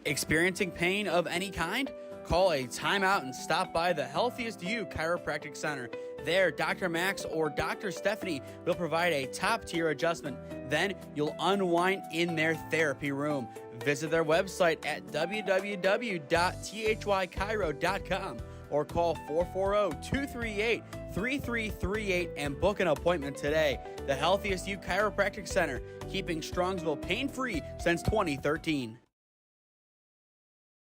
Experiencing pain of any kind? Call a timeout and stop by the Healthiest You Chiropractic Center. There, Dr. Max or Dr. Stephanie will provide a top-tier adjustment. Then you'll unwind in their therapy room. Visit their website at www.thychiro.com or call 440-238-3338 and book an appointment today. The Healthiest You Chiropractic Center, keeping Strongsville pain-free since 2013.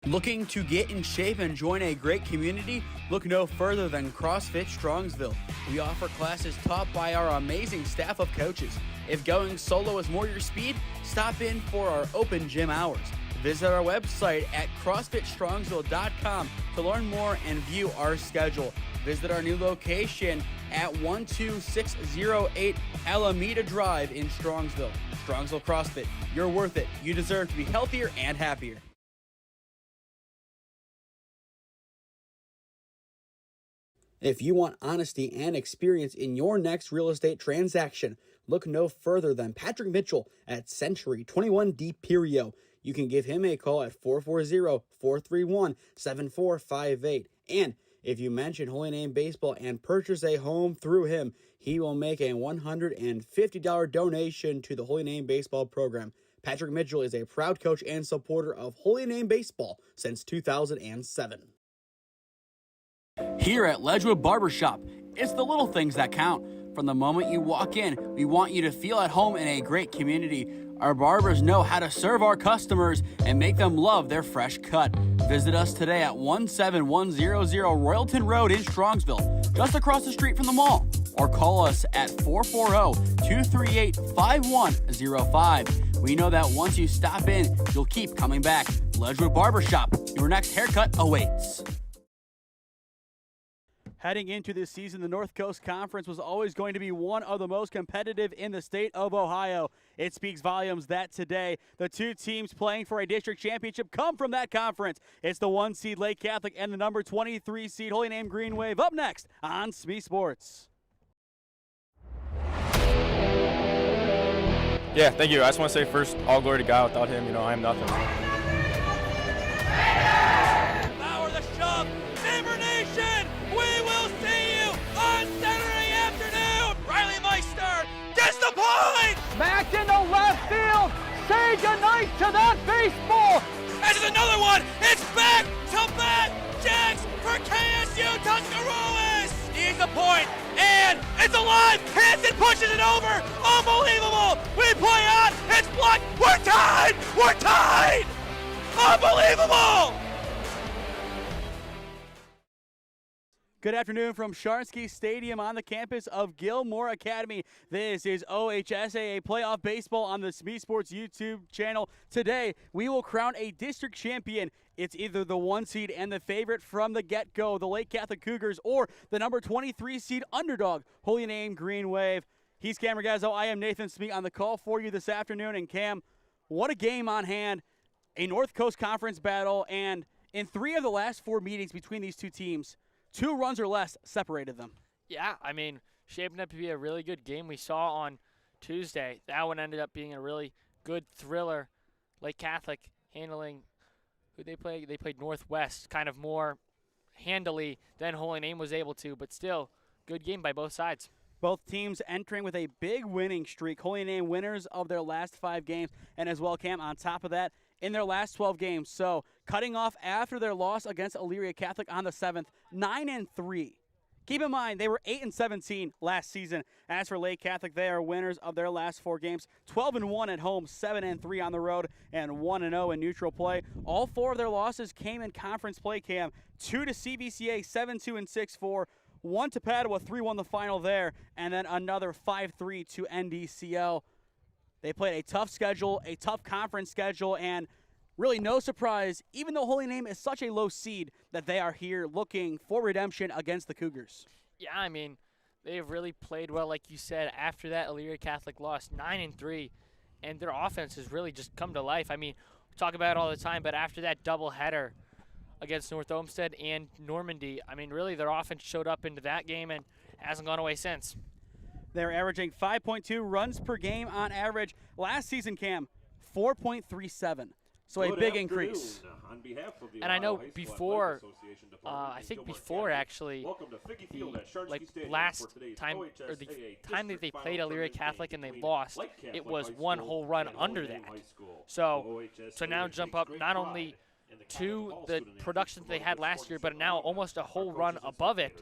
Looking to get in shape and join a great community? Look no further than CrossFit Strongsville. We offer classes taught by our amazing staff of coaches. If going solo is more your speed, stop in for our open gym hours. Visit our website at CrossFitStrongsville.com to learn more and view our schedule. Visit our new location at 12608 Alameda Drive in Strongsville. Strongsville CrossFit, you're worth it. You deserve to be healthier and happier. If you want honesty and experience in your next real estate transaction, look no further than Patrick Mitchell at Century 21 D Perio. You can give him a call at 440-431-7458. And if you mention Holy Name Baseball and purchase a home through him, he will make a $150 donation to the Holy Name Baseball program. Patrick Mitchell is a proud coach and supporter of Holy Name Baseball since 2007. Here at Ledgewood Barbershop, it's the little things that count. From the moment you walk in, we want you to feel at home in a great community. Our barbers know how to serve our customers and make them love their fresh cut. Visit us today at 17100 Royalton Road in Strongsville, just across the street from the mall. Or call us at 440-238-5105. We know that once you stop in, you'll keep coming back. Ledgewood Barbershop, your next haircut awaits. Heading into this season, the North Coast Conference was always going to be one of the most competitive in the state of Ohio. It speaks volumes that today, the two teams playing for a district championship come from that conference. It's the 1 seed Lake Catholic and the number 23 seed Holy Name Green Wave up next on SmeeSports. Yeah, thank you. I just want to say first, all glory to God. Without him, I am nothing. Power the shove, Timber Nation! We will see you on Saturday afternoon! Riley Meister gets the point! Smacked into left field! Say goodnight to that baseball! This is another one! It's back to back jacks for KSU Tuscarawas! He's the point, and it's alive! Hansen pushes it over! Unbelievable! We play on! It's blocked! We're tied! We're tied! Unbelievable! Good afternoon from Sharnsky Stadium on the campus of Gilmour Academy. This is OHSAA Playoff Baseball on the SmeeSports YouTube channel. Today, we will crown a district champion. It's either the 1 seed and the favorite from the get-go, the Lake Catholic Cougars, or the number 23 seed underdog, Holy Name Green Wave. He's Cam Ragazzo. I am Nathan Smee on the call for you this afternoon. And Cam, what a game on hand, a North Coast Conference battle, and in 3 of the last 4 meetings between these two teams, 2 runs or less separated them. Yeah, shaping up to be a really good game. We saw on Tuesday, that one ended up being a really good thriller. Lake Catholic handling who they played. They played Northwest kind of more handily than Holy Name was able to, but still, good game by both sides. Both teams entering with a big winning streak. Holy Name winners of their last 5 games, and as well, Cam, on top of that, in their last 12 games. So cutting off after their loss against Elyria Catholic on the 7th, 9-3. Keep in mind, they were 8-17 last season. As for Lake Catholic, they are winners of their last 4 games, 12-1 at home, 7-3 on the road, and 1-0 in neutral play. All 4 of their losses came in conference play, Cam. 2 to CVCA, 7-2 and 6-4. 1 to Padua, 3-1 the final there, and then another 5-3 to NDCL. They played a tough schedule, a tough conference schedule, and really no surprise, even though Holy Name is such a low seed, that they are here looking for redemption against the Cougars. Yeah, they've really played well, like you said. After that Elyria Catholic loss, 9-3, and their offense has really just come to life. We talk about it all the time, but after that doubleheader against North Olmsted and Normandy, really their offense showed up into that game and hasn't gone away since. They're averaging 5.2 runs per game on average. Last season, Cam, 4.37. So a big increase. And I know before, I think before actually, like last time, or the time that they played Elyria Catholic and they lost, it was one whole run under that. So to now jump up not only to the production they had last year, but now almost a whole run above it,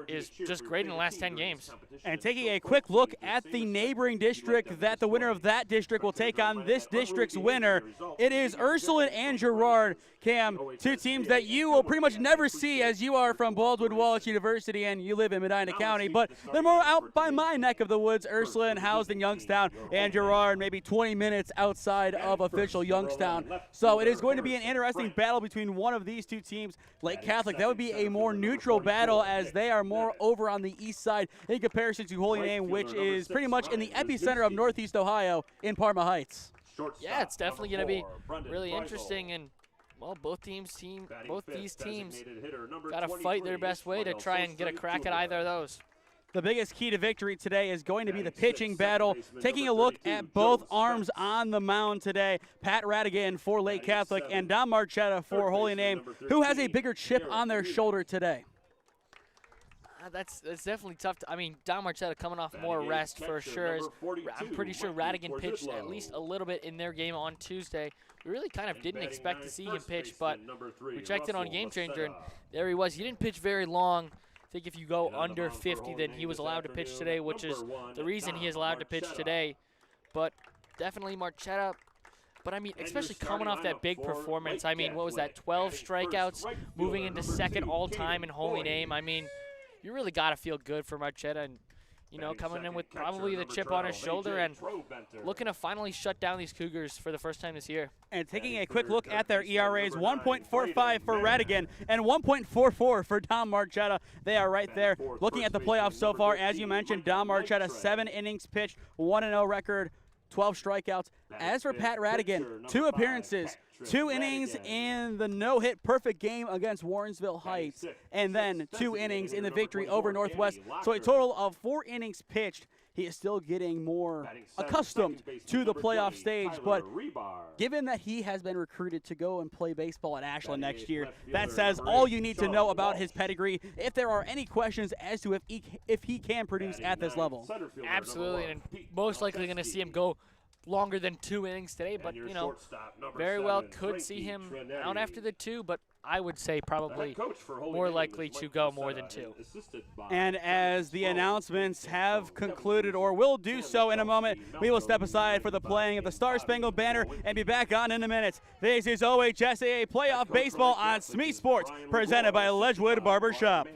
is just great in the last 10 games. And taking a quick look at the neighboring district, that the winner of that district will take on this district's winner. It is Ursuline and Girard. Cam, two teams that you will pretty much never see, as you are from Baldwin Wallace University and you live in Medina County, but they're more out by my neck of the woods. Ursuline housed in Youngstown, and Girard maybe 20 minutes outside of official Youngstown. So it is going to be an interesting battle between one of these two teams. Lake Catholic, that would be a more neutral battle, as they are more over on the east side in comparison to Holy Name, which is pretty much in the epicenter of Northeast Ohio in Parma Heights. Yeah, it's definitely going to be really interesting, and well, both these teams got to fight their best way to try and get a crack at either of those. The biggest key to victory today is going to be the pitching battle. Taking a look at both arms on the mound today, Pat Radigan for Lake Catholic and Don Marchetta for Holy Name. Who has a bigger chip on their shoulder today? That's definitely tough. I mean, Don Marchetta coming off more rest for sure. I'm pretty sure Radigan pitched at least a little bit in their game on Tuesday. We really kind of didn't expect to see him pitch, but we checked it on Game Changer, and there he was. He didn't pitch very long. I think if you go under 50, then he was allowed to pitch today, which is the reason he is allowed to pitch today. But definitely Marchetta. But, I mean, especially coming off that big performance. I mean, what was that, 12 strikeouts, moving into second all-time in Holy Name. I mean, you really got to feel good for Marchetta, and, you know, coming in with probably the chip on his shoulder and looking to finally shut down these Cougars for the first time this year. And taking a quick look at their ERAs, 1.45 for Radigan and 1.44 for Don Marchetta. They are right there. Looking at the playoffs so far, as you mentioned, Don Marchetta, 7 innings pitched, 1-0 record, 12 strikeouts. As for Pat Radigan, 2 appearances, 2 innings in the no-hit perfect game against Warrensville Heights, and then 2 innings in the victory over Northwest. So a total of 4 innings pitched. He is still getting more accustomed to the playoff stage, but given that he has been recruited to go and play baseball at Ashland next year, that says all you need to know about his pedigree if there are any questions as to if he can produce at this level. Absolutely, and most likely going to see him go longer than 2 innings today, but, you know, very well could see him out after the 2, but I would say probably more likely to go more than 2. And as the announcements have concluded, or will do so in a moment, we will step aside for the playing of the Star-Spangled Banner and be back on in a minute. This is OHSAA Playoff Baseball on SmeeSports, presented by Ledgewood Barbershop.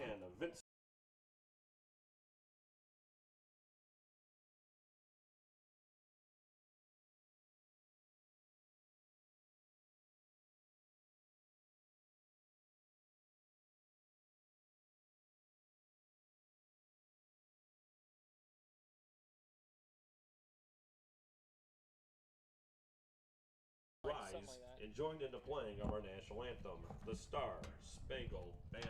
Rise and joined into playing of our national anthem, the Star-Spangled Banner.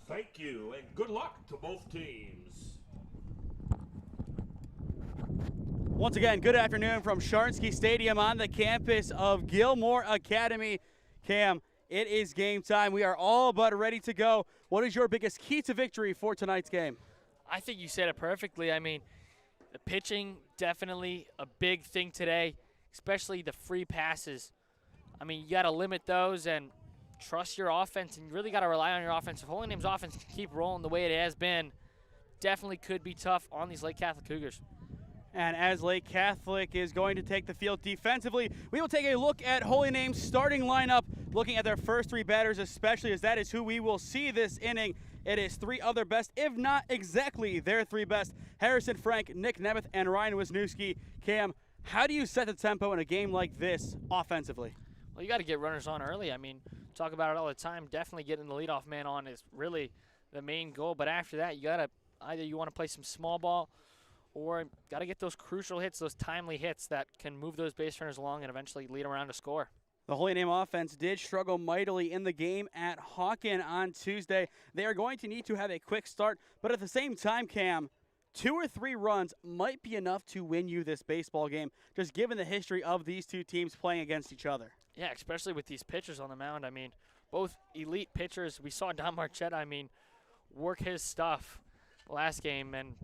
Thank you, and good luck to both teams. Once again, good afternoon from Sharnsky Stadium on the campus of Gilmour Academy. Cam, it is game time. We are all but ready to go. What is your biggest key to victory for tonight's game? I think you said it perfectly. I mean, the pitching, definitely a big thing today, especially the free passes. I mean, you got to limit those and trust your offense, and you really got to rely on your offense. If Holy Name's offense can keep rolling the way it has been, definitely could be tough on these Lake Catholic Cougars. And as Lake Catholic is going to take the field defensively, we will take a look at Holy Name's starting lineup, looking at their first three batters especially, as that is who we will see this inning. It is three of their best, if not exactly their three best: Harrison Frank, Nick Nemeth, and Ryan Wisniewski. Cam, how do you set the tempo in a game like this offensively? Well, you got to get runners on early. I mean, talk about it all the time. Definitely getting the leadoff man on is really the main goal. But after that, you got to either you want to play some small ball, or got to get those crucial hits, those timely hits that can move those base runners along and eventually lead them around to score. The Holy Name offense did struggle mightily in the game at Hawken on Tuesday. They are going to need to have a quick start, but at the same time, Cam, 2 or 3 runs might be enough to win you this baseball game, just given the history of these two teams playing against each other. Yeah, especially with these pitchers on the mound. I mean, both elite pitchers. We saw Don Marchetta, I mean, work his stuff last game, and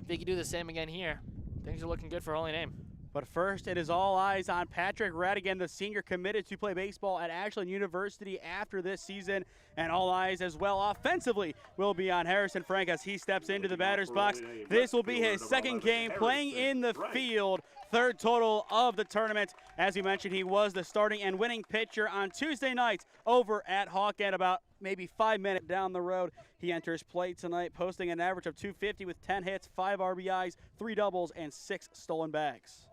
if they can do the same again here, things are looking good for Holy Name. But first, it is all eyes on Patrick Radigan, the senior committed to play baseball at Ashland University after this season. And all eyes as well offensively will be on Harrison Frank as he steps into the batter's box. This will be his second game playing in the field, third total of the tournament. As you mentioned, he was the starting and winning pitcher on Tuesday night over at Hawken, about maybe 5 minutes down the road. He enters play tonight, posting an average of .250 with 10 hits, 5 RBIs, 3 doubles, and 6 stolen bags.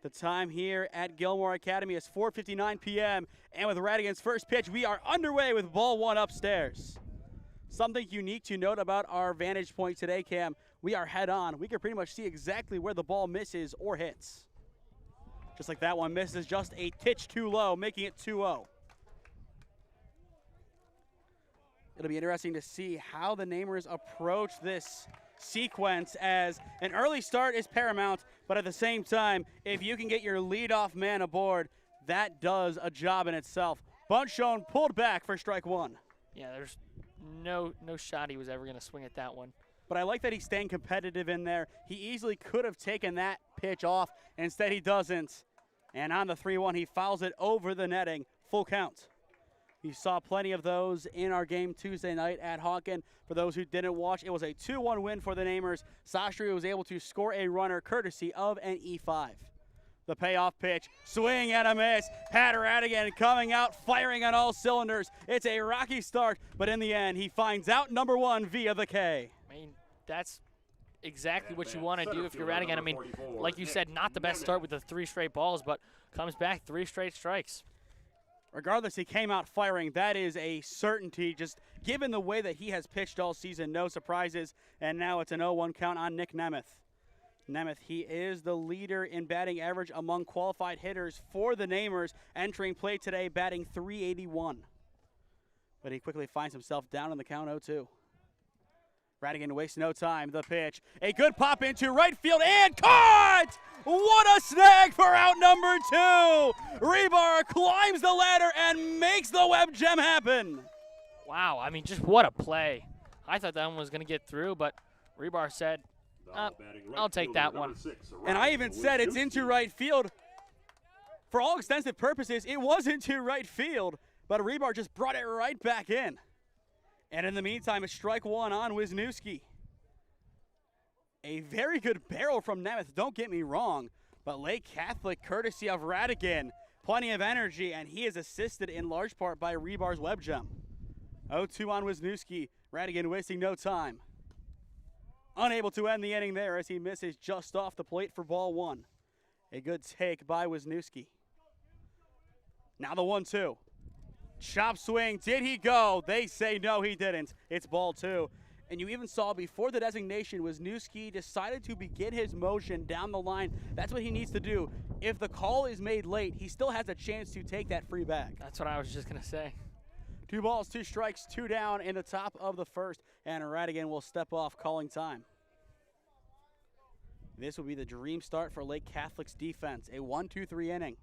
The time here at Gilmour Academy is 4:59 p.m. And with Radigan's first pitch, we are underway with ball one upstairs. Something unique to note about our vantage point today, Cam, we are head on. We can pretty much see exactly where the ball misses or hits. Just like that one misses just a titch too low, making it 2-0. It'll be interesting to see how the Namers approach this sequence, as an early start is paramount, but at the same time, if you can get your leadoff man aboard, that does a job in itself. Bunt shown, pulled back for strike one. Yeah, there's no shot he was ever going to swing at that one. But I like that he's staying competitive in there. He easily could have taken that pitch off. Instead, he doesn't. And on the 3-1, he fouls it over the netting. Full count. You saw plenty of those in our game Tuesday night at Hawken. For those who didn't watch, it was a 2-1 win for the Namers. Sastry was able to score a runner courtesy of an E5. The payoff pitch, swing and a miss. Pat Radigan coming out, firing on all cylinders. It's a rocky start, but in the end, he finds out number 1 via the K. I mean, that's exactly what you want to do if you're Radigan. I mean, like you said, not the best start with the 3 straight balls, but comes back 3 straight strikes. Regardless, he came out firing. That is a certainty, just given the way that he has pitched all season. No surprises, and now it's an 0-1 count on Nick Nemeth. Nemeth, he is the leader in batting average among qualified hitters for the Namers, entering play today, batting .381. But he quickly finds himself down in the count 0-2. Radigan wastes no time. The pitch, a good pop into right field and caught! What a snag for out number 2! Rebar climbs the ladder and makes the web gem happen. Wow, I mean, just what a play. I thought that one was going to get through, but Rebar said, I'll take that one. And I even said it's into right field. For all extensive purposes, it was into right field, but Rebar just brought it right back in. And in the meantime, it's strike one on Wisniewski. A very good barrel from Nemeth, don't get me wrong, but Lake Catholic, courtesy of Radigan, plenty of energy, and he is assisted in large part by Rebar's web gem. 0-2 on Wisniewski, Radigan wasting no time. Unable to end the inning there as he misses just off the plate for ball one. A good take by Wisniewski. Now the 1-2. Chop swing, did he go? They say no, he didn't. It's ball 2. And you even saw before the designation, Wisniewski decided to begin his motion down the line. That's what he needs to do. If the call is made late, he still has a chance to take that free bag. That's what I was just going to say. 2 balls, 2 strikes, 2 down in the top of the first. And Radigan will step off, calling time. This will be the dream start for Lake Catholic's defense. A 1-2-3 inning.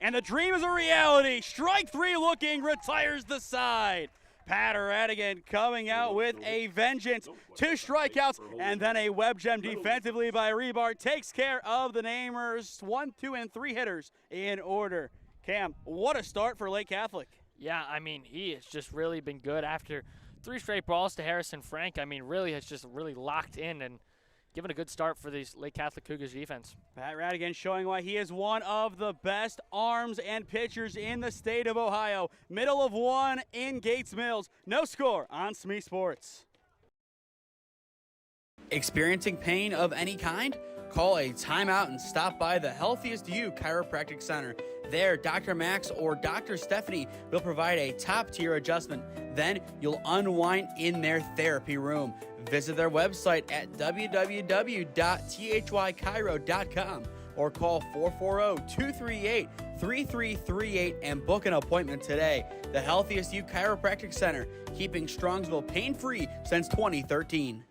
And the dream is a reality. Strike three looking, retires the side. Pat Radigan coming out with a vengeance. 2 strikeouts and then a web gem defensively by Rebar takes care of the Namers. 1, 2, and 3 hitters in order. Cam, what a start for Lake Catholic. Yeah, I mean, he has just really been good after 3 straight balls to Harrison Frank. I mean, really has just really locked in and given a good start for these Lake Catholic Cougars defense. Pat Radigan showing why he is one of the best arms and pitchers in the state of Ohio. Middle of 1 in Gates Mills. No score on SmeeSports. Experiencing pain of any kind? Call a timeout and stop by the Healthiest You Chiropractic Center. There, Dr. Max or Dr. Stephanie will provide a top-tier adjustment. Then you'll unwind in their therapy room. Visit their website at www.thychiro.com or call 440-238-3338 and book an appointment today. The Healthiest You Chiropractic Center, keeping Strongsville pain-free since 2013.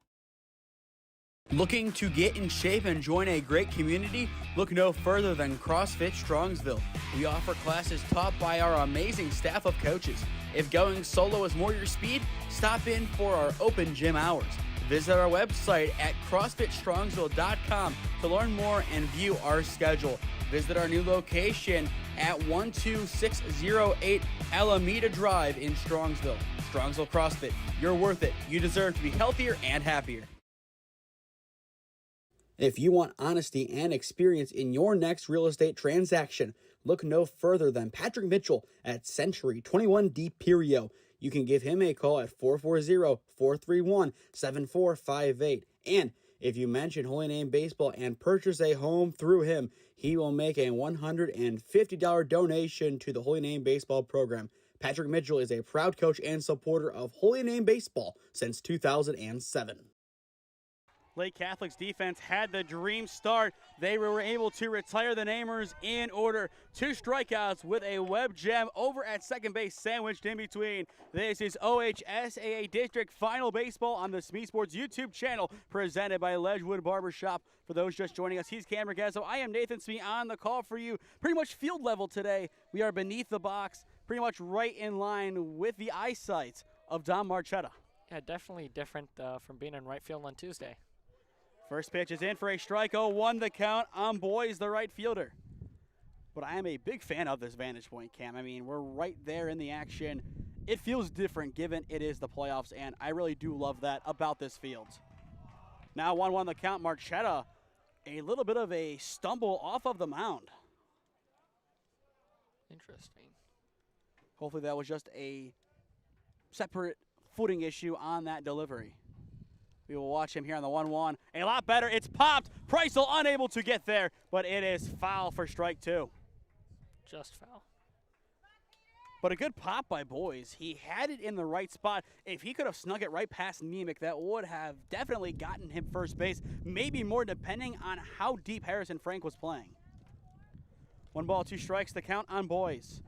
Looking to get in shape and join a great community? Look no further than CrossFit Strongsville. We offer classes taught by our amazing staff of coaches. If going solo is more your speed, stop in for our open gym hours. Visit our website at CrossFitStrongsville.com to learn more and view our schedule. Visit our new location at 12608 Alameda Drive in Strongsville. Strongsville CrossFit, you're worth it. You deserve to be healthier and happier. If you want honesty and experience in your next real estate transaction, look no further than Patrick Mitchell at Century 21 D Perio. You can give him a call at 440-431-7458. And if you mention Holy Name Baseball and purchase a home through him, he will make a $150 donation to the Holy Name Baseball program. Patrick Mitchell is a proud coach and supporter of Holy Name Baseball since 2007. Lake Catholic's defense had the dream start. They were able to retire the Namers in order. 2 strikeouts with a web gem over at second base sandwiched in between. This is OHSAA District Final Baseball on the SmeeSports YouTube channel presented by Ledgewood Barbershop. For those just joining us, he's Cam Ragazzo. I am Nathan Smee on the call for you. Pretty much field level today. We are beneath the box, pretty much right in line with the eyesight of Don Marchetta. Yeah, definitely different from being in right field on Tuesday. First pitch is in for a strike. 0-1 the count on Boys, the right fielder. But I am a big fan of this vantage point, Cam. I mean, we're right there in the action. It feels different given it is the playoffs, and I really do love that about this field. Now 1-1 the count. Marchetta, a little bit of a stumble off of the mound. Interesting. Hopefully that was just a separate footing issue on that delivery. We will watch him here on the 1-1. A lot better. It's popped. Preisel unable to get there, but it is foul for strike 2. Just foul. But a good pop by Boys. He had it in the right spot. If he could have snuck it right past Nemec, that would have definitely gotten him first base. Maybe more depending on how deep Harrison Frank was playing. 1 ball, 2 strikes, the count on Boys.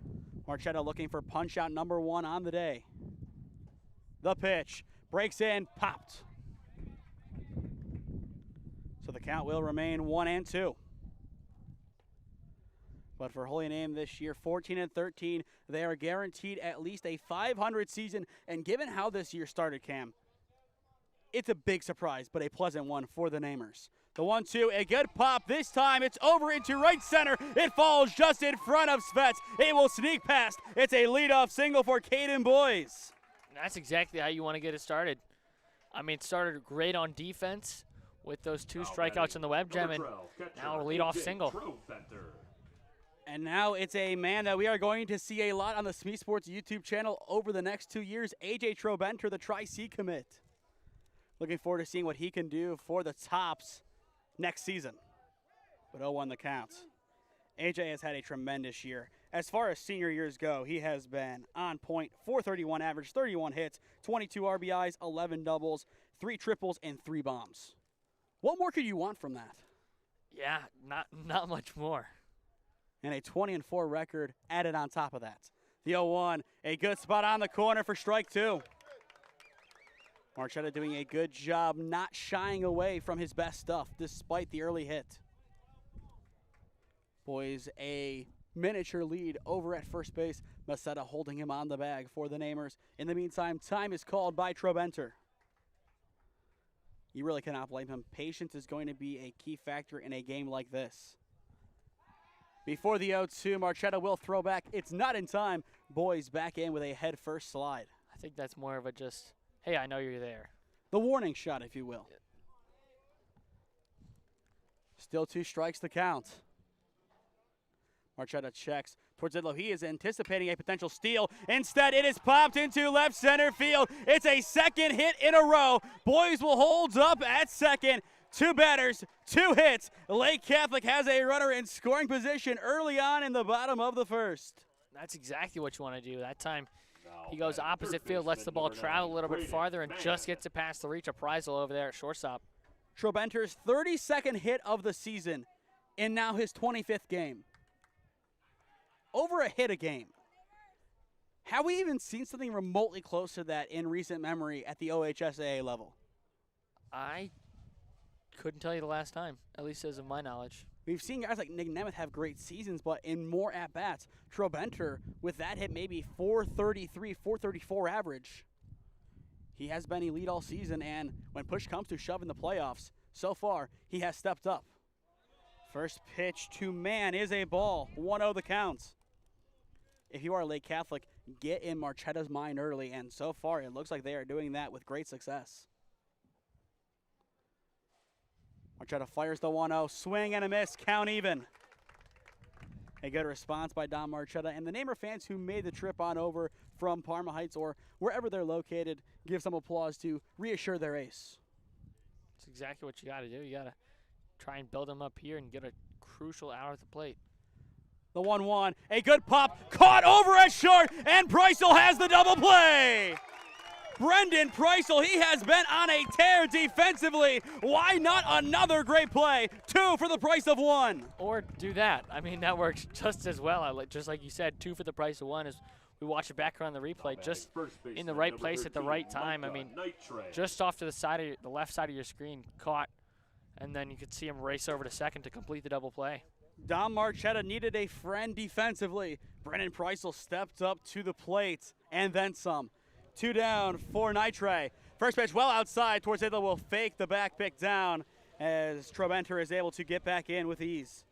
Marchetta looking for punch out number 1 on the day. The pitch. Breaks in, popped. So the count will remain 1-2. But for Holy Name this year, 14-13, they are guaranteed at least a 500 season. And given how this year started, Cam, it's a big surprise, but a pleasant one for the Namers. The 1-2, a good pop. This time it's over into right center. It falls just in front of Svets. It will sneak past. It's a leadoff single for Caden Boys. That's exactly how you want to get it started. I mean, it started great on defense with those 2 strikeouts in the web gem, and now a leadoff single. And now it's a man that we are going to see a lot on the SmeeSports YouTube channel over the next 2 years, AJ Trobenter, the Tri-C commit. Looking forward to seeing what he can do for the Tops next season. But 0-1 the count. AJ has had a tremendous year. As far as senior years go, he has been on point, 431 average, 31 hits, 22 RBIs, 11 doubles, 3 triples, and 3 bombs. What more could you want from that? Yeah, not much more. And a 20-4 record added on top of that. The 0-1, a good spot on the corner for strike 2. Marchetta doing a good job not shying away from his best stuff despite the early hit. Boys, a miniature lead over at first base. Masetta holding him on the bag for the Namers. In the meantime, time is called by Trobenter. You really cannot blame him. Patience is going to be a key factor in a game like this. Before the 0-2, Marchetta will throw back. It's not in time. Boys back in with a head-first slide. I think that's more of a just, hey, I know you're there. The warning shot, if you will. Still 2 strikes to count. Marchetta checks towards Idlo. He is anticipating a potential steal. Instead, it is popped into left center field. It's a second hit in a row. Boys will hold up at second. 2 batters, 2 hits. Lake Catholic has a runner in scoring position early on in the bottom of the first. That's exactly what you want to do. That time he goes opposite field, lets the ball travel a little bit farther, and just gets it past the reach of Preisel over there at shortstop. Trobenter's 32nd hit of the season in now his 25th game. Over a hit a game. Have we even seen something remotely close to that in recent memory at the OHSAA level? I couldn't tell you the last time, at least as of my knowledge. We've seen guys like Nick Nemeth have great seasons, but in more at-bats, Trobenter, with that hit, maybe 433, 434 average. He has been elite all season, and when push comes to shove in the playoffs, so far, he has stepped up. First pitch to man is a ball. 1-0 the count. If you are Lake Catholic, get in Marchetta's mind early, and so far it looks like they are doing that with great success. Marchetta fires the 1-0, swing and a miss, count even. A good response by Don Marchetta, and the Namer fans who made the trip on over from Parma Heights or wherever they're located, give some applause to reassure their ace. That's exactly what you got to do. You got to try and build them up here and get a crucial out at the plate. The 1-1, a good pop, caught over at short, and Preisel has the double play. Brendan Preisel, he has been on a tear defensively. Why not another great play? 2 for the price of 1. Or do that. I mean, that works just as well. Just like you said, 2 for the price of 1 as we watch it back around the replay. Just in the right place at the right time. I mean, just off to the side of the left side of your screen, caught, and then you could see him race over to second to complete the double play. Don Marchetta needed a friend defensively. Brendan Preisel stepped up to the plate and then some. 2 down for Nitre. First pitch well outside towards Idlo will fake the back pick down as Trobenter is able to get back in with ease.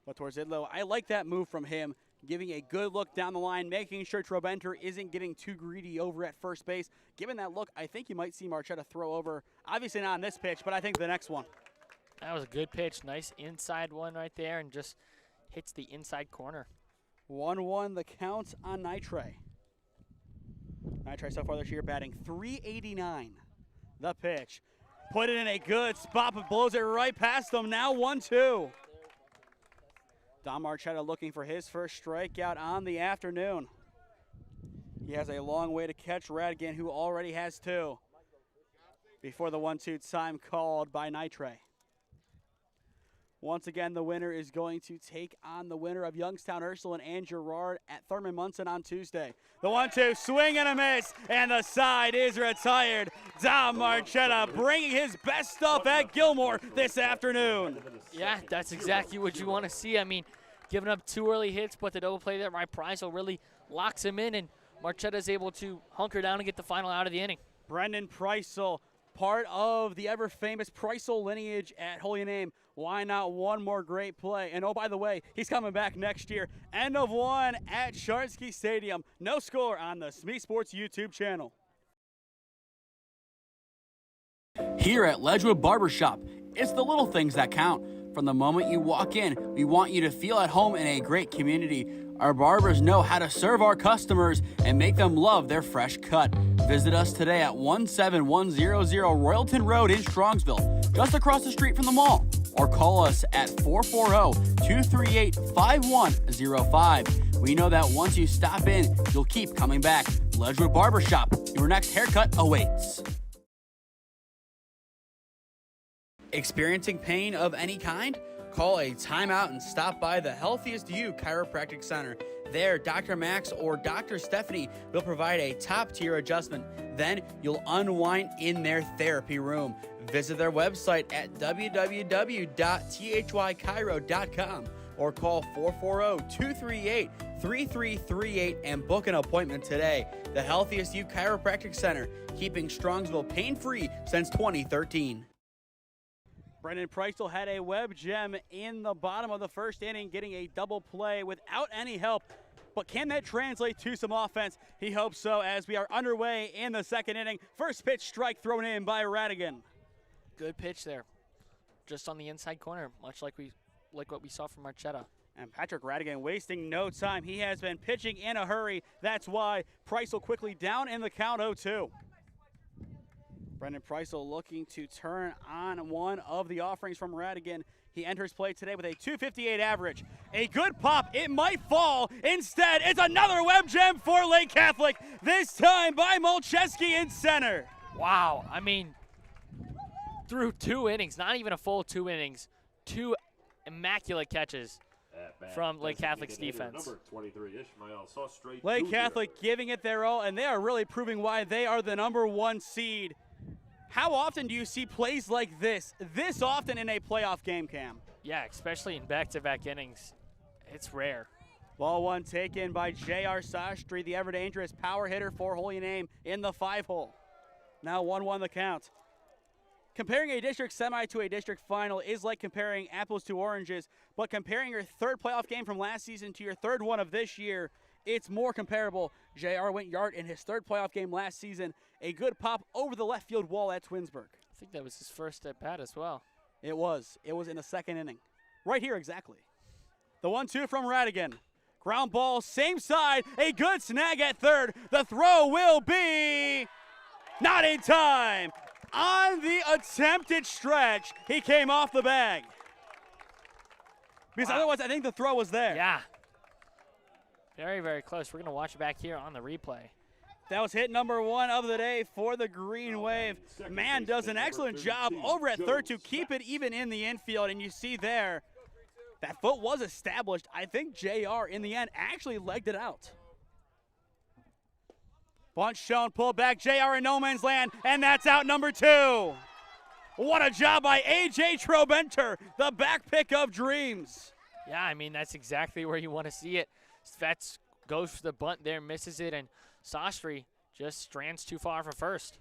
But towards Idlo, I like that move from him, giving a good look down the line, making sure Trobenter isn't getting too greedy over at first base. Given that look, I think you might see Marchetta throw over. Obviously not on this pitch, but I think the next one. That was a good pitch. Nice inside one right there and just hits the inside corner. 1-1 the count on Nitre. Nitre so far this year batting .389. The pitch. Put it in a good spot, but blows it right past them. Now 1-2. Don Marchetta looking for his first strikeout on the afternoon. He has a long way to catch Radigan, who already has 2. Before the 1-2 time called by Nitre. Once again, the winner is going to take on the winner of Youngstown Ursuline and Girard at Thurman Munson on Tuesday. The 1-2, swing and a miss, and the side is retired. Don Marchetta bringing his best stuff at Gilmour this afternoon. Yeah, that's exactly what you want to see. I mean, giving up 2 early hits, but the double play there by Preisel really locks him in, and Marchetta is able to hunker down and get the final out of the inning. Brendan Preisel, part of the ever-famous Preisel lineage at Holy Name. Why not one more great play? And oh, by the way, he's coming back next year. End of 1 at Sharnsky Stadium. No score on the SmeeSports YouTube channel. Here at Ledgewood Barbershop, it's the little things that count. From the moment you walk in, we want you to feel at home in a great community. Our barbers know how to serve our customers and make them love their fresh cut. Visit us today at 17100 Royalton Road in Strongsville, just across the street from the mall. Or call us at 440-238-5105. We know that once you stop in, you'll keep coming back. Ledgewood Barbershop, your next haircut awaits. Experiencing pain of any kind? Call a timeout and stop by the Healthiest You Chiropractic Center. There, Dr. Max or Dr. Stephanie will provide a top-tier adjustment. Then you'll unwind in their therapy room. Visit their website at www.thychiro.com or call 440-238-3338 and book an appointment today. The Healthiest You Chiropractic Center, keeping Strongsville pain-free since 2013. Brendan Preistel had a web gem in the bottom of the first inning, getting a double play without any help. But can that translate to some offense? He hopes so, as we are underway in the second inning. First pitch strike thrown in by Radigan. Good pitch there, just on the inside corner, much like what we saw from Marchetta. And Patrick Radigan wasting no time. He has been pitching in a hurry. That's why Preistel quickly down in the count 0-2. Brendan Preistel looking to turn on one of the offerings from Radigan. He enters play today with a .258 average. A good pop. It might fall. Instead, it's another web gem for Lake Catholic, this time by Molcheski in center. Wow, I mean, through 2 innings, not even a full 2 innings, 2 immaculate catches from Lake Catholic's defense. Number 23, Ishmael Sostre Lake Jr. Catholic giving it their all, and they are really proving why they are the #1 seed. How often do you see plays like this often in a playoff game, Cam? Yeah, especially in back-to-back innings. It's rare. Ball one taken by J.R. Sastry, the ever-dangerous power hitter for Holy Name in the 5-hole. Now 1-1 the count. Comparing a district semi to a district final is like comparing apples to oranges, but comparing your third playoff game from last season to your third one of this year, it's more comparable. JR went yard in his third playoff game last season. A good pop over the left field wall at Twinsburg. I think that was his first at bat as well. It was. It was in the second inning. Right here, exactly. The 1-2 from Radigan. Ground ball, same side. A good snag at third. The throw will be not in time. On the attempted stretch, he came off the bag. Because otherwise, I think the throw was there. Yeah. Very, very close. We're going to watch it back here on the replay. That was hit #1 of the day for the Green Wave. Man does an excellent job over at third to keep it even in the infield. And you see there, that foot was established. I think JR in the end actually legged it out. Bunt shown, pull back, JR in no man's land, and that's out #2. What a job by A.J. Trobenter, the back pick of dreams. Yeah, I mean, that's exactly where you want to see it. Svets goes for the bunt there, misses it, and Sastry just strands too far for first.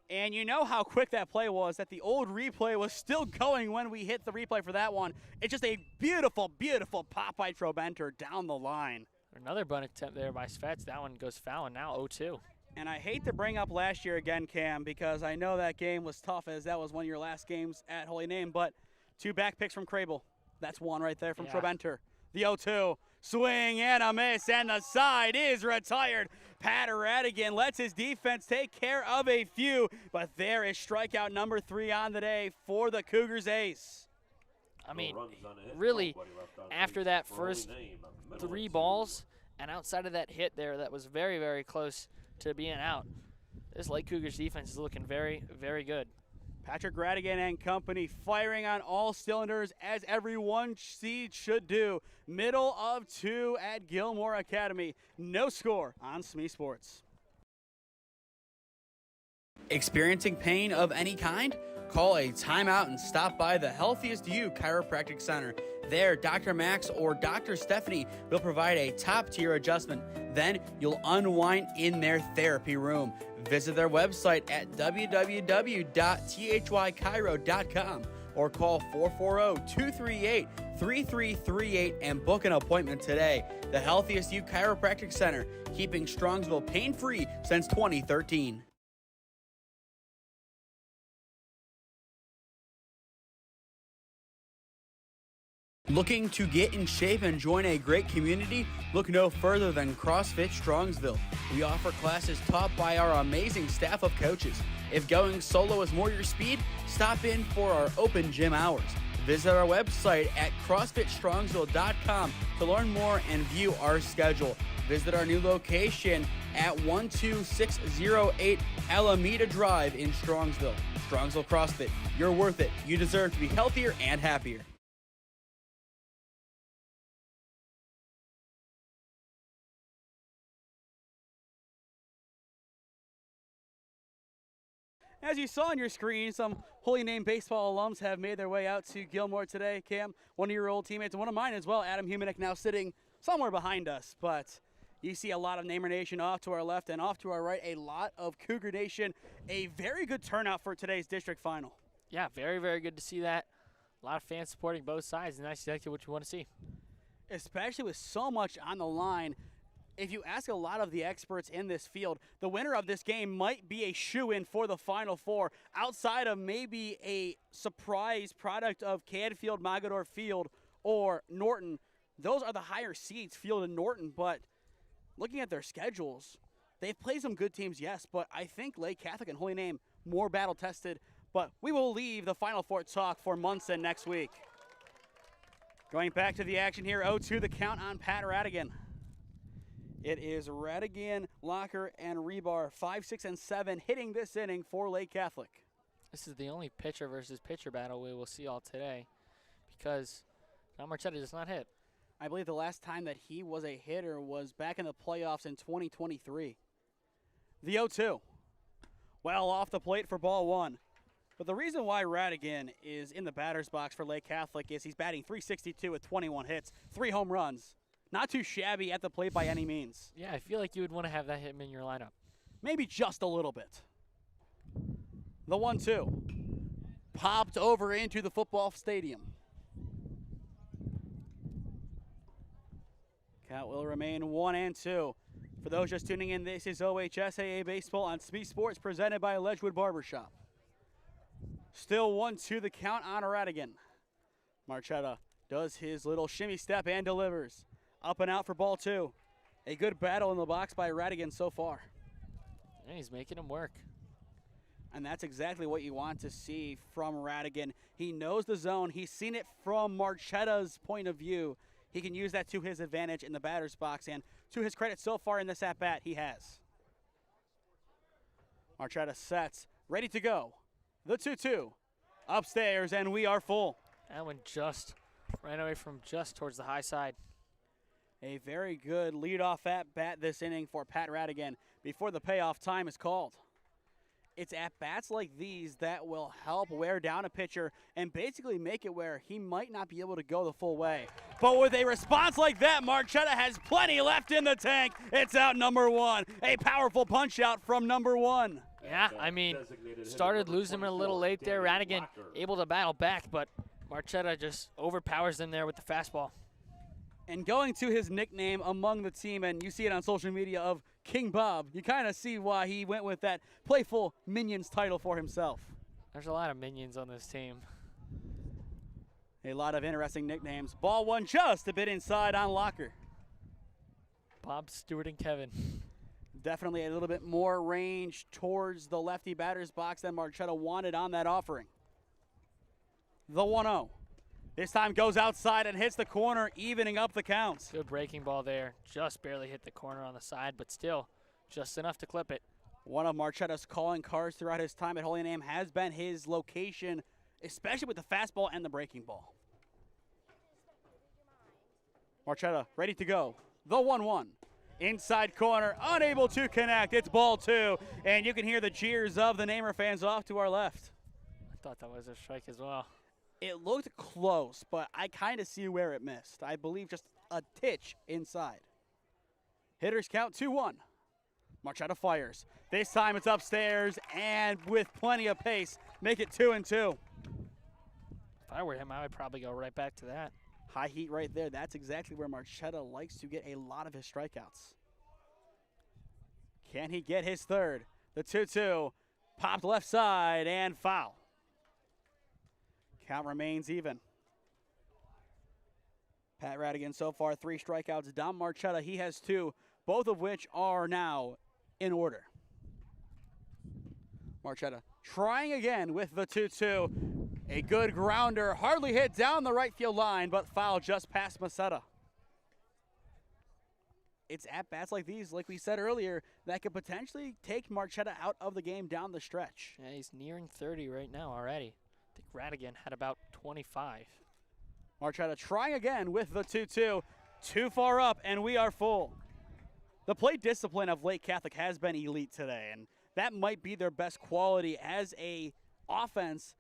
And you know how quick that play was, that the old replay was still going when we hit the replay for that one. It's just a beautiful, beautiful pop by Trobenter down the line. Another bunt attempt there by Svets. That one goes foul, and now 0-2. And I hate to bring up last year again, Cam, because I know that game was tough, as that was one of your last games at Holy Name, but 2 back picks from Crable. That's one right there from Trobenter. The 0-2. Swing and a miss, and the side is retired. Pat Radigan lets his defense take care of a few, but there is strikeout #3 on the day for the Cougars ace. I mean, really, after that first 3 balls, and outside of that hit there that was very, very close to being out, this Lake Cougars defense is looking very, very good. Patrick Radigan and company firing on all cylinders, as every 1 seed should do. Middle of 2 at Gilmour Academy. No score on SmeeSports. Experiencing pain of any kind? Call a timeout and stop by the Healthiest You Chiropractic Center. There, Dr. Max or Dr. Stephanie will provide a top-tier adjustment. Then you'll unwind in their therapy room. Visit their website at www.thychiro.com or call 440-238-3338 and book an appointment today. The Healthiest You Chiropractic Center, keeping Strongsville pain-free since 2013. Looking to get in shape and join a great community? Look no further than CrossFit Strongsville. We offer classes taught by our amazing staff of coaches. If going solo is more your speed, stop in for our open gym hours. Visit our website at CrossFitStrongsville.com to learn more and view our schedule. Visit our new location at 12608 Alameda Drive in Strongsville. Strongsville CrossFit, you're worth it. You deserve to be healthier and happier. As you saw on your screen, some Holy Name baseball alums have made their way out to Gilmour today. Cam, one of your old teammates, and one of mine as well, Adam Humanick, now sitting somewhere behind us. But you see a lot of Namer Nation off to our left and off to our right, a lot of Cougar Nation. A very good turnout for today's district final. Yeah, very, very good to see that. A lot of fans supporting both sides, and that's exactly what you want to see. Especially with so much on the line. If you ask a lot of the experts in this field, the winner of this game might be a shoo-in for the Final Four, outside of maybe a surprise product of Canfield, Mogador Field, or Norton. Those are the higher seeds, Field and Norton, but looking at their schedules, they've played some good teams, yes, but I think Lake Catholic and Holy Name more battle-tested, but we will leave the Final Four talk for Munson next week. Going back to the action here, 0-2 the count on Pat Radigan. It is Radigan, Locker, and Rebar, 5, 6, and 7, hitting this inning for Lake Catholic. This is the only pitcher versus pitcher battle we will see all today because John Marchetta does not hit. I believe the last time that he was a hitter was back in the playoffs in 2023. The 0-2. Well off the plate for ball one. But the reason why Radigan is in the batter's box for Lake Catholic is he's batting .362 with 21 hits, 3 home runs. Not too shabby at the plate by any means. Yeah, I feel like you would want to have that him in your lineup. Maybe just a little bit. The 1-2. Popped over into the football stadium. Count will remain 1-2. For those just tuning in, this is OHSAA Baseball on SmeeSports, presented by Ledgewood Barbershop. Still 1-2 the count on Radigan. Marchetta does his little shimmy step and delivers. Up and out for ball two. A good battle in the box by Radigan so far. And he's making him work. And that's exactly what you want to see from Radigan. He knows the zone. He's seen it from Marchetta's point of view. He can use that to his advantage in the batter's box, and to his credit so far in this at-bat, he has. Marchetta sets, ready to go. The 2-2, upstairs, and we are full. That one just ran away from just towards the high side. A very good leadoff at-bat this inning for Pat Radigan before the payoff time is called. It's at-bats like these that will help wear down a pitcher and basically make it where he might not be able to go the full way. But with a response like that, Marchetta has plenty left in the tank. It's out number one. A powerful punch out from number one. Yeah, I mean, started losing him a little late there. Radigan able to battle back, but Marchetta just overpowers him there with the fastball. And going to his nickname among the team, and you see it on social media, of King Bob, you kind of see why he went with that playful Minions title for himself. There's a lot of Minions on this team. A lot of interesting nicknames. Ball one just a bit inside on Locker. Bob, Stewart, and Kevin. Definitely a little bit more range towards the lefty batter's box than Marchetta wanted on that offering. The 1-0. This time goes outside and hits the corner, evening up the counts. Good breaking ball there. Just barely hit the corner on the side, but still just enough to clip it. One of Marchetta's calling cards throughout his time at Holy Name has been his location, especially with the fastball and the breaking ball. Marchetta ready to go. The 1-1. Inside corner, unable to connect. It's ball two, and you can hear the cheers of the Namer fans off to our left. I thought that was a strike as well. It looked close, but I kind of see where it missed. I believe just a titch inside. Hitters count 2-1. Marchetta fires. This time it's upstairs, and with plenty of pace, make it 2-2. If I were him, I would probably go right back to that. High heat right there. That's exactly where Marchetta likes to get a lot of his strikeouts. Can he get his third? The 2-2, popped left side, and foul. Count remains even. Pat Radigan so far 3 strikeouts. Dom Marchetta, he has 2, both of which are now in order. Marchetta trying again with the 2-2. A good grounder, hardly hit down the right field line, but foul just past Masetta. It's at-bats like these, like we said earlier, that could potentially take Marchetta out of the game down the stretch. Yeah, he's nearing 30 right now already. I think Radigan had about 25. Marchetta trying again with the 2-2. Too far up, and we are full. The plate discipline of Lake Catholic has been elite today, and that might be their best quality as a offense.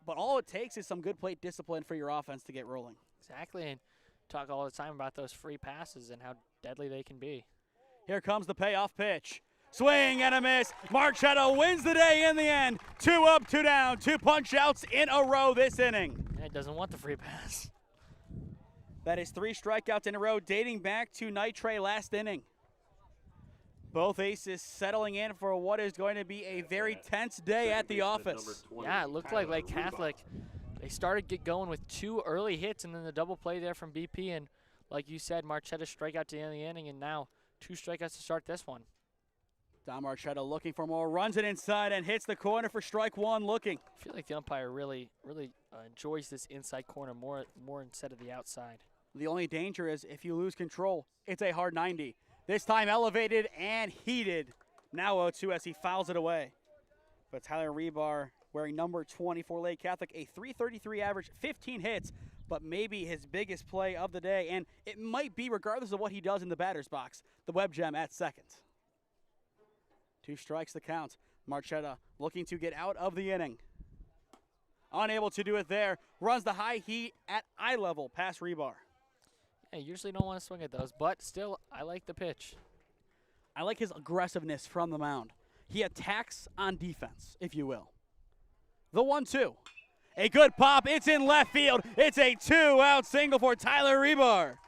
But all it takes is some good plate discipline for your offense to get rolling. Exactly, and talk all the time about those free passes and how deadly they can be. Here comes the payoff pitch. Swing and a miss. Marchetto wins the day in the end. 2 up, 2 down, 2 punch outs in a row this inning. Yeah, he doesn't want the free pass. That is 3 strikeouts in a row dating back to Nitre last inning. Both aces settling in for what is going to be a very tense day at the office. Yeah, it looked like Lake Catholic. They started get going with 2 early hits and then the double play there from BP. And like you said, Marchetto strikeout to the end of the inning, and now 2 strikeouts to start this one. Don Marchetto looking for more, runs it inside and hits the corner for strike 1 looking. I feel like the umpire really enjoys this inside corner more instead of the outside. The only danger is if you lose control, it's a hard 90. This time elevated and heated. Now 0-2 as he fouls it away. But Tyler Rebar, wearing number 20 for Lake Catholic, a .333 average, 15 hits, but maybe his biggest play of the day. And it might be, regardless of what he does in the batter's box, the web gem at second. 2 strikes the count. Marchetto looking to get out of the inning. Unable to do it there. Runs the high heat at eye level past Rebar. Yeah, usually don't want to swing at those, but still, I like the pitch. I like his aggressiveness from the mound. He attacks on defense, if you will. The 1-2. A good pop. It's in left field. It's a 2-out single for Tyler Rebar.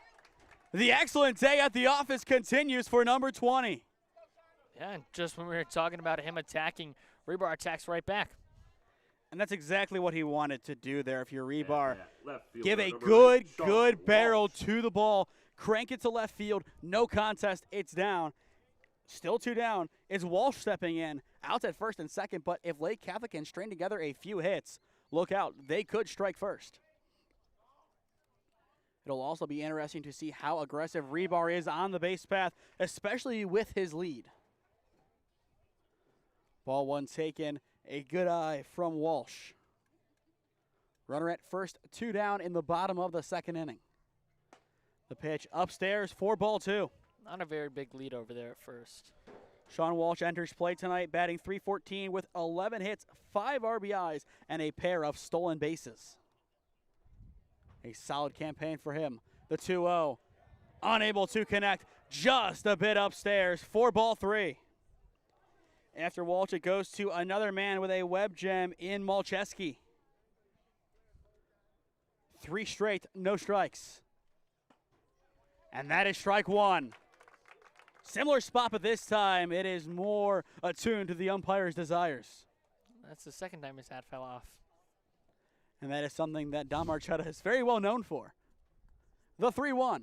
The excellent day at the office continues for number 20. Yeah, and just when we were talking about him attacking, Rebar attacks right back. And that's exactly what he wanted to do there. If you're Rebar, give a number 8, good barrel Walsh. to the ball, crank it to left field, no contest, it's down. Still 2 down. It's Walsh stepping in, out at first and second, but if Lake Catholic can string together a few hits, look out, they could strike first. It'll also be interesting to see how aggressive Rebar is on the base path, especially with his lead. Ball 1 taken, a good eye from Walsh. Runner at first, 2 down in the bottom of the second inning. The pitch upstairs for ball 2. Not a very big lead over there at first. Sean Walsh enters play tonight, batting .314 with 11 hits, 5 RBIs, and a pair of stolen bases. A solid campaign for him. The 2-0, unable to connect, just a bit upstairs for ball 3. After Walsh, it goes to another man with a web gem in Malcheski. 3 straight, no strikes. And that is strike 1. Similar spot, but this time it is more attuned to the umpire's desires. That's the second time his hat fell off. And that is something that Don Marchetto is very well known for. The 3-1.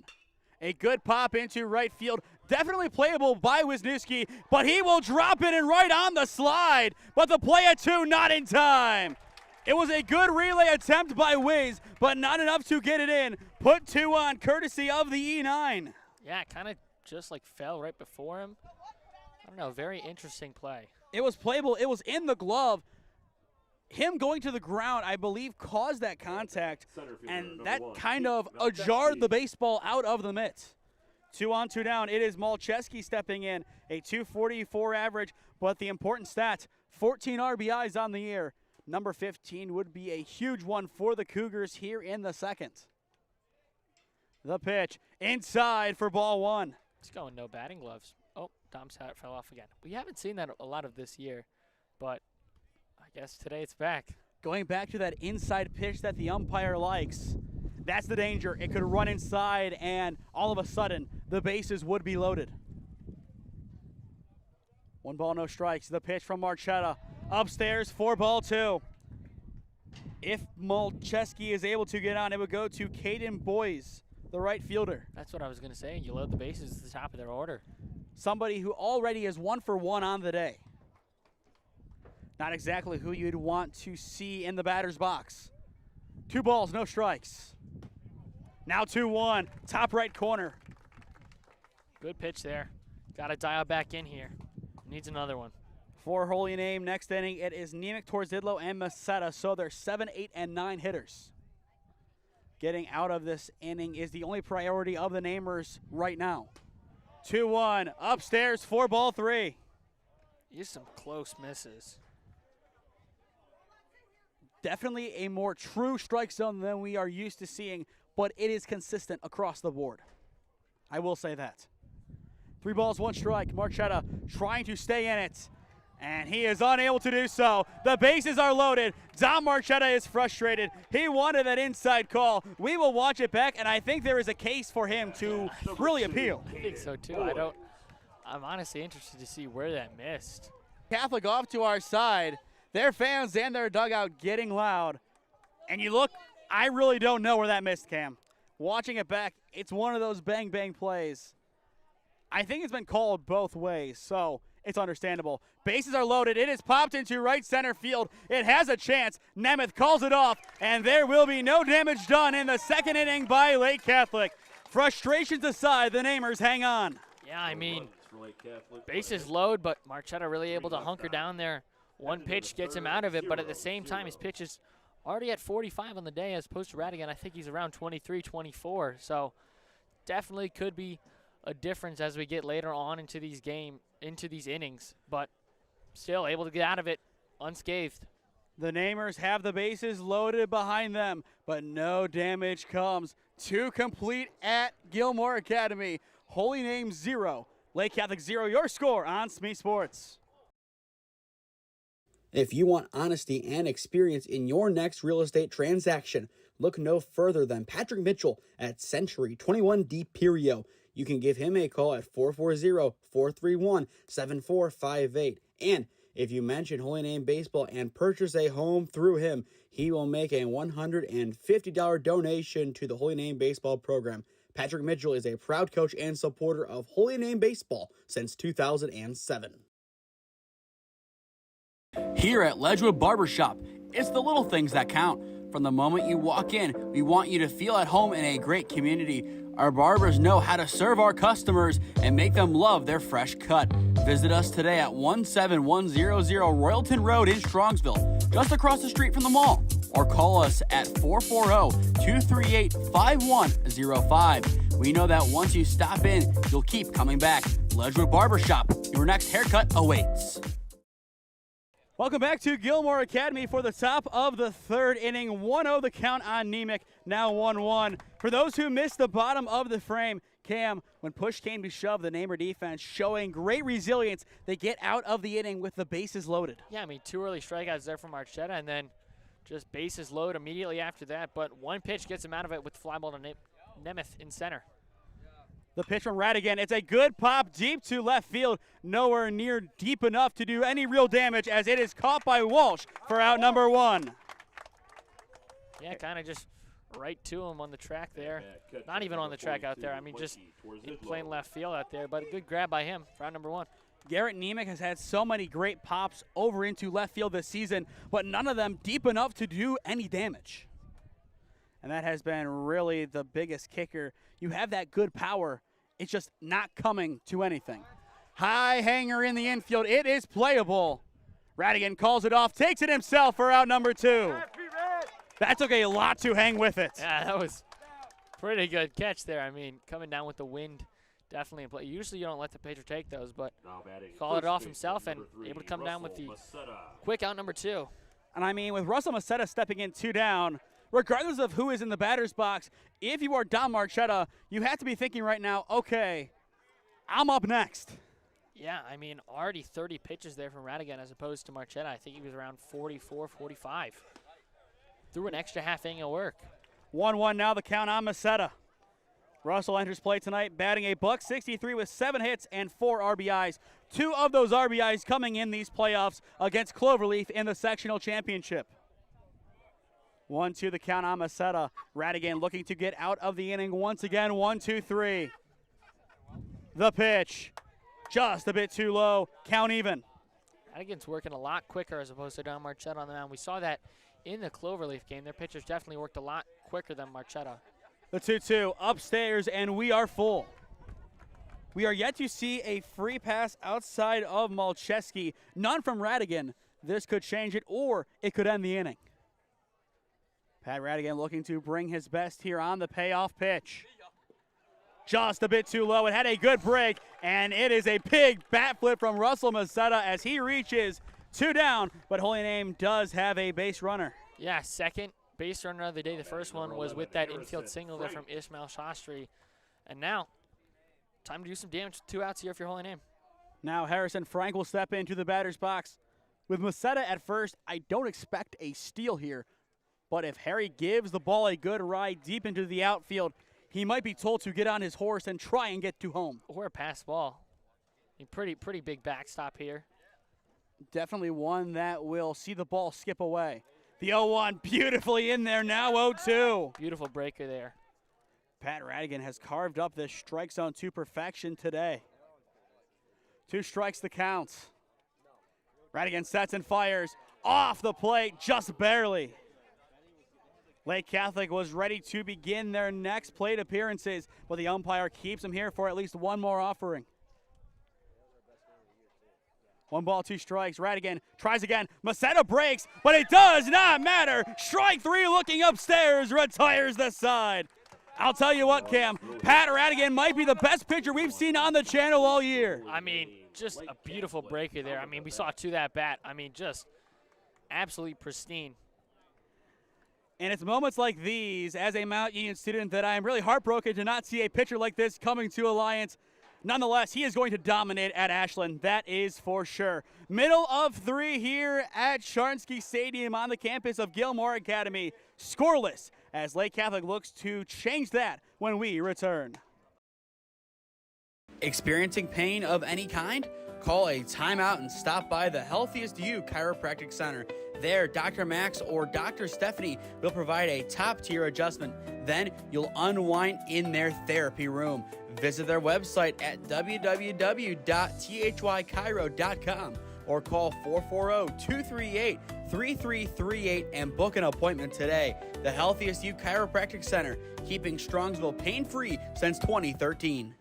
A good pop into right field. Definitely playable by Wisniewski, but he will drop it in right on the slide. But the play at 2, not in time. It was a good relay attempt by Wiz, but not enough to get it in. Put 2 on, courtesy of the E9. Yeah, it kind of just like fell right before him. I don't know, very interesting play. It was playable. It was in the glove. Him going to the ground, I believe, caused that contact, and that kind of jarred the baseball out of the mitt. 2 on, 2 down. It is Malcheski stepping in, a .244 average, but the important stat, 14 RBIs on the year. Number 15 would be a huge one for the Cougars here in the second. The pitch inside for ball 1. He's going no batting gloves. Oh, Dom's hat fell off again. We haven't seen that a lot of this year, but I guess today it's back. Going back to that inside pitch that the umpire likes, that's the danger. It could run inside, and all of a sudden, the bases would be loaded. 1 ball, no strikes. The pitch from Marchetto. Upstairs for ball 2. If Malcheski is able to get on, it would go to Caden Boyes, the right fielder. That's what I was going to say. You load the bases at the top of their order. Somebody who already is 1 for 1 on the day. Not exactly who you'd want to see in the batter's box. 2 balls, no strikes. Now 2-1, top right corner. Good pitch there. Got to dial back in here. Needs another one. For Holy Name, next inning, it is Nemec, Torzidlo, and Masetta, so they're 7, 8, and 9 hitters. Getting out of this inning is the only priority of the Namers right now. 2-1, upstairs for ball 3. Here's some close misses. Definitely a more true strike zone than we are used to seeing, but it is consistent across the board. I will say that. 3 balls, 1 strike. Marchetta trying to stay in it, and he is unable to do so. The bases are loaded. Dom Marchetta is frustrated. He wanted that inside call. We will watch it back, and I think there is a case for him to really appeal. I think so too. I'm honestly interested to see where that missed. Catholic off to our side. Their fans and their dugout getting loud. And you look, I really don't know where that missed, Cam. Watching it back, it's one of those bang-bang plays. I think it's been called both ways, so it's understandable. Bases are loaded. It is popped into right center field. It has a chance. Nemeth calls it off, and there will be no damage done in the 2nd inning by Lake Catholic. Frustrations aside, the Namers hang on. Yeah, I mean, bases load, but Marchetta really able to hunker down there. 1 pitch gets him out of it, but at the same time, his pitch is already at 45 on the day as opposed to Radigan. I think he's around 23, 24. So definitely could be a difference as we get later on into these innings, but still able to get out of it unscathed. The Namers have the bases loaded behind them, but no damage comes. 2 complete at Gilmour Academy. Holy Name 0, Lake Catholic 0. Your score on SmeeSports. If you want honesty and experience in your next real estate transaction, look no further than Patrick Mitchell at Century 21 D Perio. You can give him a call at 440-431-7458. And if you mention Holy Name Baseball and purchase a home through him, he will make a $150 donation to the Holy Name Baseball program. Patrick Mitchell is a proud coach and supporter of Holy Name Baseball since 2007. Here at Ledgewood Barbershop, it's the little things that count. From the moment you walk in, we want you to feel at home in a great community. Our barbers know how to serve our customers and make them love their fresh cut. Visit us today at 17100 Royalton Road in Strongsville, just across the street from the mall. Or call us at 440-238-5105. We know that once you stop in, you'll keep coming back. Ledgewood Barbershop, your next haircut awaits. Welcome back to Gilmour Academy for the top of the 3rd inning. 1-0 the count on Nemec, now 1-1. For those who missed the bottom of the frame, Cam, when push came to shove, the Namer defense showing great resilience. They get out of the inning with the bases loaded. Yeah, I mean, 2 early strikeouts there from Marchetta, and then just bases load immediately after that. But 1 pitch gets him out of it with the fly ball to Nemeth in center. The pitch from Radigan. It's a good pop deep to left field. Nowhere near deep enough to do any real damage as it is caught by Walsh for out number 1. Yeah, kind of just right to him on the track there. Not even on the track out there. I mean, just in plain left field out there. But a good grab by him for out number 1. Garrett Nemec has had so many great pops over into left field this season, but none of them deep enough to do any damage. And that has been really the biggest kicker. You have that good power. It's just not coming to anything. High hanger in the infield. It is playable. Radigan calls it off, takes it himself for out number 2. That took a lot to hang with it. Yeah, that was pretty good catch there. I mean, coming down with the wind, definitely in play. Usually you don't let the pitcher take those, but called it off himself and able to come down with the quick out number 2. And I mean, with Russell Macetta stepping in 2 down, regardless of who is in the batter's box, if you are Dom Marchetta, you have to be thinking right now, okay, I'm up next. Yeah, I mean, already 30 pitches there from Radigan as opposed to Marchetta. I think he was around 44, 45. Threw an extra half inning of work. 1-1 now, the count on Macetta. Russell enters play tonight, batting a .163 with 7 hits and 4 RBIs. 2 of those RBIs coming in these playoffs against Cloverleaf in the sectional championship. 1-2 the count on Macetta. Radigan looking to get out of the inning once again. 1-2-3. The pitch. Just a bit too low. Count even. Radigan's working a lot quicker as opposed to Don Marchetta on the mound. We saw that in the Cloverleaf game. Their pitchers definitely worked a lot quicker than Marchetta. The 2-2 upstairs, and we are full. We are yet to see a free pass outside of Malcheski. None from Radigan. This could change it, or it could end the inning. Pat Radigan looking to bring his best here on the payoff pitch. just a bit too low. It had a good break, and it is a big bat flip from Russell Macetta as he reaches 2 down, but Holy Name does have a base runner. Yeah, second base runner of the day. The first one was with that infield single there from Ismail Shastri. And now, time to do some damage with 2 outs here for your Holy Name. Now Harrison Frank will step into the batter's box. With Macetta at first, I don't expect a steal here. But if Harry gives the ball a good ride deep into the outfield, he might be told to get on his horse and try and get to home. Or a pass ball. A pretty big backstop here. Definitely one that will see the ball skip away. The 0-1 beautifully in there, now 0-2. Beautiful breaker there. Pat Radigan has carved up this strike zone to perfection today. 2 strikes the count. Radigan sets and fires off the plate, just barely. Lake Catholic was ready to begin their next plate appearances, but the umpire keeps him here for at least one more offering. 1 ball, 2 strikes. Radigan tries again. Macetta breaks, but it does not matter. Strike 3 looking upstairs, retires the side. I'll tell you what, Cam, Pat Radigan might be the best pitcher we've seen on the channel all year. I mean, just a beautiful breaker there. I mean, we saw to that bat. I mean, just absolutely pristine. And it's moments like these, as a Mount Union student, that I am really heartbroken to not see a pitcher like this coming to Alliance. Nonetheless, he is going to dominate at Ashland, that is for sure. Middle of 3 here at Sharnsky Stadium on the campus of Gilmour Academy. Scoreless as Lake Catholic looks to change that when we return. Experiencing pain of any kind? Call a timeout and stop by the Healthiest You Chiropractic Center. There, Dr. Max or Dr. Stephanie will provide a top-tier adjustment. Then you'll unwind in their therapy room. Visit their website at www.thychiro.com or call 440-238-3338 and book an appointment today. The Healthiest You Chiropractic Center, keeping Strongsville pain-free since 2013.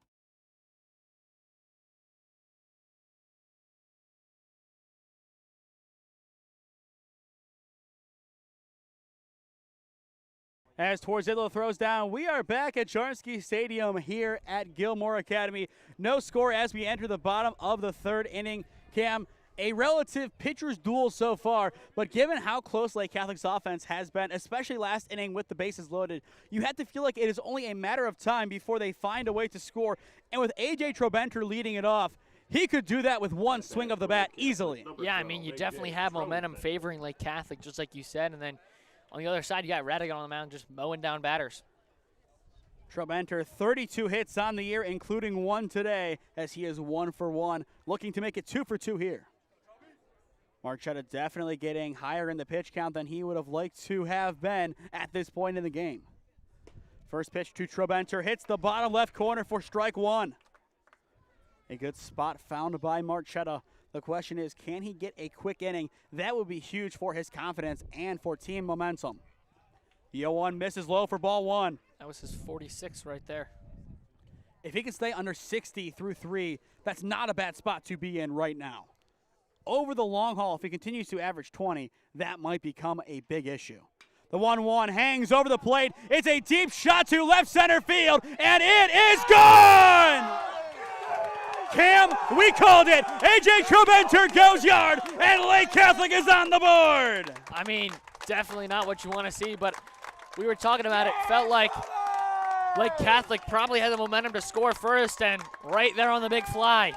As Torzillo throws down, we are back at Sharnsky Stadium here at Gilmour Academy. No score as we enter the bottom of the 3rd inning. Cam, a relative pitcher's duel so far, but given how close Lake Catholic's offense has been, especially last inning with the bases loaded, you have to feel like it is only a matter of time before they find a way to score. And with A.J. Trobenter leading it off, he could do that with one swing of the bat easily. Yeah, I mean, you definitely have momentum favoring Lake Catholic, just like you said, and then on the other side, you got Radigan on the mound just mowing down batters. Trobenter, 32 hits on the year, including 1 today, as he is 1 for 1, looking to make it 2 for 2 here. Marchetta definitely getting higher in the pitch count than he would have liked to have been at this point in the game. First pitch to Trobenter, hits the bottom left corner for strike 1. A good spot found by Marchetta. The question is, can he get a quick inning? That would be huge for his confidence and for team momentum. The 0-1 misses low for ball 1. That was his 46 right there. If he can stay under 60 through 3, that's not a bad spot to be in right now. Over the long haul, if he continues to average 20, that might become a big issue. The 1-1 hangs over the plate. It's a deep shot to left center field, and it is gone! Cam, we called it. A.J. Trobenter goes yard, and Lake Catholic is on the board. I mean, definitely not what you want to see, but we were talking about it. Felt like Lake Catholic probably had the momentum to score first, and right there on the big fly.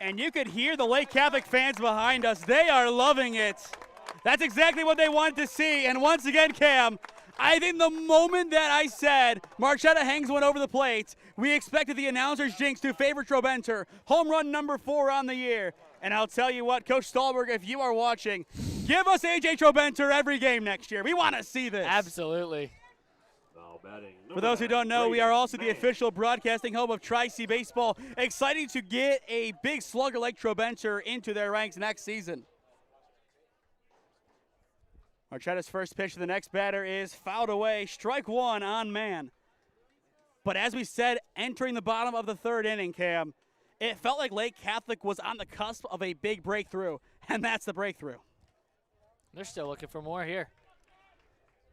And you could hear the Lake Catholic fans behind us. They are loving it. That's exactly what they wanted to see. And once again, Cam, I think the moment that I said Marchetta hangs one over the plate, we expected the announcer's jinx to favor Trobenter. Home run number 4 on the year. And I'll tell you what, Coach Stahlberg, if you are watching, give us A.J. Trobenter every game next year. We want to see this. Absolutely. For those who don't know, we are also the official broadcasting home of Tri-C Baseball. Exciting to get a big slugger like Trobenter into their ranks next season. Marchetta's first pitch to the next batter is fouled away. Strike 1 on man. But as we said, entering the bottom of the 3rd inning, Cam, it felt like Lake Catholic was on the cusp of a big breakthrough, and that's the breakthrough. They're still looking for more here.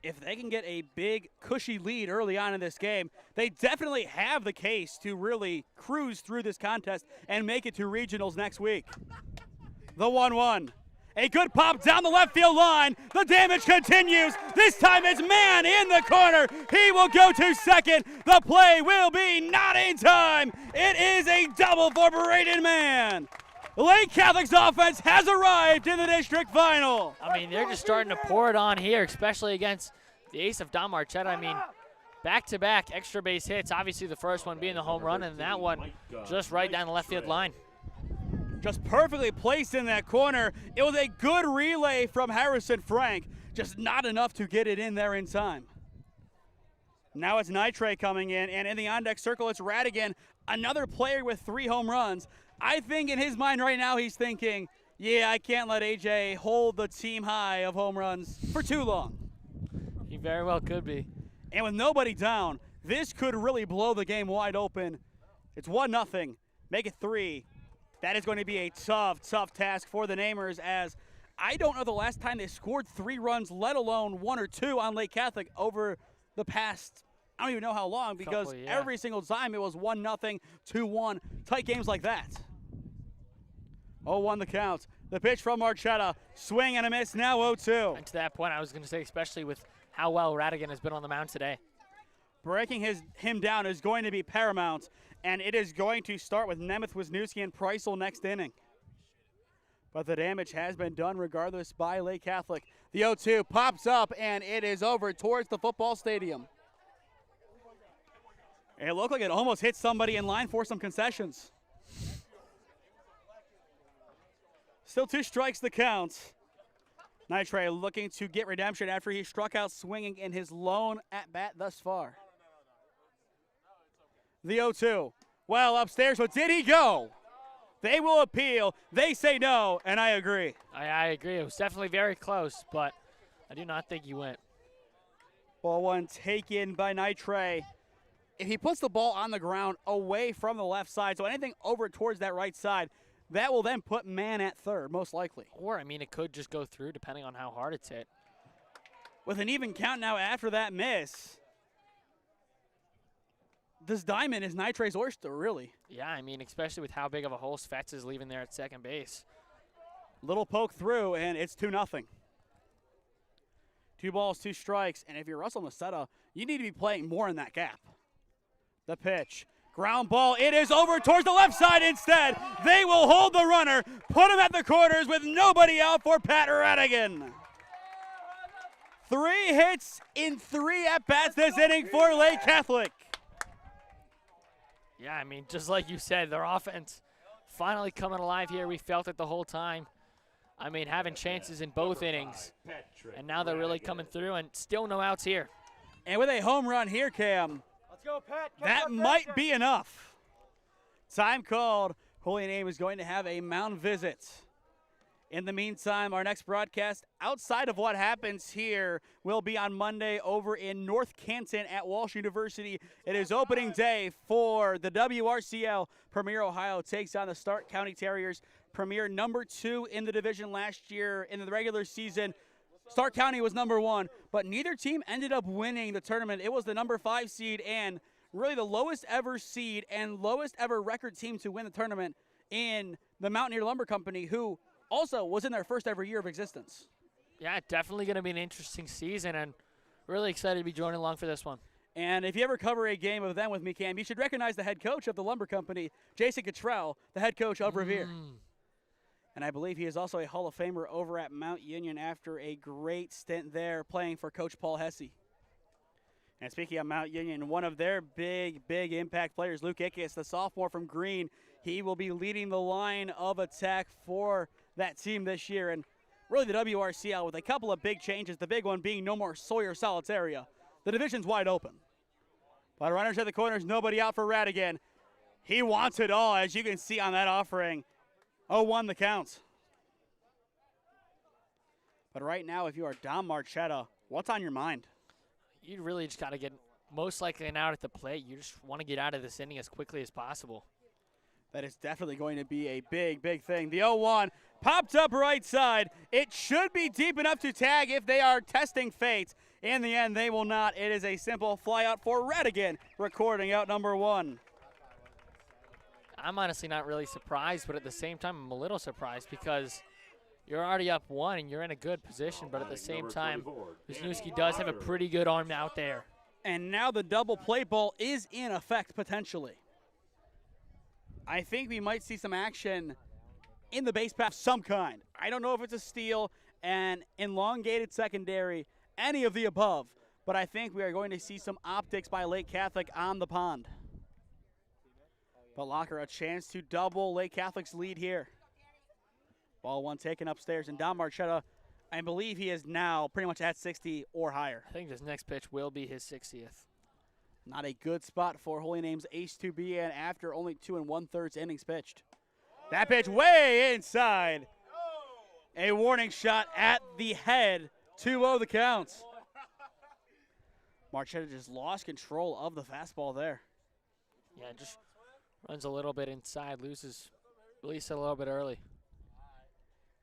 if they can get a big, cushy lead early on in this game, they definitely have the case to really cruise through this contest and make it to regionals next week. The 1-1. A good pop down the left field line. The damage continues. This time it's Mann in the corner. He will go to second. The play will be not in time. It is a double for Braden Mann. Lake Catholic's offense has arrived in the district final. I mean, they're just starting to pour it on here, especially against the ace of Don Marchetta. I mean, back-to-back extra base hits. Obviously, the first one being the home run, and that one just right down the left field line. Just perfectly placed in that corner. It was a good relay from Harrison Frank, just not enough to get it in there in time. Now it's Nitre coming in, and in the on-deck circle, it's Radigan, another player with 3 home runs. I think in his mind right now, he's thinking, yeah, I can't let AJ hold the team high of home runs for too long. He very well could be. And with nobody down, this could really blow the game wide open. It's 1-0. Make it 3. That is going to be a tough task for the Namers, as I don't know the last time they scored 3 runs, let alone 1 or 2 on Lake Catholic over the past, I don't even know how long, because every single time it was 1-0, 2-1, tight games like that. 0-1 the count. The pitch from Marchetta, swing and a miss, now 0-2. And to that point, I was going to say, especially with how well Radigan has been on the mound today. Breaking him down is going to be paramount, and it is going to start with Nemeth, Wisniewski, and Preisel next inning. But the damage has been done regardless by Lake Catholic. The 0-2 pops up, and it is over towards the football stadium. It looked like it almost hit somebody in line for some concessions. Still 2 strikes the count. Nitre looking to get redemption after he struck out swinging in his lone at-bat thus far. The 0-2. Well, upstairs, but did he go? They will appeal. They say no, and I agree. I agree. It was definitely very close, but I do not think he went. Ball 1 taken by Nitre. If he puts the ball on the ground away from the left side, so anything over towards that right side, that will then put Mann at third, most likely. Or, I mean, it could just go through depending on how hard it's hit. With an even count now after that miss, this diamond is Nitre's oyster, really. Yeah, I mean, especially with how big of a hole Svets is leaving there at second base. Little poke through, and it's 2-0. 2 balls, 2 strikes, and if you're Russell Macetta, you need to be playing more in that gap. The pitch. Ground ball, it is over towards the left side instead. They will hold the runner, put him at the corners with nobody out for Pat Radigan. 3 hits in 3 at-bats this inning for Lake Catholic. Yeah, I mean, just like you said, their offense finally coming alive here. We felt it the whole time. I mean, having chances in both innings. And now they're really coming through, and still no outs here. And with a home run here, Cam, Let's go, Pat. that might be enough. Time called. Holy Name is going to have a mound visit. In the meantime, our next broadcast, outside of what happens here, will be on Monday over in North Canton at Walsh University. It is opening day for the WRCL. Premier Ohio takes on the Stark County Terriers. Premier number 2 in the division last year in the regular season. Stark County was number 1, but neither team ended up winning the tournament. It was the number 5 seed and really the lowest ever seed and lowest ever record team to win the tournament in the Mountaineer Lumber Company, who also was in their first ever year of existence. Yeah, definitely going to be an interesting season, and really excited to be joining along for this one. And if you ever cover a game of them with me, Cam, you should recognize the head coach of the Lumber Company, Jason Cottrell, the head coach of Revere. And I believe he is also a Hall of Famer over at Mount Union after a great stint there playing for Coach Paul Hesse. And speaking of Mount Union, one of their big impact players, Luke Ickes, the sophomore from Greene, he will be leading the line of attack for that team this year. And really the WRCL with a couple of big changes, the big one being no more Sawyer Solitaria. The division's wide open. But runners at the corners, nobody out for Radigan. He wants it all, as you can see on that offering. 0-1 the count. But right now, if you are Don Marchetta, what's on your mind? You really just got to get most likely an out at the plate. You just want to get out of this inning as quickly as possible. That is definitely going to be a big thing. The 0-1 popped up right side. It should be deep enough to tag if they are testing fate. In the end, they will not. It is a simple fly out for Radigan, recording out number 1. I'm honestly not really surprised, but at the same time, I'm a little surprised because you're already up 1 and you're in a good position, but at the same time, Wisniewski does have a pretty good arm out there. And now the double play ball is in effect potentially. I think we might see some action in the base path of some kind. I don't know if it's a steal, an elongated secondary, any of the above, but I think we are going to see some optics by Lake Catholic on the pond. But Locker, a chance to double Lake Catholic's lead here. Ball 1 taken upstairs, and Don Marchetta, I believe he is now pretty much at 60 or higher. I think this next pitch will be his 60th. Not a good spot for Holy Name's ace to be in after only 2 1/3 innings pitched. That pitch way inside. A warning shot at the head. 2-0 the count. Marchetta just lost control of the fastball there. Yeah, just runs a little bit inside, releases it a little bit early.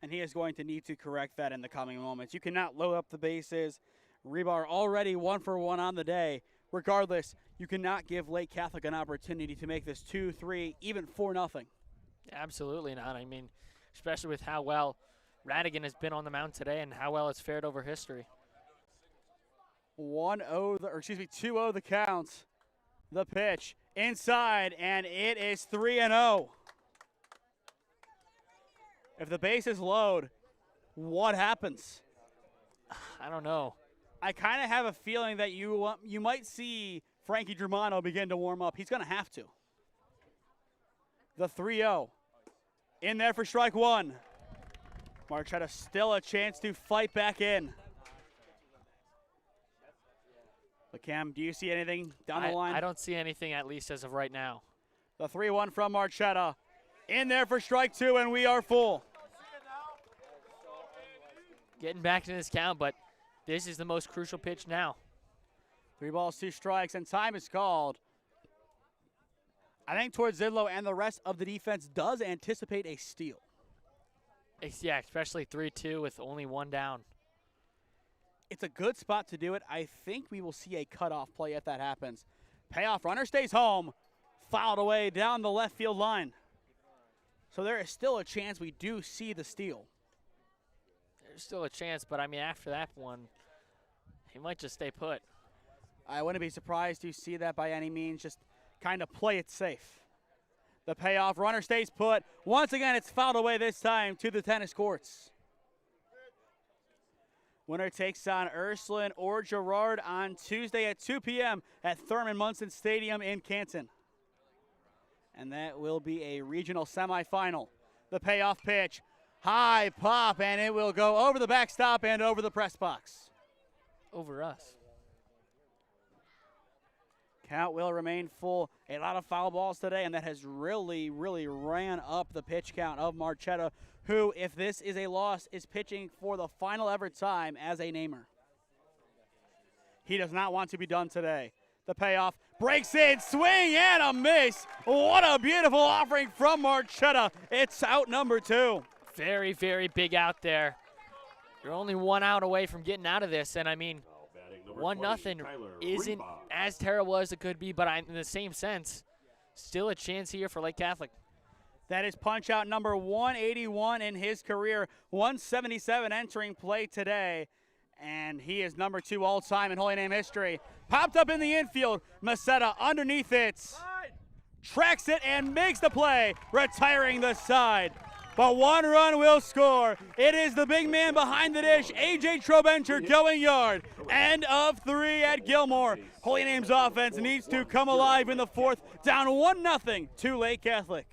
And he is going to need to correct that in the coming moments. You cannot load up the bases. Rebar already 1 for 1 on the day. Regardless, you cannot give Lake Catholic an opportunity to make this 2-3, even 4-0. Absolutely not. I mean, especially with how well Radigan has been on the mound today and how well it's fared over history. 2-0 the count. The pitch inside, and it is 3-0. If the bases load, what happens? I don't know. I kind of have a feeling that you might see Frankie Germano begin to warm up. He's going to have to. The 3-0. In there for strike 1. Marchetta still a chance to fight back in. But Cam, do you see anything down the line? I don't see anything, at least as of right now. The 3-1 from Marchetta. In there for strike 2, and we are full. Getting back to this count, but this is the most crucial pitch now. 3 balls, 2 strikes, and time is called. I think towards Zidlow and the rest of the defense does anticipate a steal. Yeah, especially 3-2 with only 1 down. It's a good spot to do it. I think we will see a cutoff play if that happens. Payoff, runner stays home. Fouled away down the left field line. So there is still a chance we do see the steal. There's still a chance, but I mean, after that one, he might just stay put. I wouldn't be surprised to see that by any means. Just kind of play it safe. The payoff, runner stays put. Once again, it's fouled away this time to the tennis courts. Winner takes on Ursuline or Girard on Tuesday at 2 p.m. at Thurman Munson Stadium in Canton. And that will be a regional semifinal. The payoff pitch, high pop, and it will go over the backstop and over the press box. Over us. Count will remain full. A lot of foul balls today, and that has really, really ran up the pitch count of Marchetta, who, if this is a loss, is pitching for the final ever time as a namer. He does not want to be done today. The payoff, breaks in, swing, and a miss. What a beautiful offering from Marchetta. It's out number 2. Very, very big out there. You're only 1 out away from getting out of this, and I mean, 1-0 isn't as terrible as it could be, but in the same sense, still a chance here for Lake Catholic. That is punch out number 181 in his career, 177 entering play today, and he is number 2 all time in Holy Name history. Popped up in the infield, Masetta underneath it, tracks it and makes the play, retiring the side. But 1 run will score. It is the big man behind the dish, A.J. Trobenter, going yard. End of 3 at Gilmour. Holy Name's offense needs to come alive in the 4th, down 1-0 to Lake Catholic.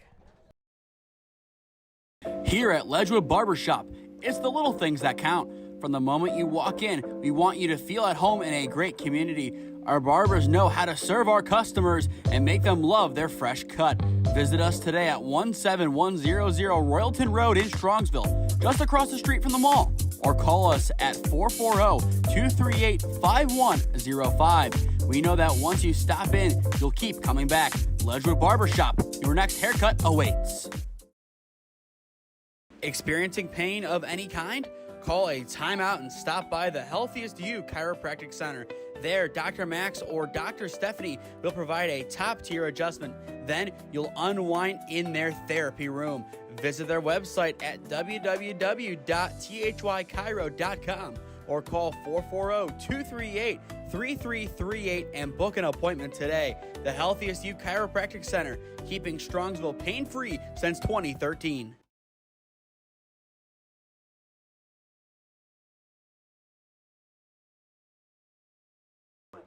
Here at Ledgewood Barbershop, it's the little things that count. From the moment you walk in, we want you to feel at home in a great community. Our barbers know how to serve our customers and make them love their fresh cut. Visit us today at 17100 Royalton Road in Strongsville, just across the street from the mall. Or call us at 440-238-5105. We know that once you stop in, you'll keep coming back. Ledgewood Barbershop, your next haircut awaits. Experiencing pain of any kind? call a timeout and stop by the Healthiest You Chiropractic Center. There, Dr. Max or Dr. Stephanie will provide a top-tier adjustment. Then you'll unwind in their therapy room. Visit their website at www.thychiro.com or call 440-238-3338 and book an appointment today. The Healthiest You Chiropractic Center, keeping Strongsville pain-free since 2013.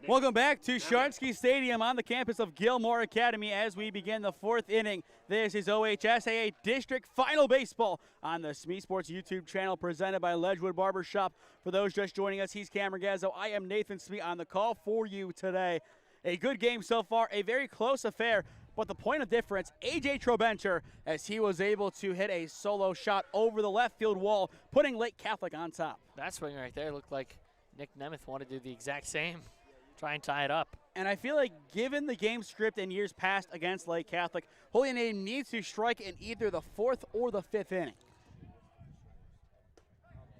Welcome back to Sharnsky Stadium on the campus of Gilmour Academy as we begin the fourth inning. This is OHSAA District Final Baseball on the SmeeSports YouTube channel presented by Ledgewood Barbershop. For those just joining us, he's Cam Ragazzo. I am Nathan Smee on the call for you today. A good game so far, a very close affair, but the point of difference, A.J. Trobenter, as he was able to hit a solo shot over the left field wall, putting Lake Catholic on top. That swing right there looked like Nick Nemeth wanted to do the exact same. Try and tie it up. And I feel like given the game script in years past against Lake Catholic, Holy Name needs to strike in either the fourth or the fifth inning.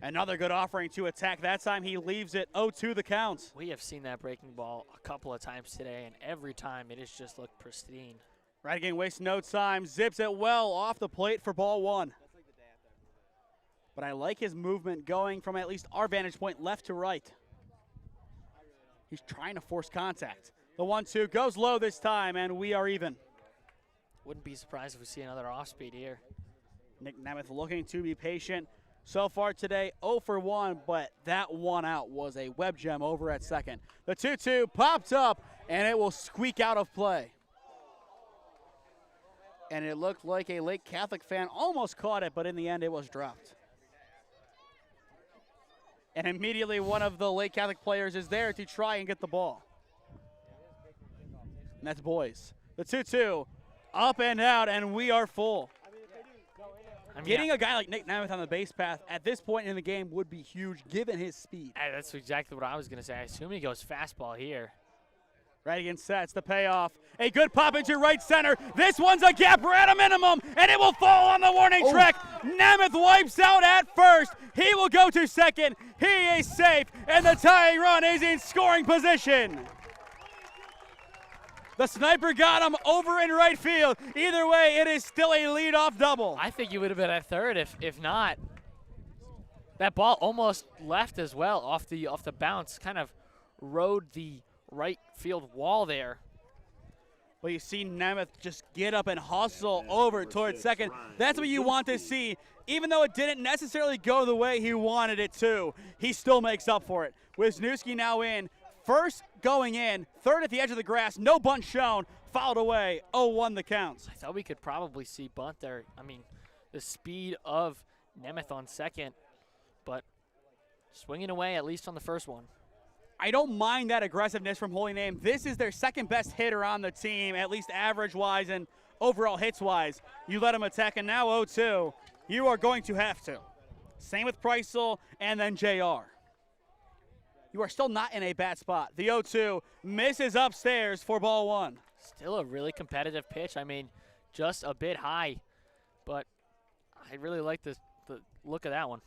Another good offering to attack. That time he leaves it 0-2 the count. We have seen that breaking ball a couple of times today, and every time it has just looked pristine. Radigan wastes no time, zips it well off the plate for ball one. But I like his movement going from at least our vantage point left to right. He's trying to force contact. The 1-2 goes low this time, and we are even. Wouldn't be surprised if we see another off-speed here. Nick Nemeth looking to be patient. So far today, 0 for 1, but that one out was a web gem over at second. The 2-2 popped up, and it will squeak out of play. And it looked like a Lake Catholic fan almost caught it, but in the end it was dropped. And immediately one of the Lake Catholic players is there to try and get the ball. And that's Boys. The 2-2, up and out, and we are full. Getting a guy like Nick Nemeth on the base path at this point in the game would be huge given his speed. That's exactly what I was going to say. I assume he goes fastball here. Radigan sets the payoff. A good pop into right center. This one's a gapper at a minimum, and it will fall on the warning track. Nemeth wipes out at first. He will go to second. He is safe, and the tying run is in scoring position. The sniper got him over in right field. Either way, it is still a leadoff double. I think he would have been at third if not. That ball almost left as well off the bounce. Kind of rode the right field wall there. Well, you see Nemeth just get up and hustle over towards second. That's what you want to see. Even though it didn't necessarily go the way he wanted it to, he still makes up for it. Wisniewski now in. First going in, third at the edge of the grass, no bunt shown, fouled away, 0-1 the counts. I thought we could probably see bunt there. I mean, the speed of Nemeth on second, but swinging away at least on the first one. I don't mind that aggressiveness from Holy Name. This is their second best hitter on the team, at least average-wise and overall hits-wise. You let him attack, and now 0-2. You are going to have to. Same with Preissel and then JR. You are still not in a bad spot. The 0-2 misses upstairs for ball one. Still a really competitive pitch. I mean, just a bit high, but I really like the look of that one.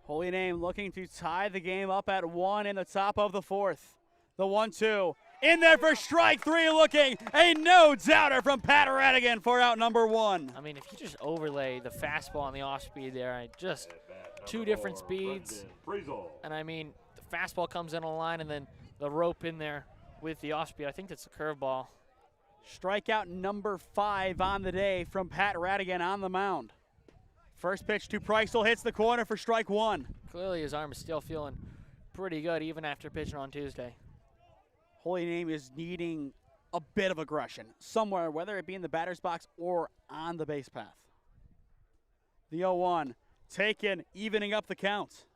Holy Name looking to tie the game up at 1 in the top of the fourth. The 1-2 in there for strike three, looking a no-doubter from Pat Radigan for out number 1. I mean, if you just overlay the fastball and the off-speed there, just two different speeds. And I mean, the fastball comes in on the line and then the rope in there with the off-speed. I think that's a curveball. Strikeout number 5 on the day from Pat Radigan on the mound. First pitch to Preissel hits the corner for strike 1. Clearly his arm is still feeling pretty good even after pitching on Tuesday. Holy Name is needing a bit of aggression somewhere, whether it be in the batter's box or on the base path. The 0-1 taken, evening up the count.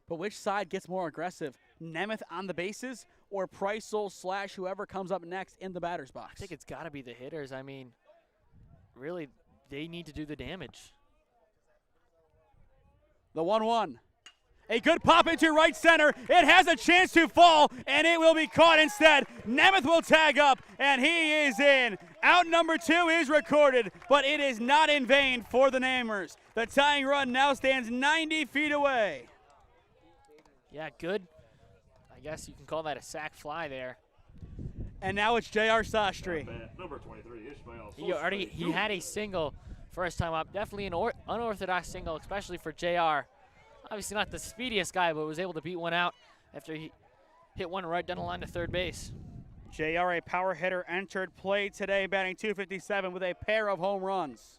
But which side gets more aggressive? Nemeth on the bases or Preissel / whoever comes up next in the batter's box? I think it's got to be the hitters. I mean, really, they need to do the damage. The 1-1. A good pop into right center. It has a chance to fall, and it will be caught instead. Nemeth will tag up, and he is in. Out number 2 is recorded, but it is not in vain for the Namers. The tying run now stands 90 feet away. Yeah, good. I guess you can call that a sac fly there. And now it's J.R. Sastry. Number 23, Ishmael. He had a single first time up. Definitely an unorthodox single, especially for JR. Obviously not the speediest guy, but was able to beat one out after he hit one right down the line to third base. JR, a power hitter, entered play today, batting .257 with a pair of home runs.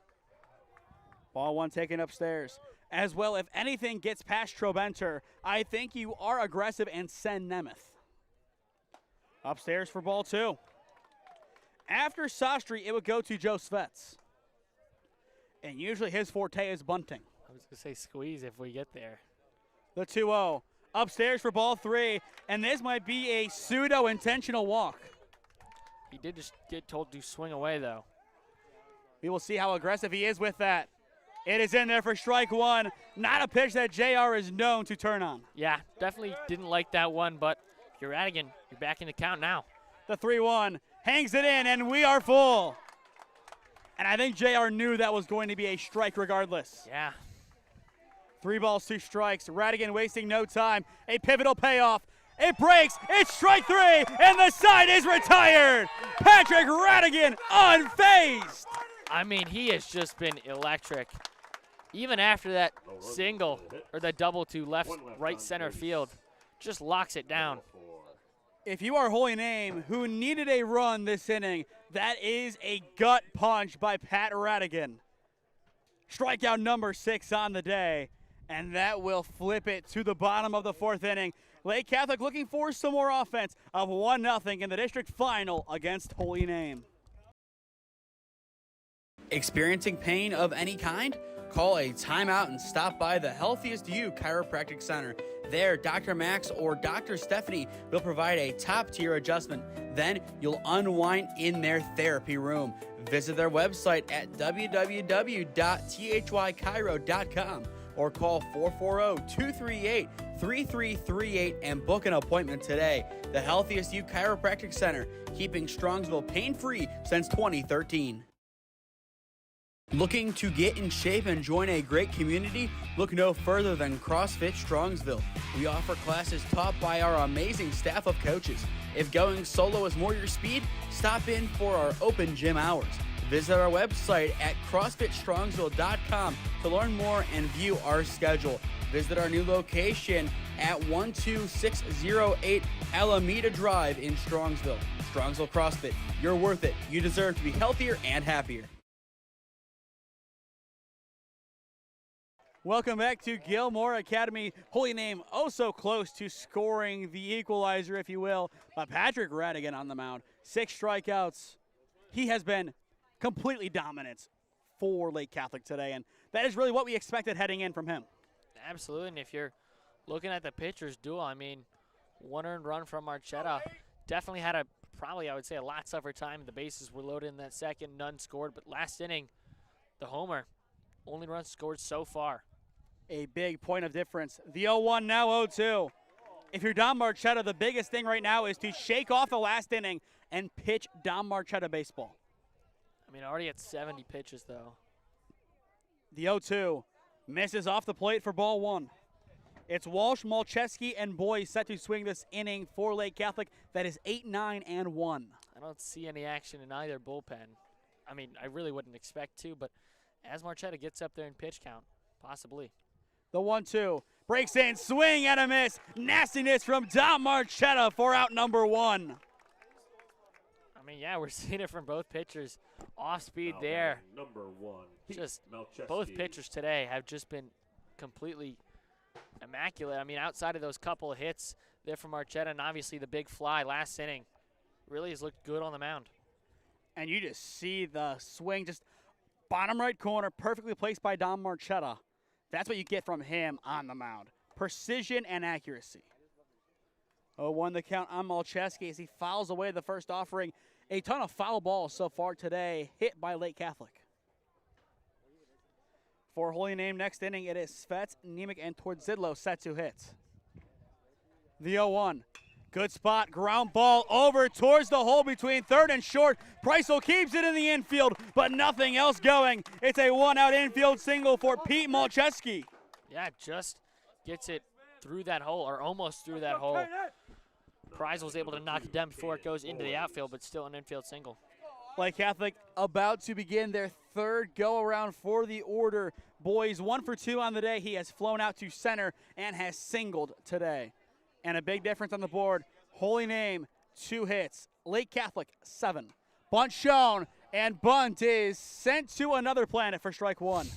Ball one taken upstairs. As well, if anything gets past Trobenter, I think you are aggressive and send Nemeth. Upstairs for ball two. After Sastry, it would go to Joe Svets. And usually his forte is bunting. I was going to say squeeze if we get there. The 2-0. Upstairs for ball three, and this might be a pseudo-intentional walk. He did just get told to swing away, though. We will see how aggressive he is with that. It is in there for strike one. Not a pitch that JR is known to turn on. Yeah, definitely didn't like that one, but you're Radigan. You're back in the count now. The 3-1 hangs it in, and we are full. And I think JR knew that was going to be a strike regardless. Yeah. 3 balls, 2 strikes. Radigan wasting no time. A pivotal payoff. It breaks. It's strike 3, and the side is retired. Patrick Radigan unfazed. I mean, he has just been electric. Even after that single or the double to right center field, just locks it down. If you are Holy Name, who needed a run this inning, that is a gut punch by Pat Radigan. Strikeout number 6 on the day, and that will flip it to the bottom of the 4th inning. Lake Catholic looking for some more offense of 1-0 in the district final against Holy Name. Experiencing pain of any kind? Call a timeout and stop by the Healthiest You Chiropractic Center. There, Dr. Max or Dr. Stephanie will provide a top-tier adjustment. Then you'll unwind in their therapy room. Visit their website at www.thychiro.com or call 440-238-3338 and book an appointment today. The Healthiest You Chiropractic Center, keeping Strongsville pain-free since 2013. Looking to get in shape and join a great community? Look no further than CrossFit Strongsville. We offer classes taught by our amazing staff of coaches. If going solo is more your speed, stop in for our open gym hours. Visit our website at CrossFitStrongsville.com to learn more and view our schedule. Visit our new location at 12608 Alameda Drive in Strongsville. Strongsville CrossFit, you're worth it. You deserve to be healthier and happier. Welcome back to Gilmour Academy. Holy Name oh so close to scoring the equalizer, if you will. But Patrick Radigan on the mound. 6 strikeouts. He has been completely dominant for Lake Catholic today, and that is really what we expected heading in from him. Absolutely, and if you're looking at the pitcher's duel, I mean, 1 earned run from Marchetta. Definitely had I would say, a lot tougher time. The bases were loaded in that second, none scored. But last inning, the homer, only run scored so far. A big point of difference. The 0-1 now 0-2. If you're Don Marchetta, the biggest thing right now is to shake off the last inning and pitch Don Marchetta baseball. I mean, already at 70 pitches, though. The 0-2 misses off the plate for ball 1. It's Walsh, Malcheski, and Boyd set to swing this inning for Lake Catholic. That is 8-9 and 1. I don't see any action in either bullpen. I mean, I really wouldn't expect to, but as Marchetta gets up there in pitch count, possibly. The 1-2 breaks in, swing and a miss. Nastiness from Don Marchetta for out number 1. I mean, yeah, we're seeing it from both pitchers. Off speed there. Number 1. Just Malcheski. both pitchers today have just been completely immaculate. I mean, outside of those couple of hits there from Marchetta and obviously the big fly last inning, really has looked good on the mound. And you just see the swing, just bottom right corner, perfectly placed by Don Marchetta. That's what you get from him on the mound. Precision and accuracy. 0-1 the count on Malcheski as he fouls away the first offering. A ton of foul balls so far today hit by Lake Catholic. For Holy Name next inning, it is Svets, Nemec, and Tordzidlo set to hit. The 0-1 Good spot, ground ball over towards the hole between third and short. Preissel keeps it in the infield, but nothing else going. It's a one-out infield single for Pete Malcheski. Yeah, just gets it through that hole, or almost through that hole. Preissel was able to knock it down before it goes into the outfield, but still an infield single. Lake Catholic about to begin their third go-around for the order. Boys 1 for 2 on the day. He has flown out to center and has singled today. And a big difference on the board. Holy Name, 2 hits. Lake Catholic, 7. Bunt shown, and bunt is sent to another planet for strike 1.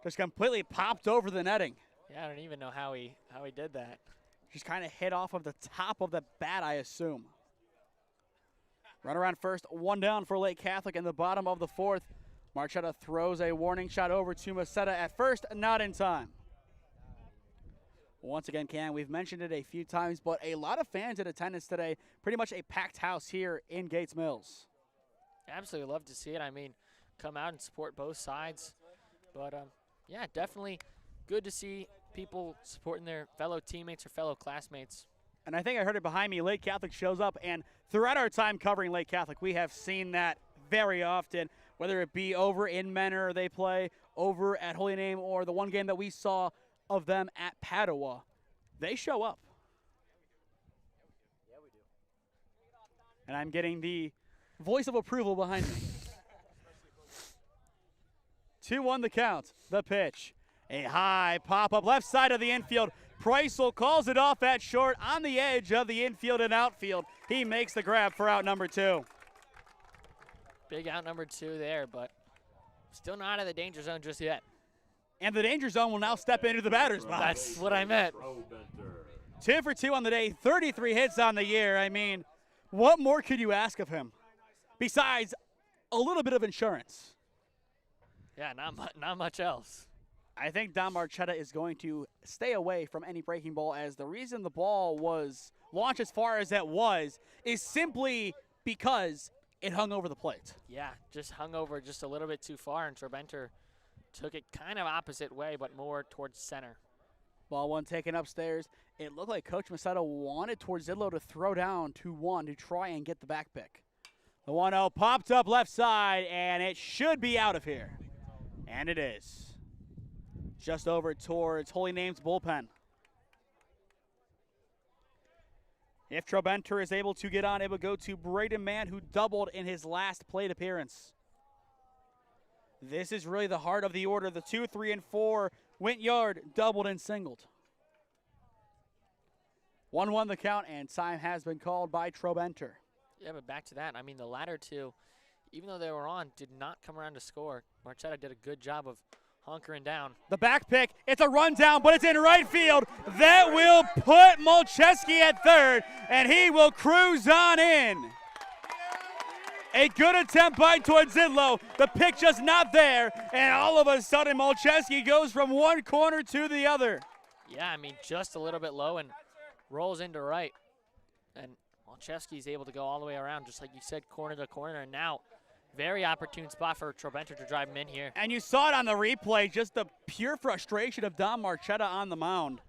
Just completely popped over the netting. Yeah, I don't even know how he did that. Just kind of hit off of the top of the bat, I assume. Run around first, 1 down for Lake Catholic in the bottom of the 4th. Marchetta throws a warning shot over to Masetta at first, not in time. Once again, Cam, we've mentioned it a few times, but a lot of fans in attendance today. Pretty much a packed house here in Gates Mills. Absolutely love to see it. I mean, come out and support both sides. But, yeah, definitely good to see people supporting their fellow teammates or fellow classmates. And I think I heard it behind me. Lake Catholic shows up, and throughout our time covering Lake Catholic, we have seen that very often, whether it be over in Menor they play, over at Holy Name, or the one game that we saw of them at Padua. They show up. Yeah, we do. And I'm getting the voice of approval behind me. 2-1 the count. The pitch. A high pop-up left side of the infield. Preissel calls it off at short on the edge of the infield and outfield. He makes the grab for out number 2. Big out number 2 there, but still not out of the danger zone just yet. And the danger zone will now step into the batter's box. That's what I meant. 2 for 2 on the day, 33 hits on the year. I mean, what more could you ask of him besides a little bit of insurance? Yeah, not much else. I think Don Marchetta is going to stay away from any breaking ball, as the reason the ball was launched as far as it was is simply because it hung over the plate. Yeah, just hung over just a little bit too far, and Trobenter took it kind of opposite way, but more towards center. Ball 1 taken upstairs. It looked like Coach Masetta wanted towards Zidlow to throw down 2-1 to try and get the back pick. The 1-0 popped up left side, and it should be out of here. And it is. Just over towards Holy Name's bullpen. If Trobenter is able to get on, it would go to Braden Mann, who doubled in his last plate appearance. This is really the heart of the order. The 2, 3, and 4 went yard, doubled, and singled. 1-1 the count, and time has been called by Trobenter. Yeah, but back to that. I mean, the latter two, even though they were on, did not come around to score. Marchetta did a good job of hunkering down. The back pick, it's a rundown, but it's in right field. That will put Malcheski at third, and he will cruise on in. A good attempt by towards Zidlow. The pick just not there, and all of a sudden Malcheski goes from one corner to the other. Yeah, I mean, just a little bit low and rolls into right. And Malcheski's able to go all the way around, just like you said, corner to corner, and now very opportune spot for Trobenter to drive him in here. And you saw it on the replay, just the pure frustration of Don Marchetta on the mound.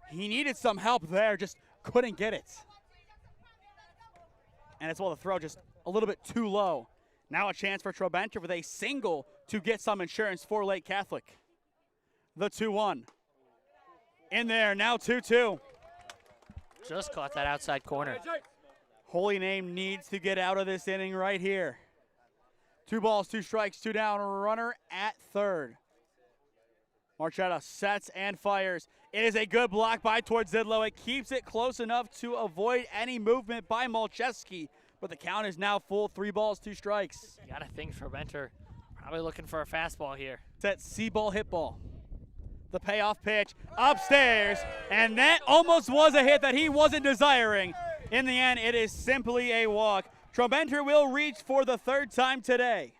He needed some help there, just couldn't get it. And as well, the throw just a little bit too low. Now a chance for Trobenter with a single to get some insurance for Lake Catholic. The 2-1. In there, now 2-2. Just caught that outside corner. Holy Name needs to get out of this inning right here. 2 balls, 2 strikes, 2 down, runner at third. Marchetta sets and fires. It is a good block by towards Zidlow. It keeps it close enough to avoid any movement by Malcheski, but the count is now full, 3 balls, 2 strikes. You gotta think Trobenter probably looking for a fastball here. That C-ball hit ball. The payoff pitch upstairs, and that almost was a hit that he wasn't desiring. In the end, it is simply a walk. Trobenter will reach for the 3rd time today.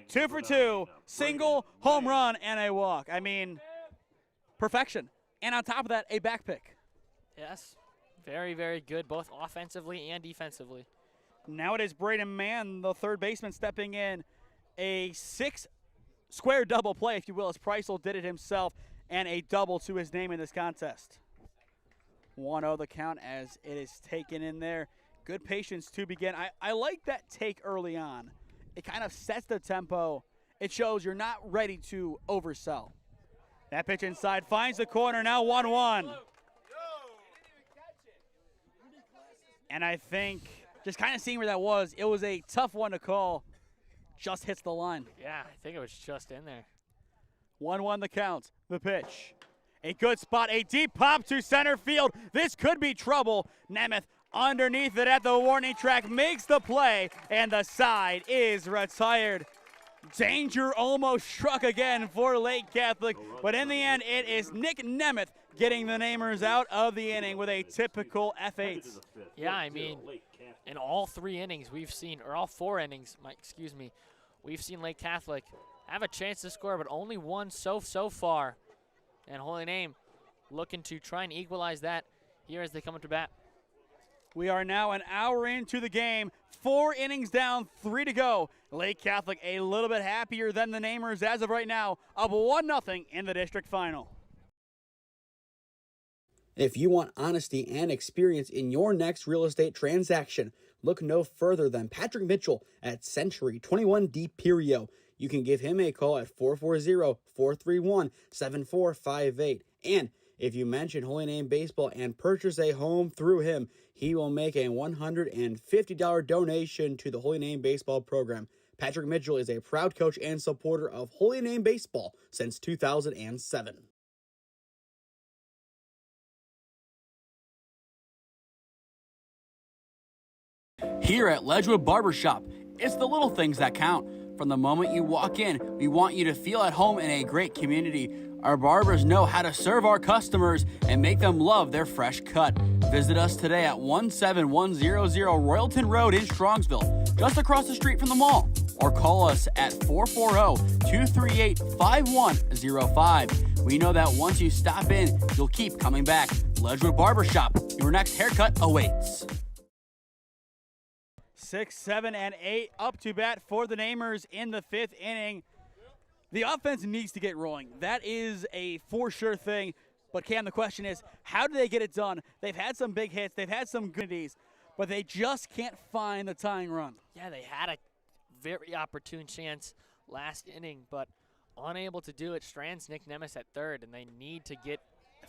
2 for 2, single, home run, and a walk. I mean, perfection. And on top of that, a back pick. Yes, very, very good, both offensively and defensively. Now it is Braden Mann, the third baseman, stepping in. A 6-square double play, if you will, as Preissel did it himself, and a double to his name in this contest. 1-0 the count as it is taken in there. Good patience to begin. I like that take early on. It kind of sets the tempo. It shows you're not ready to oversell. That pitch inside finds the corner, now 1-1. And I think, just kind of seeing where that was, it was a tough one to call. Just hits the line. Yeah, I think it was just in there. 1-1 the count, the pitch. A good spot, a deep pop to center field. This could be trouble. Nemeth underneath it at the warning track makes the play, and the side is retired. Danger almost struck again for Lake Catholic, but in the end, it is Nick Nemeth getting the Namers out of the inning with a typical F8. Yeah, I mean, in all 3 innings we've seen, or all 4 innings, we've seen Lake Catholic have a chance to score, but only one so far. And Holy Name looking to try and equalize that here as they come up to bat. We are now an hour into the game. 4 innings down, 3 to go. Lake Catholic a little bit happier than the Namers as of right now, up 1-0 in the district final. If you want honesty and experience in your next real estate transaction, look no further than Patrick Mitchell at Century 21 D Perio. You can give him a call at 440-431-7458. And if you mention Holy Name Baseball and purchase a home through him, he will make a $150 donation to the Holy Name Baseball program. Patrick Mitchell is a proud coach and supporter of Holy Name Baseball since 2007. Here at Ledgewood Barbershop, it's the little things that count. From the moment you walk in, we want you to feel at home in a great community. Our barbers know how to serve our customers and make them love their fresh cut. Visit us today at 17100 Royalton Road in Strongsville, just across the street from the mall. Or call us at 440-238-5105. We know that once you stop in, you'll keep coming back. Ledgewood Barbershop, your next haircut awaits. 6, 7, and 8 up to bat for the Namers in the 5th inning. The offense needs to get rolling. That is a for sure thing. But Cam, the question is, how do they get it done? They've had some big hits, they've had some goodies, but they just can't find the tying run. Yeah, they had a very opportune chance last inning, but unable to do it. Strands Nick Nemeth at third, and they need to get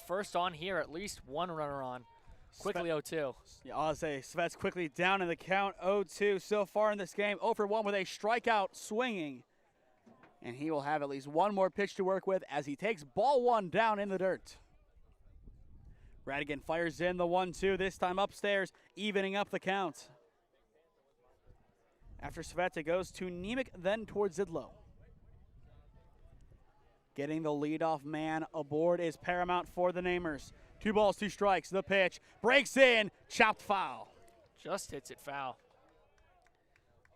first on here, at least one runner on. Quickly 0-2. Yeah, I'll say Svets quickly down in the count, 0-2 so far in this game. 0 for 1 with a strikeout swinging. And he will have at least one more pitch to work with as he takes ball 1 down in the dirt. Radigan fires in the 1-2, this time upstairs, evening up the count. After Svets, it goes to Nemec, then towards Zidlow. Getting the leadoff man aboard is paramount for the Namers. 2 balls, 2 strikes. The pitch breaks in, chopped foul. Just hits it foul.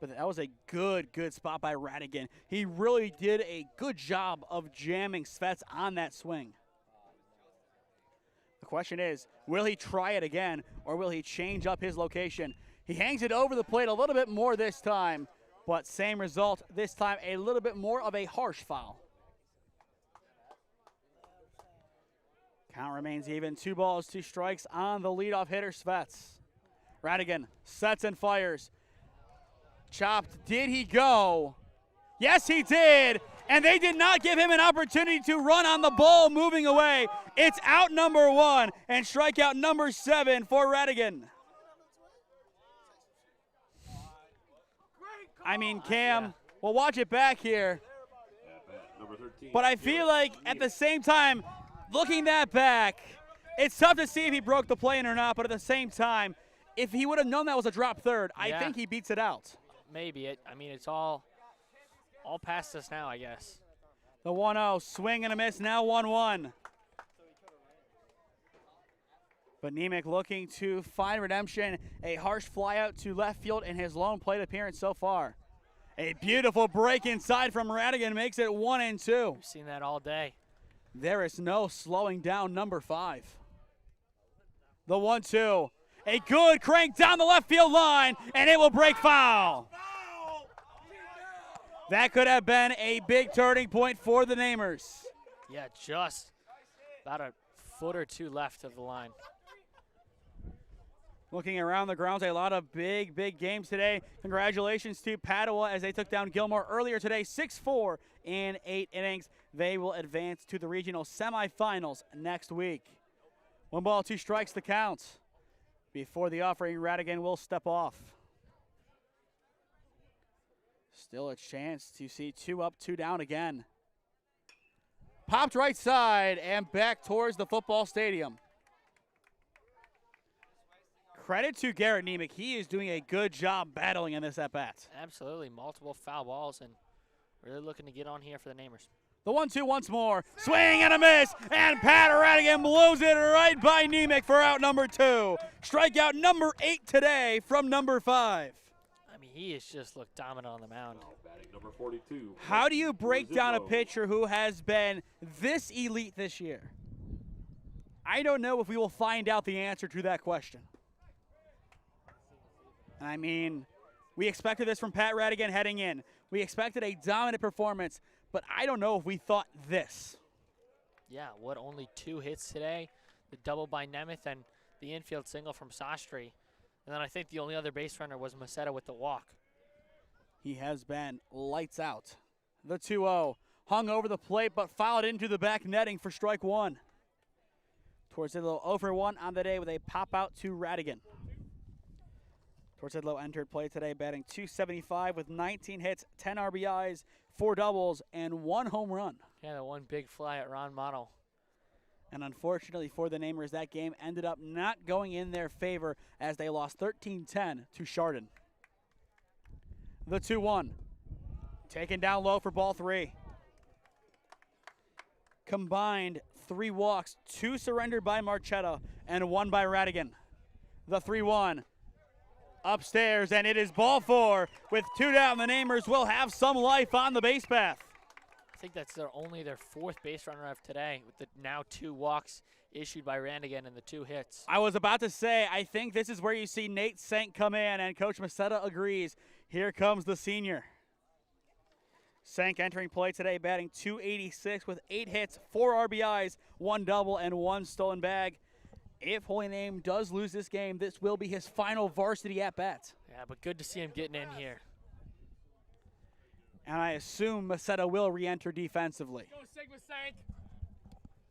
But that was a good spot by Radigan. He really did a good job of jamming Svets on that swing. The question is, will he try it again, or will he change up his location? He hangs it over the plate a little bit more this time, but same result. This time a little bit more of a harsh foul. Count remains even. 2 balls, 2 strikes on the leadoff hitter, Svets. Radigan sets and fires. Chopped. Did he go? Yes, he did. And they did not give him an opportunity to run on the ball moving away. It's out number 1 and strikeout number 7 for Radigan. I mean, Cam, we'll watch it back here. But I feel like at the same time, looking that back, it's tough to see if he broke the play in or not, but at the same time, if he would have known that was a drop third, I think he beats it out. Maybe. I mean, it's all past us now, I guess. The 1-0, swing and a miss, now 1-1. But Nemec looking to find redemption. A harsh flyout to left field in his lone plate appearance so far. A beautiful break inside from Radigan makes it 1-2. We've seen that all day. There is no slowing down number 5. The 1-2. A good crank down the left field line, and it will break foul. That could have been a big turning point for the Namers. Yeah, just about a foot or 2 left of the line. Looking around the grounds, a lot of big games today. Congratulations to Padua as they took down Gilmour earlier today, 6-4 in 8 innings. They will advance to the regional semifinals next week. 1 ball, 2 strikes the count. Before the offering, Radigan will step off. Still a chance to see 2 up, 2 down again. Popped right side and back towards the football stadium. Credit to Garrett Nemec. He is doing a good job battling in this at-bat. Absolutely. Multiple foul balls and really looking to get on here for the Namers. The 1-2 once more. Swing and a miss. And Pat Radigan blows it right by Nemec for out number 2. Strikeout number 8 today from number 5. I mean, he has just looked dominant on the mound. Batting number 42. How do you break down a pitcher who has been this elite this year? I don't know if we will find out the answer to that question. I mean, we expected this from Pat Radigan heading in. We expected a dominant performance, but I don't know if we thought this. Yeah, what, only 2 hits today? The double by Nemeth and the infield single from Sastry. And then I think the only other base runner was Maceda with the walk. He has been lights out. The 2-0 hung over the plate, but fouled into the back netting for strike 1. Torzidlo 0 for 1 on the day with a pop out to Radigan. Torzidlo entered play today batting .275 with 19 hits, 10 RBIs, 4 doubles, and 1 home run. Yeah, the one big fly at Ron Model. And unfortunately for the Namers, that game ended up not going in their favor as they lost 13-10 to Chardon. The 2-1. Taken down low for ball 3. Combined 3 walks, 2 surrendered by Marchetta and 1 by Radigan. The 3-1. Upstairs, and it is ball 4. With 2 down, the Namers will have some life on the base path. I think that's only their 4th base runner of today, with the now 2 walks issued by Randigan and the 2 hits. I was about to say, I think this is where you see Nate Sank come in, and Coach Maceda agrees. Here comes the senior. Sank entering play today, batting .286 with 8 hits, 4 RBIs, 1 double, and 1 stolen bag. If Holy Name does lose this game, this will be his final varsity at-bat. Yeah, but good to see him getting in here. And I assume Maceda will re-enter defensively. Go Sigma Sank.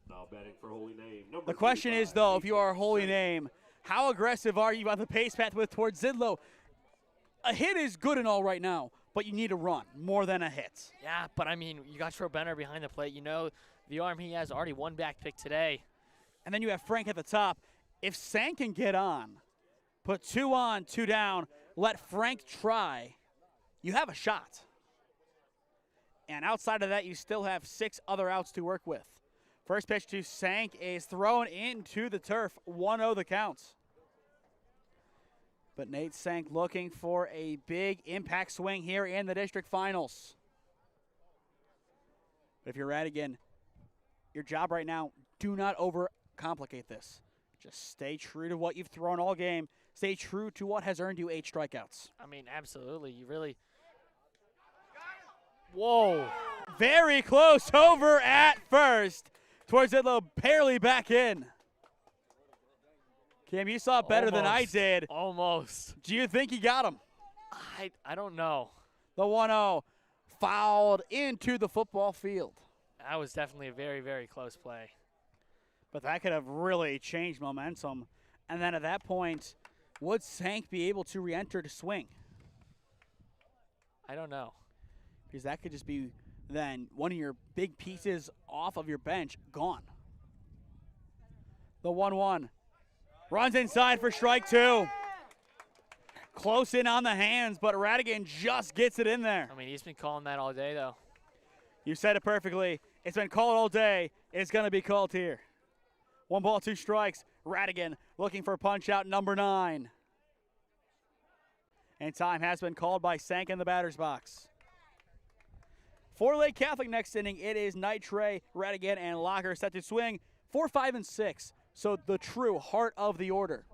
Now batting for Holy Name. The question is, though, if you are Holy Name, how aggressive are you on the base path with Torzidlo? A hit is good and all right now, but you need a run more than a hit. Yeah, but I mean, you got Benner behind the plate. You know the arm he has, already 1 back pick today. And then you have Frank at the top. If Sank can get on, put 2 on, 2 down, let Frank try, you have a shot. And outside of that, you still have 6 other outs to work with. First pitch to Sank is thrown into the turf, 1-0 the counts. But Nate Sank looking for a big impact swing here in the district finals. But if you're Radigan, your job right now, do not overcomplicate this. Just stay true to what you've thrown all game. Stay true to what has earned you 8 strikeouts. I mean, absolutely. You really... Whoa. Very close over at first. Torzidlo barely back in. Cam, you saw it better than I did. Almost. Do you think he got him? I don't know. The 1-0 fouled into the football field. That was definitely a very, very close play. But that could have really changed momentum. And then at that point, would Sank be able to re-enter to swing? I don't know. Because that could just be then one of your big pieces off of your bench gone. The 1-1. Runs inside for strike 2. Close in on the hands, but Radigan just gets it in there. I mean, he's been calling that all day, though. You said it perfectly. It's been called all day. It's going to be called here. 1 ball, 2 strikes. Radigan looking for punch out number 9. And time has been called by Sank in the batter's box. For Lake Catholic next inning, it is Knight, Trey, Radigan, and Locker set to swing 4, 5, and 6. So the true heart of the order.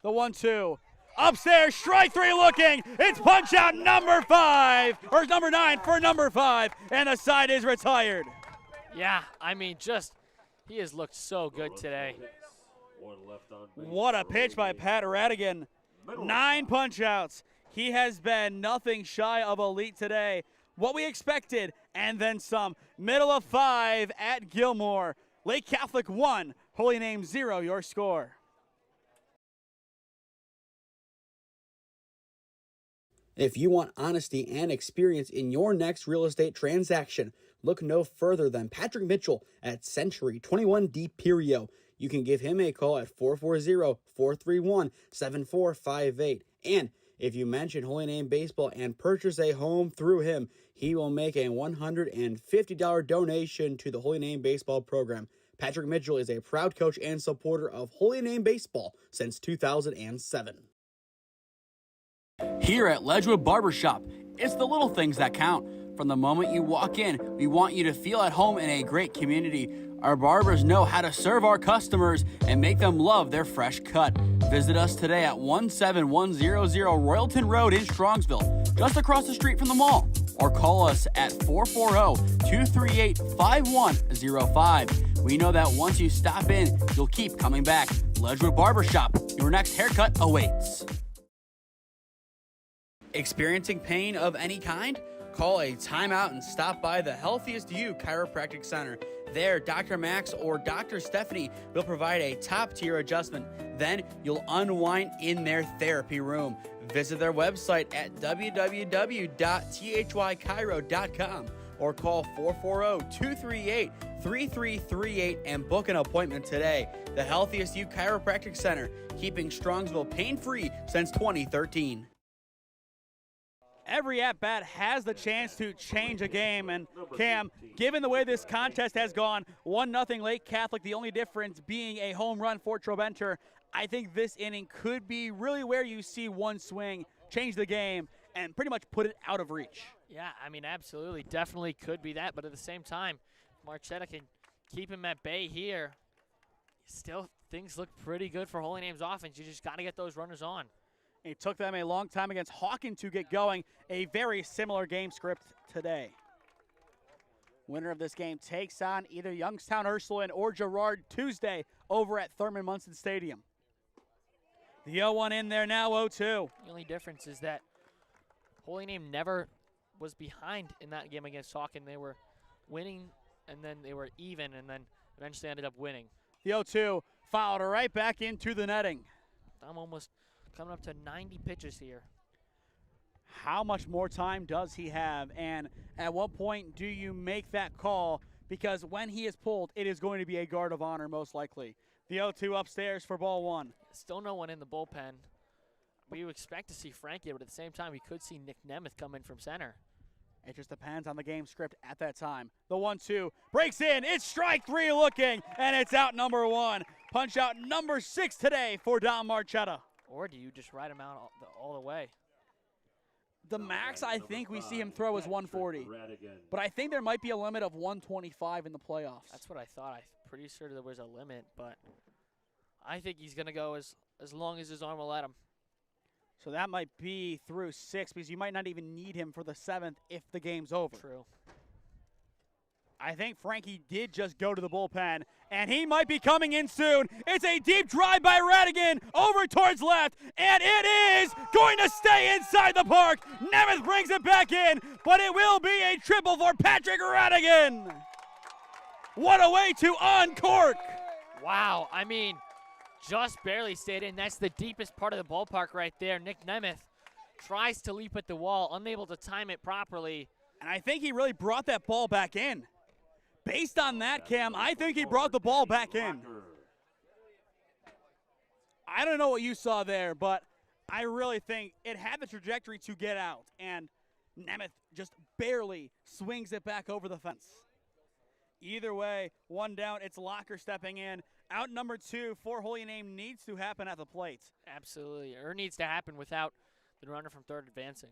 The 1-2. Upstairs, strike 3 looking. It's punch out number 5, or number 9 for number 5, and the side is retired. Yeah, I mean, he has looked so good today. One left on base. What a pitch by Pat Radigan. 9 punch-outs. He has been nothing shy of elite today. What we expected, and then some. Middle of 5 at Gilmour. Lake Catholic 1, Holy Name 0, your score. If you want honesty and experience in your next real estate transaction, look no further than Patrick Mitchell at Century 21D Perio. You can give him a call at 440-431-7458. And if you mention Holy Name Baseball and purchase a home through him, he will make a $150 donation to the Holy Name Baseball program. Patrick Mitchell is a proud coach and supporter of Holy Name Baseball since 2007. Here at Ledgewood Barbershop, it's the little things that count. From the moment you walk in, we want you to feel at home in a great community. Our barbers know how to serve our customers and make them love their fresh cut. Visit us today at 17100 Royalton Road in Strongsville, just across the street from the mall. Or call us at 440-238-5105. We know that once you stop in, you'll keep coming back. Ledgewood Barbershop, your next haircut awaits. Experiencing pain of any kind? Call a timeout and stop by the Healthiest You Chiropractic Center. There, Dr. Max or Dr. Stephanie will provide a top-tier adjustment. Then you'll unwind in their therapy room. Visit their website at www.thychiro.com or call 440-238-3338 and book an appointment today. The Healthiest You Chiropractic Center, keeping Strongsville pain-free since 2013. Every at-bat has the chance to change a game, and Cam, given the way this contest has gone, 1-0 Lake Catholic, the only difference being a home run for Trobenter, I think this inning could be really where you see one swing, change the game, and pretty much put it out of reach. Yeah, I mean, absolutely, definitely could be that, but at the same time, Marchetta can keep him at bay here. Still, things look pretty good for Holy Name's offense. You just got to get those runners on. It took them a long time against Hawken to get going. A very similar game script today. Winner of this game takes on either Youngstown Ursuline or Girard Tuesday over at Thurman Munson Stadium. The 0-1 in there now, 0-2. The only difference is that Holy Name never was behind in that game against Hawken. They were winning, and then they were even, and then eventually ended up winning. The 0-2 fouled right back into the netting. I'm almost coming up to 90 pitches here. How much more time does he have, and at what point do you make that call? Because when he is pulled, it is going to be a guard of honor most likely. The 0-2 upstairs for ball one. Still no one in the bullpen. We would expect to see Frankie, but at the same time, we could see Nick Nemeth come in from center. It just depends on the game script at that time. The 1-2 breaks in. It's strike three looking, and it's out number one. Punch out number 6 today for Dom Marchetta. Or do you just ride him out all the way? The max I think we see him throw is 140. But I think there might be a limit of 125 in the playoffs. That's what I thought. I'm pretty sure there was a limit, but I think he's going to go as long as his arm will let him. So that might be through 6 because you might not even need him for the 7th if the game's over. True. I think Frankie did just go to the bullpen, and he might be coming in soon. It's a deep drive by Radigan over towards left, and it is going to stay inside the park. Nemeth brings it back in, but it will be a triple for Patrick Radigan. What a way to uncork. Wow, I mean, just barely stayed in. That's the deepest part of the ballpark right there. Nick Nemeth tries to leap at the wall, unable to time it properly. And I think he really brought that ball back in. Based on that, Cam, I think he brought the ball back in. I don't know what you saw there, but I really think it had the trajectory to get out, and Nemeth just barely swings it back over the fence. Either way, one down, it's Locker stepping in. Out number 2 for Holy Name needs to happen at the plate. Absolutely, or needs to happen without the runner from third advancing.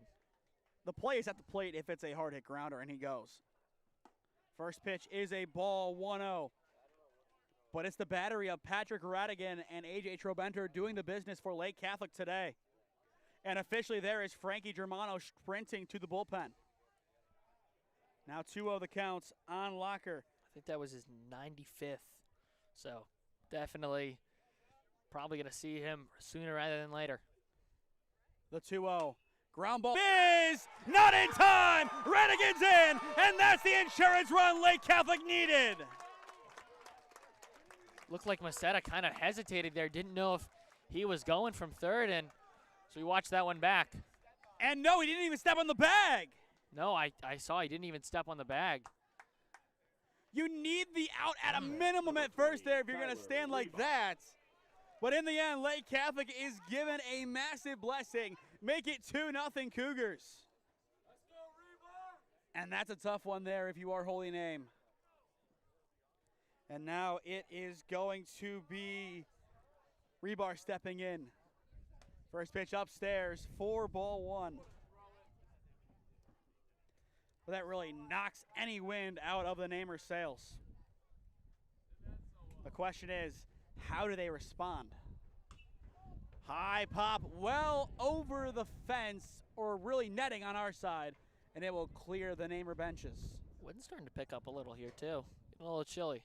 The play is at the plate if it's a hard hit grounder, and he goes. First pitch is a ball, 1-0. But it's the battery of Patrick Radigan and A.J. Trobenter doing the business for Lake Catholic today. And officially there is Frankie Germano sprinting to the bullpen. Now 2-0 the counts on Locker. I think that was his 95th. So definitely probably going to see him sooner rather than later. The 2-0. Ground ball is not in time. Radigan's in, and that's the insurance run Lake Catholic needed. Looked like Maceda kind of hesitated there, didn't know if he was going from third, and so we watched that one back. And no, he didn't even step on the bag. No, I saw he didn't even step on the bag. You need the out at a minimum at first there if you're going to stand like that. But in the end, Lake Catholic is given a massive blessing. Make it 2-0 Cougars. And that's a tough one there if you are Holy Name. And now it is going to be Rebar stepping in. First pitch upstairs, 4-1. But that really knocks any wind out of the Namer's sails. The question is, how do they respond? High pop, well over the fence, or really netting on our side, and it will clear the Namer benches. Wind's starting to pick up a little here too. Getting a little chilly.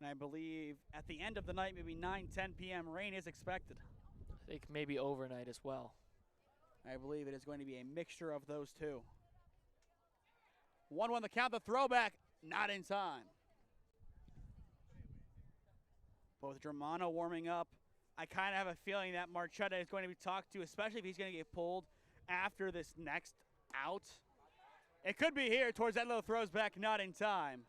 And I believe at the end of the night, maybe 9-10 p.m., rain is expected. I think maybe overnight as well. I believe it is going to be a mixture of those two. 1-1 the count, the throwback, not in time. But with Germano warming up, I kind of have a feeling that Marchetta is going to be talked to, especially if he's going to get pulled after this next out. It could be here towards that little throws back, not in time.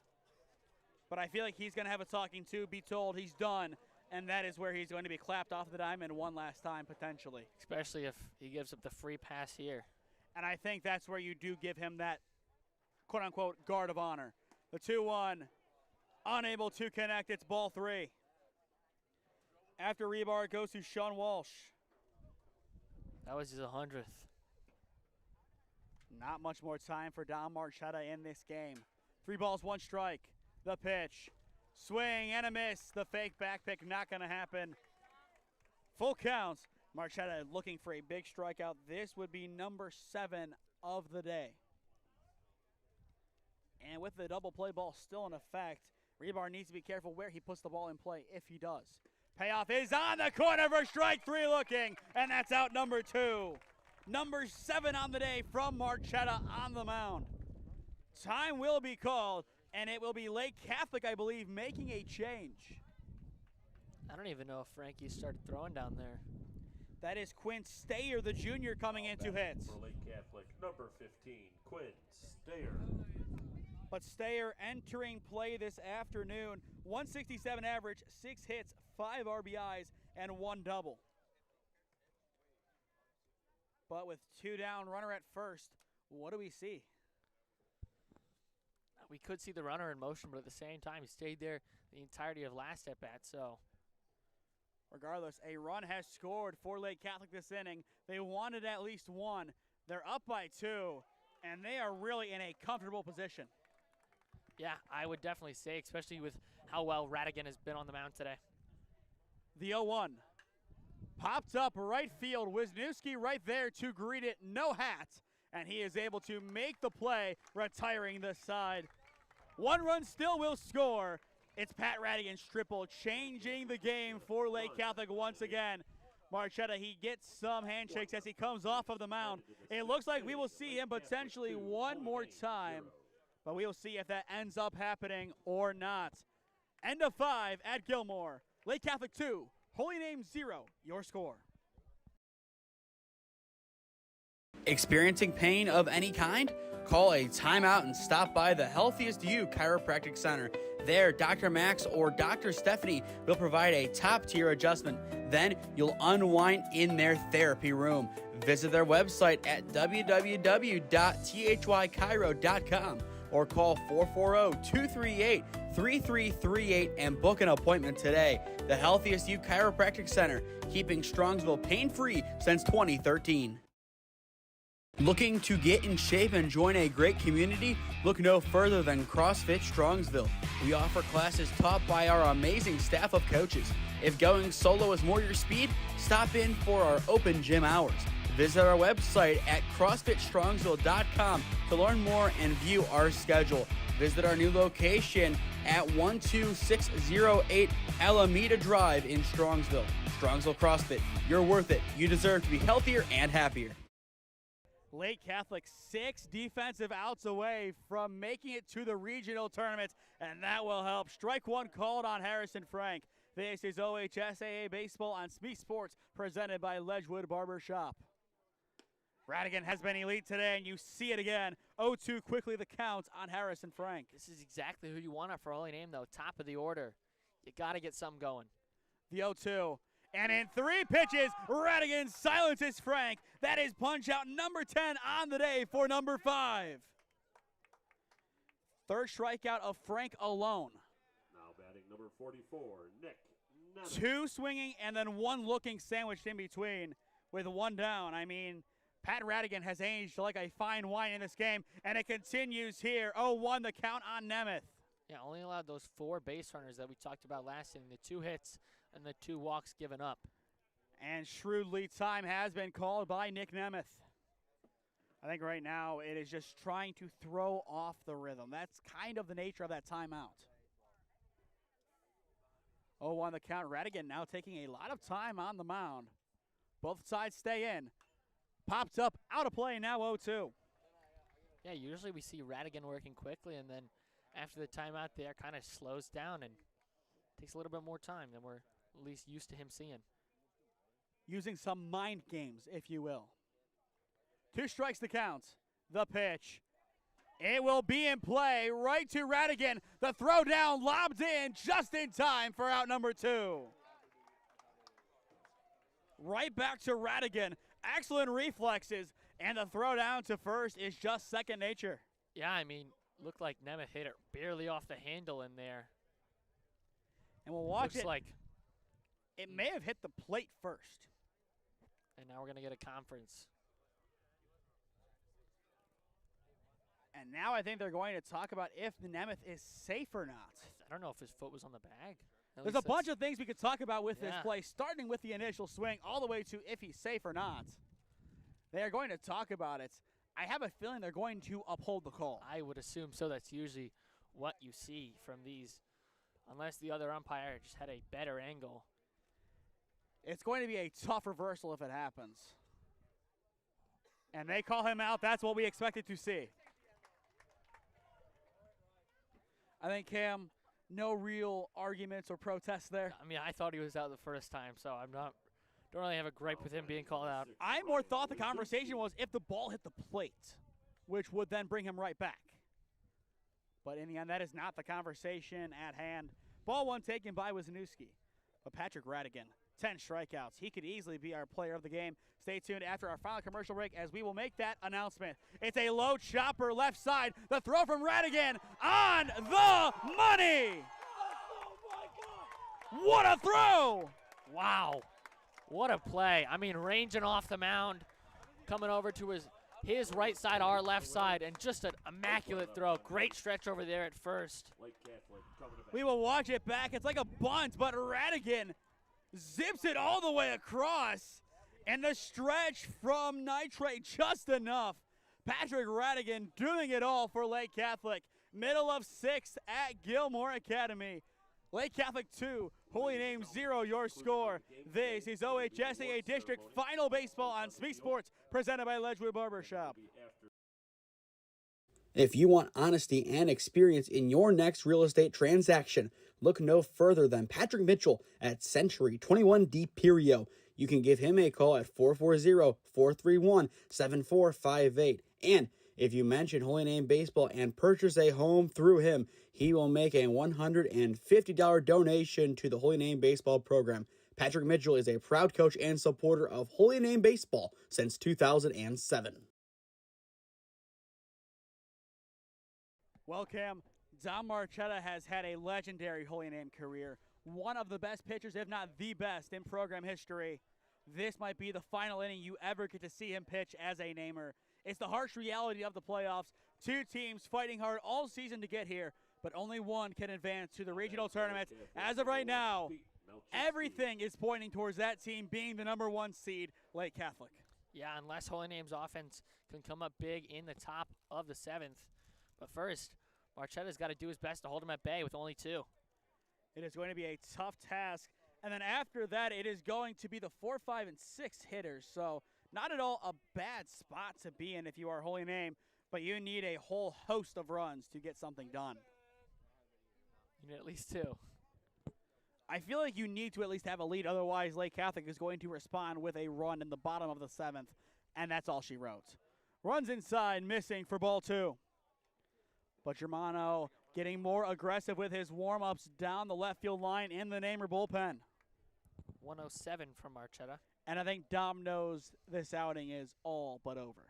But I feel like he's going to have a talking to, be told he's done, and that is where he's going to be clapped off the diamond one last time, potentially. Especially if he gives up the free pass here. And I think that's where you do give him that quote-unquote guard of honor. The 2-1, unable to connect, it's ball 3. After Rebar, it goes to Sean Walsh. That was his 100th. Not much more time for Dom Marchetta in this game. 3 balls, 1 strike. The pitch. Swing and a miss. The fake back pick not going to happen. Full counts. Marchetta looking for a big strikeout. This would be number 7 of the day. And with the double play ball still in effect, Rebar needs to be careful where he puts the ball in play if he does. Payoff is on the corner for strike 3 looking, and that's out number 2. Number 7 on the day from Marchetta on the mound. Time will be called, and it will be Lake Catholic, I believe, making a change. I don't even know if Frankie started throwing down there. That is Quinn Stayer, the junior, coming into hits. For Lake Catholic, number 15, Quinn Stayer. But Stayer entering play this afternoon. 167 average, 6 hits, 5 RBIs, and 1 double. But with 2 down, runner at first, what do we see? We could see the runner in motion, but at the same time, he stayed there the entirety of last at-bat, so. Regardless, a run has scored for Lake Catholic this inning. They wanted at least 1. They're up by 2, and they are really in a comfortable position. Yeah, I would definitely say, especially with how well Radigan has been on the mound today. The 0-1. Popped up right field. Wisniewski right there to greet it. No hat. And he is able to make the play, retiring the side. 1 run still will score. It's Pat Radigan's triple, changing the game for Lake Catholic once again. Marchetta, he gets some handshakes as he comes off of the mound. It looks like we will see him potentially one more time, but we will see if that ends up happening or not. End of 5 at Gilmour. Lake Catholic 2, Holy Name 0, your score. Experiencing pain of any kind? Call a timeout and stop by the Healthiest You Chiropractic Center. There, Dr. Max or Dr. Stephanie will provide a top-tier adjustment. Then you'll unwind in their therapy room. Visit their website at www.thychiro.com or call 440-238-3338 and book an appointment today. The Healthiest You Chiropractic Center, keeping Strongsville pain-free since 2013. Looking to get in shape and join a great community? Look no further than CrossFit Strongsville. We offer classes taught by our amazing staff of coaches. If going solo is more your speed, stop in for our open gym hours. Visit our website at CrossFitStrongsville.com to learn more and view our schedule. Visit our new location at 12608 Alameda Drive in Strongsville. Strongsville CrossFit, you're worth it. You deserve to be healthier and happier. Lake Catholic 6 defensive outs away from making it to the regional tournament, and that will help. Strike one called on Harrison Frank. This is OHSAA Baseball on SmeeSports, presented by Ledgewood Barbershop. Radigan has been elite today, and you see it again. 0-2 quickly the count on Harrison Frank. This is exactly who you want for Holy Name, though. Top of the order. You got to get something going. The 0-2. And in 3 pitches, Radigan silences Frank. That is punch out number 10 on the day for number 5. Third strikeout of Frank alone. Now batting number 44, Nick Nemeth. 2 swinging and then 1 looking sandwiched in between with 1 down. I mean, Pat Radigan has aged like a fine wine in this game, and it continues here. 0-1 the count on Nemeth. Yeah, only allowed those 4 base runners that we talked about last inning, the 2 hits and the 2 walks given up. And shrewdly, time has been called by Nick Nemeth. I think right now it is just trying to throw off the rhythm. That's kind of the nature of that timeout. 0-1 the count. Radigan now taking a lot of time on the mound. Both sides stay in. Popped up, out of play, now 0-2. Yeah, usually we see Radigan working quickly, and then after the timeout there, kind of slows down and takes a little bit more time than we're at least used to him seeing. Using some mind games, if you will. 2 strikes the count. The pitch. It will be in play, right to Radigan. The throw down, lobbed in, just in time for out number 2. Right back to Radigan. Excellent reflexes, and the throw down to first is just second nature. Yeah, I mean, looked like Nemeth hit it barely off the handle in there. And we'll watch Looks it. like It may have hit the plate first. And now we're going to get a conference. And now I think they're going to talk about if the Nemeth is safe or not. I don't know if his foot was on the bag. There's a bunch of things we could talk about with this Yeah. play, starting with the initial swing all the way to if he's safe or not. They are going to talk about it. I have a feeling they're going to uphold the call. I would assume so. That's usually what you see from these, unless the other umpire just had a better angle. It's going to be a tough reversal if it happens. And they call him out. That's what we expected to see. I think, Cam, no real arguments or protests there. I mean, I thought he was out the first time, so don't really have a gripe with him being called out. I more thought the conversation was if the ball hit the plate, which would then bring him right back. But in the end, that is not the conversation at hand. Ball 1 taken by Wisniewski. But Patrick Radigan, 10 strikeouts. He could easily be our player of the game. Stay tuned after our final commercial break as we will make that announcement. It's a low chopper left side. The throw from Radigan on the money. What a throw! Wow. What a play. I mean, ranging off the mound, coming over to his right side, our left side, and just an immaculate throw. Great stretch over there at first. We will watch it back. It's like a bunt, but Radigan zips it all the way across. And the stretch from Nitrate just enough. Patrick Radigan doing it all for Lake Catholic. Middle of 6th at Gilmour Academy. Lake Catholic 2, Holy Name 0, your score. This is OHSAA District Final Baseball on SmeeSports, presented by Ledgewood Barbershop. If you want honesty and experience in your next real estate transaction, look no further than Patrick Mitchell at Century 21 D Perio. You can give him a call at 440-431-7458. And if you mention Holy Name Baseball and purchase a home through him, he will make a $150 donation to the Holy Name Baseball program. Patrick Mitchell is a proud coach and supporter of Holy Name Baseball since 2007. Well, Cam, Dom Marchetta has had a legendary Holy Name career. One of the best pitchers, if not the best, in program history. This might be the final inning you ever get to see him pitch as a Namer. It's the harsh reality of the playoffs. 2 teams fighting hard all season to get here, but only one can advance to the regional tournament. As of right now, everything is pointing towards that team being the number 1 seed, Lake Catholic. Yeah, unless Holy Name's offense can come up big in the top of the 7th. But first, Marchetta's got to do his best to hold him at bay with only 2. It is going to be a tough task. And then after that, it is going to be the 4, 5, and 6 hitters. So not at all a bad spot to be in if you are Holy Name, but you need a whole host of runs to get something done. You need at least 2. I feel like you need to at least have a lead, otherwise Lake Catholic is going to respond with a run in the bottom of the 7th, and that's all she wrote. Runs inside, missing for ball 2. But Germano getting more aggressive with his warm-ups down the left field line in the Namer bullpen. 107 from Marchetta. And I think Dom knows this outing is all but over.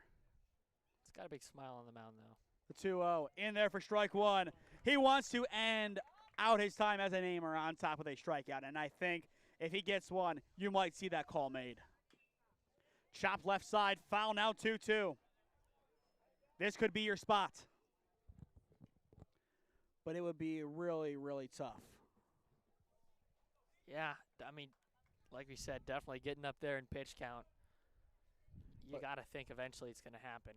He's got a big smile on the mound, though. The 2-0 in there for strike 1. He wants to end out his time as a Namer on top of a strikeout, and I think if he gets one, you might see that call made. Chop left side, foul now 2-2. This could be your spot. But it would be really, really tough. Yeah, I mean, like we said, definitely getting up there in pitch count. You got to think eventually it's going to happen.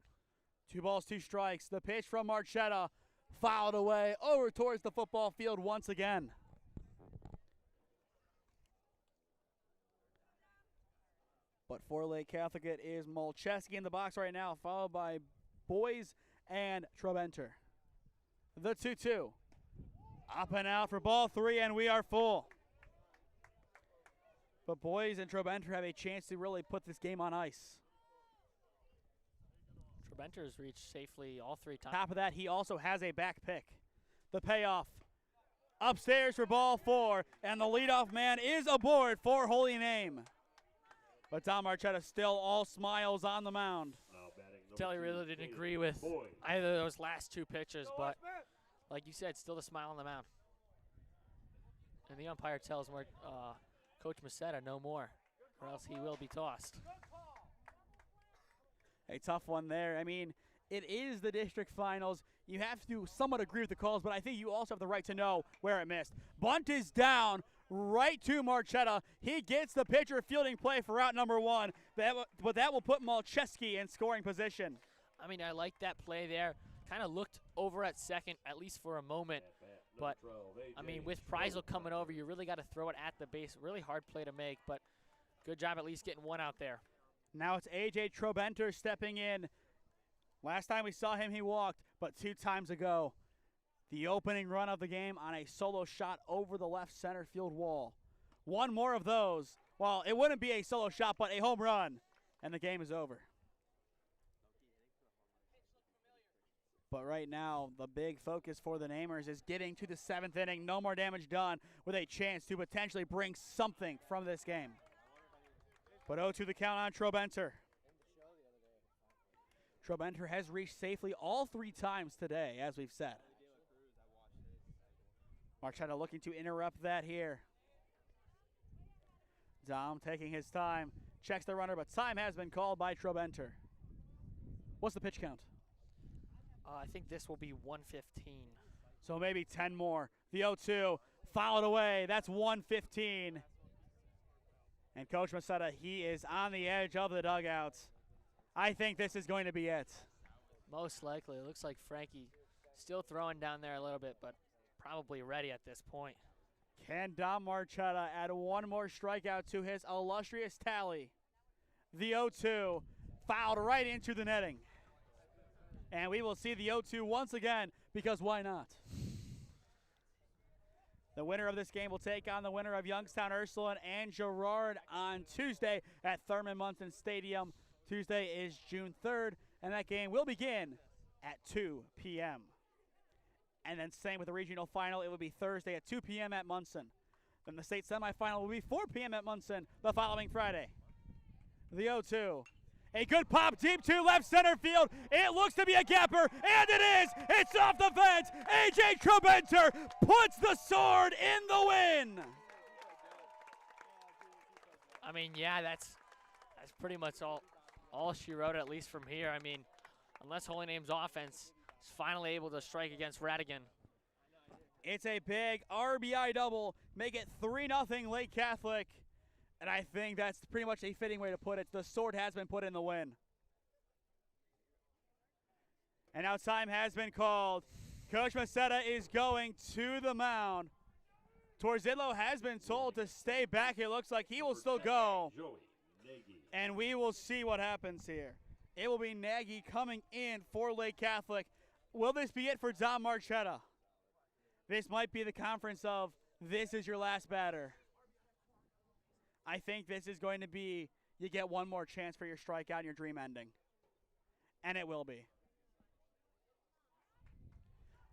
2 balls, 2 strikes. The pitch from Marchetta fouled away over towards the football field once again. But for Lake Catholic, it is Molcheski in the box right now, followed by Boys and Trobenter. The 2-2. Up and out for ball 3, and we are full. But Boys and Trobenter have a chance to really put this game on ice. Trobenter's reached safely all 3 times. Top of that, he also has a back pick. The payoff upstairs for ball 4, and the leadoff man is aboard for Holy Name. But Tom Marchetta still all smiles on the mound. Telly really didn't agree with either of those last 2 pitches, but like you said, still the smile on the mound. And the umpire tells Coach Macetta no more, or else he will be tossed. A tough one there. I mean, it is the district finals. You have to somewhat agree with the calls, but I think you also have the right to know where it missed. Bunt is down right to Marchetta. He gets the pitcher fielding play for out number 1, but that will put Molcheski in scoring position. I mean, I like that play there. Kind of looked over at second, at least for a moment. But, I mean, with Preisel coming over, you really got to throw it at the base. Really hard play to make, but good job at least getting 1 out there. Now it's A.J. Trobenter stepping in. Last time we saw him, he walked, but 2 times ago, the opening run of the game on a solo shot over the left center field wall. 1 more of those. Well, it wouldn't be a solo shot, but a home run, and the game is over. But right now, the big focus for the Namers is getting to the 7th inning. No more damage done, with a chance to potentially bring something from this game. But 0-2 the count on Trobenter. Trobenter has reached safely all 3 times today, as we've said. Marchetta looking to interrupt that here. Dom taking his time, checks the runner, but time has been called by Trobenter. What's the pitch count? I think this will be 115. So maybe 10 more. The 0-2 fouled away. That's 115. And Coach Macetta, he is on the edge of the dugout. I think this is going to be it. Most likely. It looks like Frankie still throwing down there a little bit, but probably ready at this point. Can Dom Marchetta add 1 more strikeout to his illustrious tally? The 0-2 fouled right into the netting. And we will see the 0-2 once again, because why not? The winner of this game will take on the winner of Youngstown Ursuline and Girard on Tuesday at Thurman Munson Stadium. Tuesday is June 3rd, and that game will begin at 2 p.m. And then same with the regional final, it will be Thursday at 2 p.m. at Munson. Then the state semifinal will be 4 p.m. at Munson the following Friday. The 0-2. A good pop deep to left center field. It looks to be a gapper, and it is. It's off the fence. A.J. Trobenter puts the sword in the win. I mean, yeah, that's pretty much all she wrote, at least from here. I mean, unless Holy Name's offense is finally able to strike against Radigan. It's a big RBI double. Make it 3-0 Lake Catholic. And I think that's pretty much a fitting way to put it. The sword has been put in the win. And now time has been called. Coach Macetta is going to the mound. Torzillo has been told to stay back. It looks like he will still go. And we will see what happens here. It will be Nagy coming in for Lake Catholic. Will this be it for Dom Marchetta? This might be the conference of this is your last batter. I think this is going to be, you get one more chance for your strikeout and your dream ending. And it will be.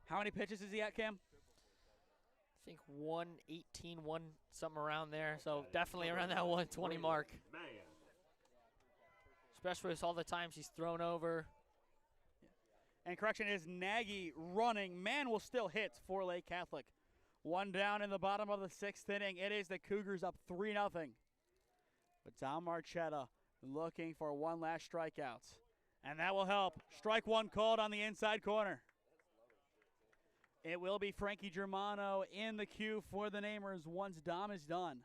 How many pitches is he at, Cam? I think 118, something around there. So definitely around that 120 mark. Especially with all the times he's thrown over. And correction is Nagy running. Man will still hit for Lake Catholic. One down in the bottom of the 6th inning. It is the Cougars up 3-0. But Dom Marchetta looking for one last strikeout. And that will help. Strike one called on the inside corner. It will be Frankie Germano in the queue for the Namers once Dom is done.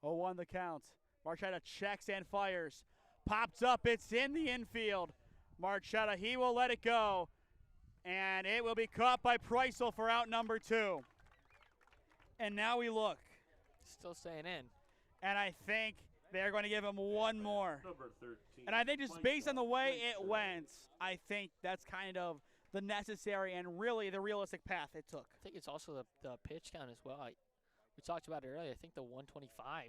0-1 the count. Marchetta checks and fires. Pops up. It's in the infield. Marchetta, he will let it go. And it will be caught by Preissel for out number 2. And now we look. Still staying in. And I think they're going to give him one more. Number 13. And I think just based on the way it went, I think that's kind of the necessary and really the realistic path it took. I think it's also the pitch count as well. We talked about it earlier. I think the 125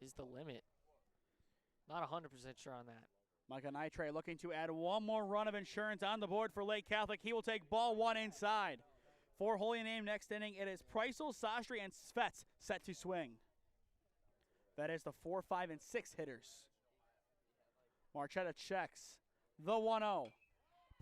is the limit. Not 100% sure on that. Micah Nitre looking to add one more run of insurance on the board for Lake Catholic. He will take ball 1 inside. For Holy Name next inning, it is Preissel, Sastry, and Svets set to swing. That is the 4, 5, and 6 hitters. Marchetta checks the 1-0.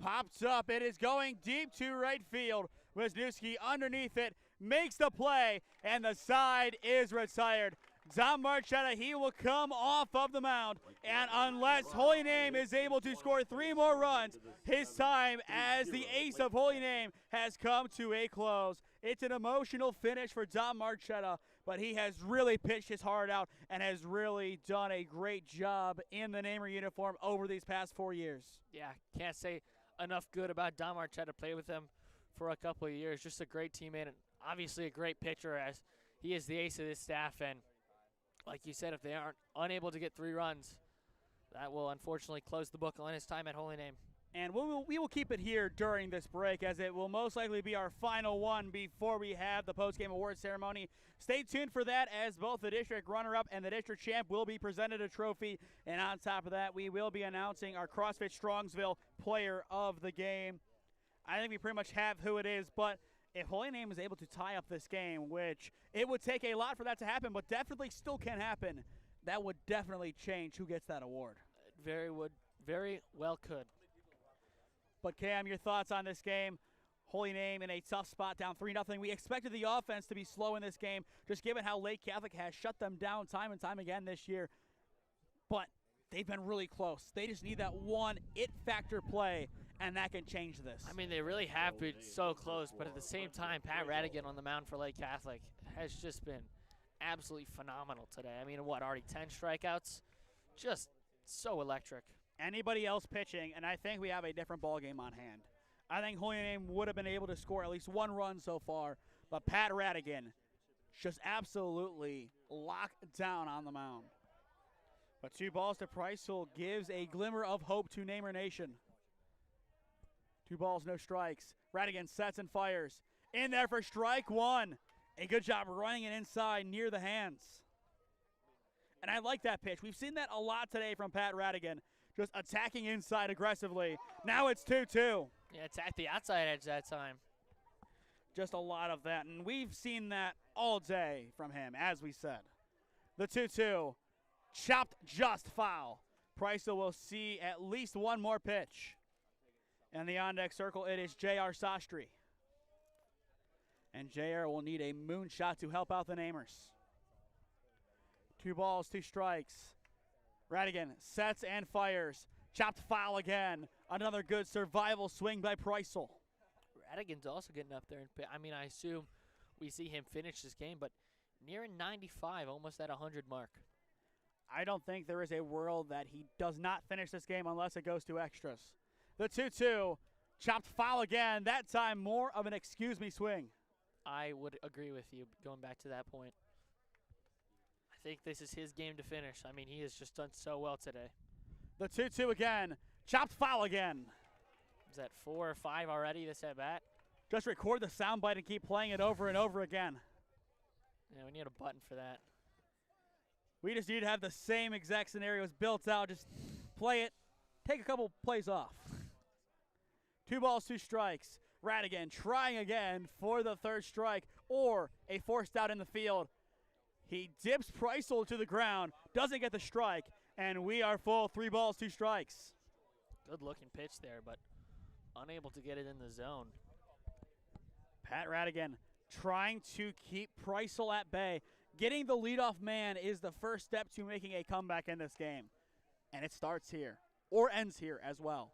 Pops up. It is going deep to right field. Wisniewski underneath it, makes the play, and the side is retired. Dom Marchetta, he will come off of the mound, and unless Holy Name is able to score 3 more runs, his time as the ace of Holy Name has come to a close. It's an emotional finish for Dom Marchetta, but he has really pitched his heart out and has really done a great job in the Namer uniform over these past 4 years. Yeah, can't say enough good about Dom Marchetta. Played with him for a couple of years. Just a great teammate and obviously a great pitcher, as he is the ace of this staff. And like you said, if they aren't unable to get 3 runs, that will unfortunately close the book on his time at Holy Name. And we will keep it here during this break, as it will most likely be our final one before we have the post-game award ceremony. Stay tuned for that, as both the district runner-up and the district champ will be presented a trophy. And on top of that, we will be announcing our CrossFit Strongsville player of the game. I think we pretty much have who it is, but if Holy Name is able to tie up this game, which it would take a lot for that to happen, but definitely still can happen, that would definitely change who gets that award. Very well could. But Cam, your thoughts on this game? Holy Name in a tough spot, down 3-0. We expected the offense to be slow in this game, just given how Lake Catholic has shut them down time and time again this year. But they've been really close. They just need that one it-factor play, and that can change this. I mean, they really have been so close, but at the same time, Pat Radigan on the mound for Lake Catholic has just been absolutely phenomenal today. I mean, already 10 strikeouts? Just so electric. Anybody else pitching, and I think we have a different ball game on hand. I think Holy Name would have been able to score at least 1 run so far, but Pat Radigan just absolutely locked down on the mound. But 2 balls to Preissel gives a glimmer of hope to Namer Nation. 2 balls, no strikes. Radigan sets and fires. In there for strike 1. A good job running it inside near the hands. And I like that pitch. We've seen that a lot today from Pat Radigan, just attacking inside aggressively. Now it's 2-2. Yeah, attack the outside edge that time. Just a lot of that, and we've seen that all day from him, as we said. The 2-2, chopped just foul. Preissel will see at least 1 more pitch. And the on-deck circle, it is J.R. Sastry. And J.R. will need a moonshot to help out the Namers. 2 balls, 2 strikes. Radigan sets and fires. Chopped foul again. Another good survival swing by Preissel. Radigan's also getting up there. I mean, I assume we see him finish this game, but nearing 95, almost at 100 mark. I don't think there is a world that he does not finish this game unless it goes to extras. The 2-2, Chopped foul again. That time more of an excuse me swing. I would agree with you going back to that point. I think this is his game to finish. I mean, he has just done so well today. The 2-2 again. Chopped foul again. Is that 4 or 5 already this at bat? Just record the soundbite and keep playing it over and over again. Yeah, we need a button for that. We just need to have the same exact scenarios built out. Just play it. Take a couple plays off. 2 balls, 2 strikes. Radigan trying again for the 3rd strike or a forced out in the field. He dips Preisel to the ground, doesn't get the strike, and we are full. 3 balls, 2 strikes. Good looking pitch there, but unable to get it in the zone. Pat Radigan trying to keep Preisel at bay. Getting the leadoff man is the first step to making a comeback in this game. And it starts here, or ends here as well.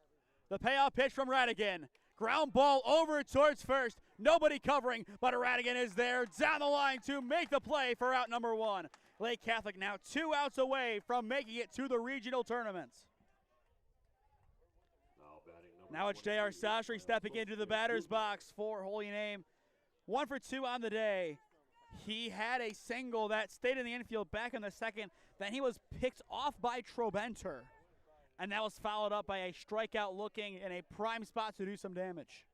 The payoff pitch from Radigan. Ground ball over towards first. Nobody covering, but Radigan is there down the line to make the play for out number 1. Lake Catholic now 2 outs away from making it to the regional tournaments. Now it's J.R. Sashri stepping into the batter's box for Holy Name. 1 for 2 on the day. He had a single that stayed in the infield back in the 2nd. Then he was picked off by Trobenter. And that was followed up by a strikeout looking in a prime spot to do some damage.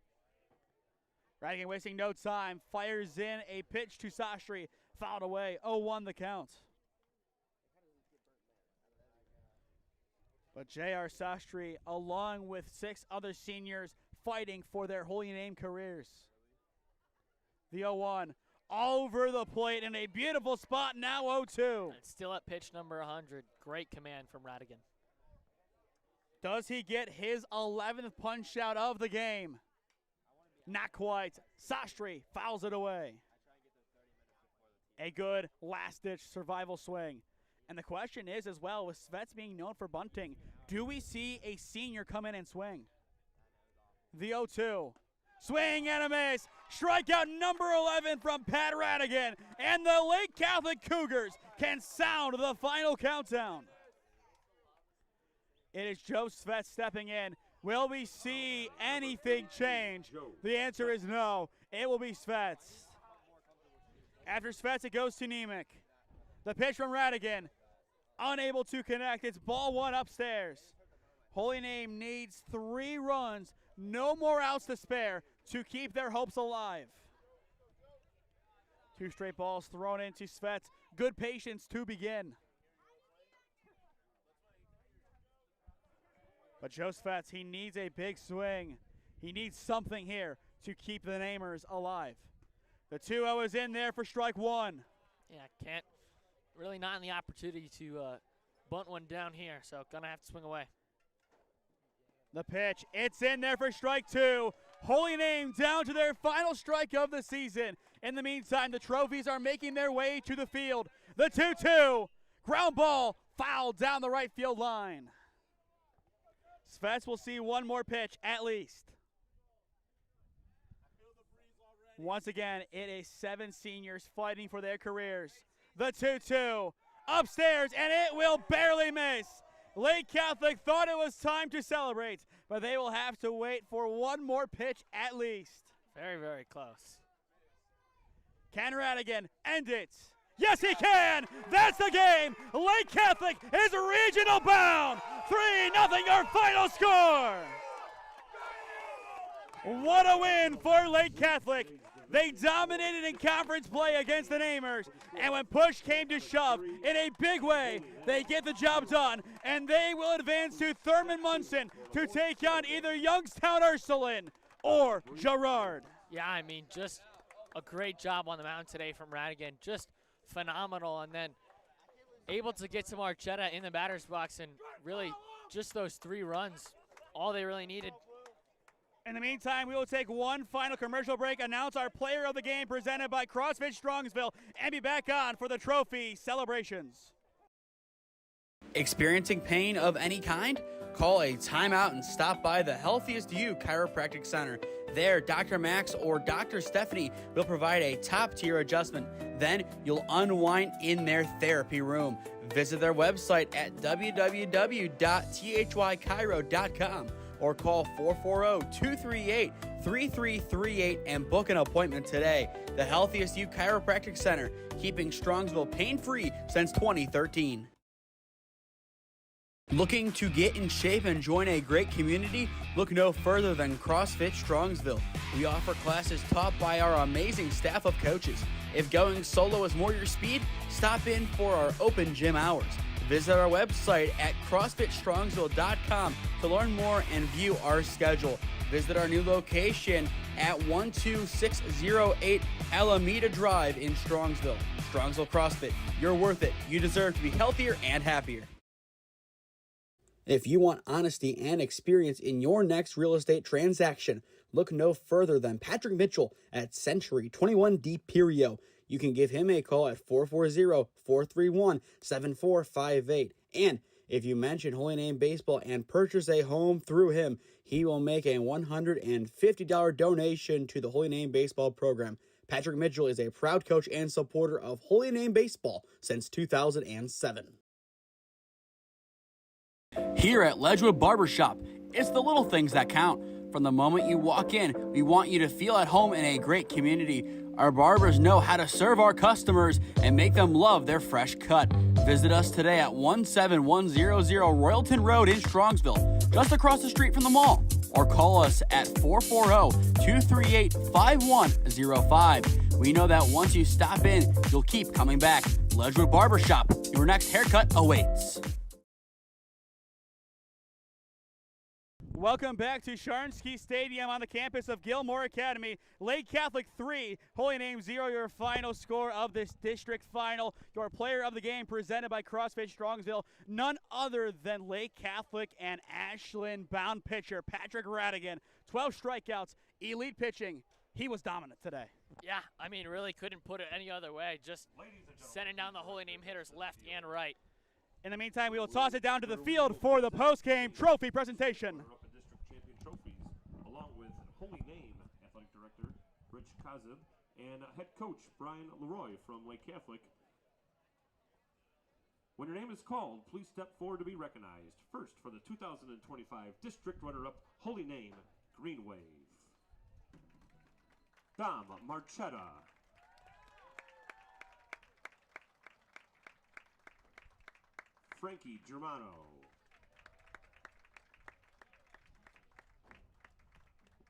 Radigan wasting no time. Fires in a pitch to Sashri. Fouled away. 0-1 the count. But J.R. Sastry, along with 6 other seniors, fighting for their Holy Name careers. The 0-1 over the plate in a beautiful spot, now 0-2. It's still at pitch number 100. Great command from Radigan. Does he get his 11th punch out of the game? Not quite. Sastry fouls it away. A good last-ditch survival swing. And the question is as well, with Svets being known for bunting, do we see a senior come in and swing? The 0-2. Swing and a miss. Strikeout number 11 from Pat Radigan. And the Lake Catholic Cougars can sound the final countdown. It is Joe Svets stepping in. Will we see anything change? The answer is no. It will be Svets. After Svets, it goes to Nemec. The pitch from Radigan. Unable to connect. It's ball 1 upstairs. Holy Name needs 3 runs. No more outs to spare to keep their hopes alive. 2 straight balls thrown into Svets. Good patience to begin. But Joe Svets, he needs a big swing. He needs something here to keep the Namers alive. The 2-0 is in there for strike 1. Yeah, can't. Really not in the opportunity to bunt one down here, so gonna have to swing away. The pitch, it's in there for strike 2. Holy Name down to their final strike of the season. In the meantime, the trophies are making their way to the field. The 2-2, ground ball, foul down the right field line. Svets will see one more pitch at least. Once again, it is 7 seniors fighting for their careers. The 2-2, upstairs, and it will barely miss. Lake Catholic thought it was time to celebrate, but they will have to wait for one more pitch at least. Very, very close. Can Radigan end it? Yes, he can! That's the game! Lake Catholic is regional bound! 3-0 our final score! What a win for Lake Catholic! They dominated in conference play against the Namers, and when push came to shove, in a big way, they get the job done, and they will advance to Thurman Munson to take on either Youngstown Ursuline or Girard. Yeah, I mean, just a great job on the mound today from Radigan. Just phenomenal, and then able to get to Marchetta in the batter's box, and really just those 3 runs, all they really needed. In the meantime, we will take one final commercial break, announce our player of the game presented by CrossFit Strongsville, and be back on for the trophy celebrations. Experiencing pain of any kind? Call a timeout and stop by the Healthiest You Chiropractic Center. There, Dr. Max or Dr. Stephanie will provide a top-tier adjustment. Then you'll unwind in their therapy room. Visit their website at www.thychiro.com. or call 440-238-3338 and book an appointment today. The Healthiest You Chiropractic Center, keeping Strongsville pain-free since 2013. Looking to get in shape and join a great community? Look no further than CrossFit Strongsville. We offer classes taught by our amazing staff of coaches. If going solo is more your speed, stop in for our open gym hours. Visit our website at CrossFitStrongsville.com to learn more and view our schedule. Visit our new location at 12608 Alameda Drive in Strongsville. Strongsville CrossFit, you're worth it. You deserve to be healthier and happier. If you want honesty and experience in your next real estate transaction, look no further than Patrick Mitchell at Century 21D Perio. You can give him a call at 440-431-7458. And if you mention Holy Name Baseball and purchase a home through him, he will make a $150 donation to the Holy Name Baseball program. Patrick Mitchell is a proud coach and supporter of Holy Name Baseball since 2007. Here at Ledgewood Barbershop, it's the little things that count. From the moment you walk in, we want you to feel at home in a great community. Our barbers know how to serve our customers and make them love their fresh cut. Visit us today at 17100 Royalton Road in Strongsville, just across the street from the mall. Or call us at 440-238-5105. We know that once you stop in, you'll keep coming back. Ledgewood Barbershop, your next haircut awaits. Welcome back to Sharnsky Stadium on the campus of Gilmour Academy. Lake Catholic 3, Holy Name 0, your final score of this district final. Your player of the game presented by CrossFit Strongsville, none other than Lake Catholic and Ashland-bound pitcher Patrick Radigan. 12 strikeouts, elite pitching. He was dominant today. Yeah, I mean, really couldn't put it any other way. Just sending down the Holy Name hitters left and right. In the meantime, we will toss it down to the field for the post-game trophy presentation. Holy Name Athletic Director Rich Kazib and Head Coach Brian Leroy from Lake Catholic. When your name is called, please step forward to be recognized. First, for the 2025 District Runner-Up Holy Name Green Wave, Dom Marchetta. Frankie Germano.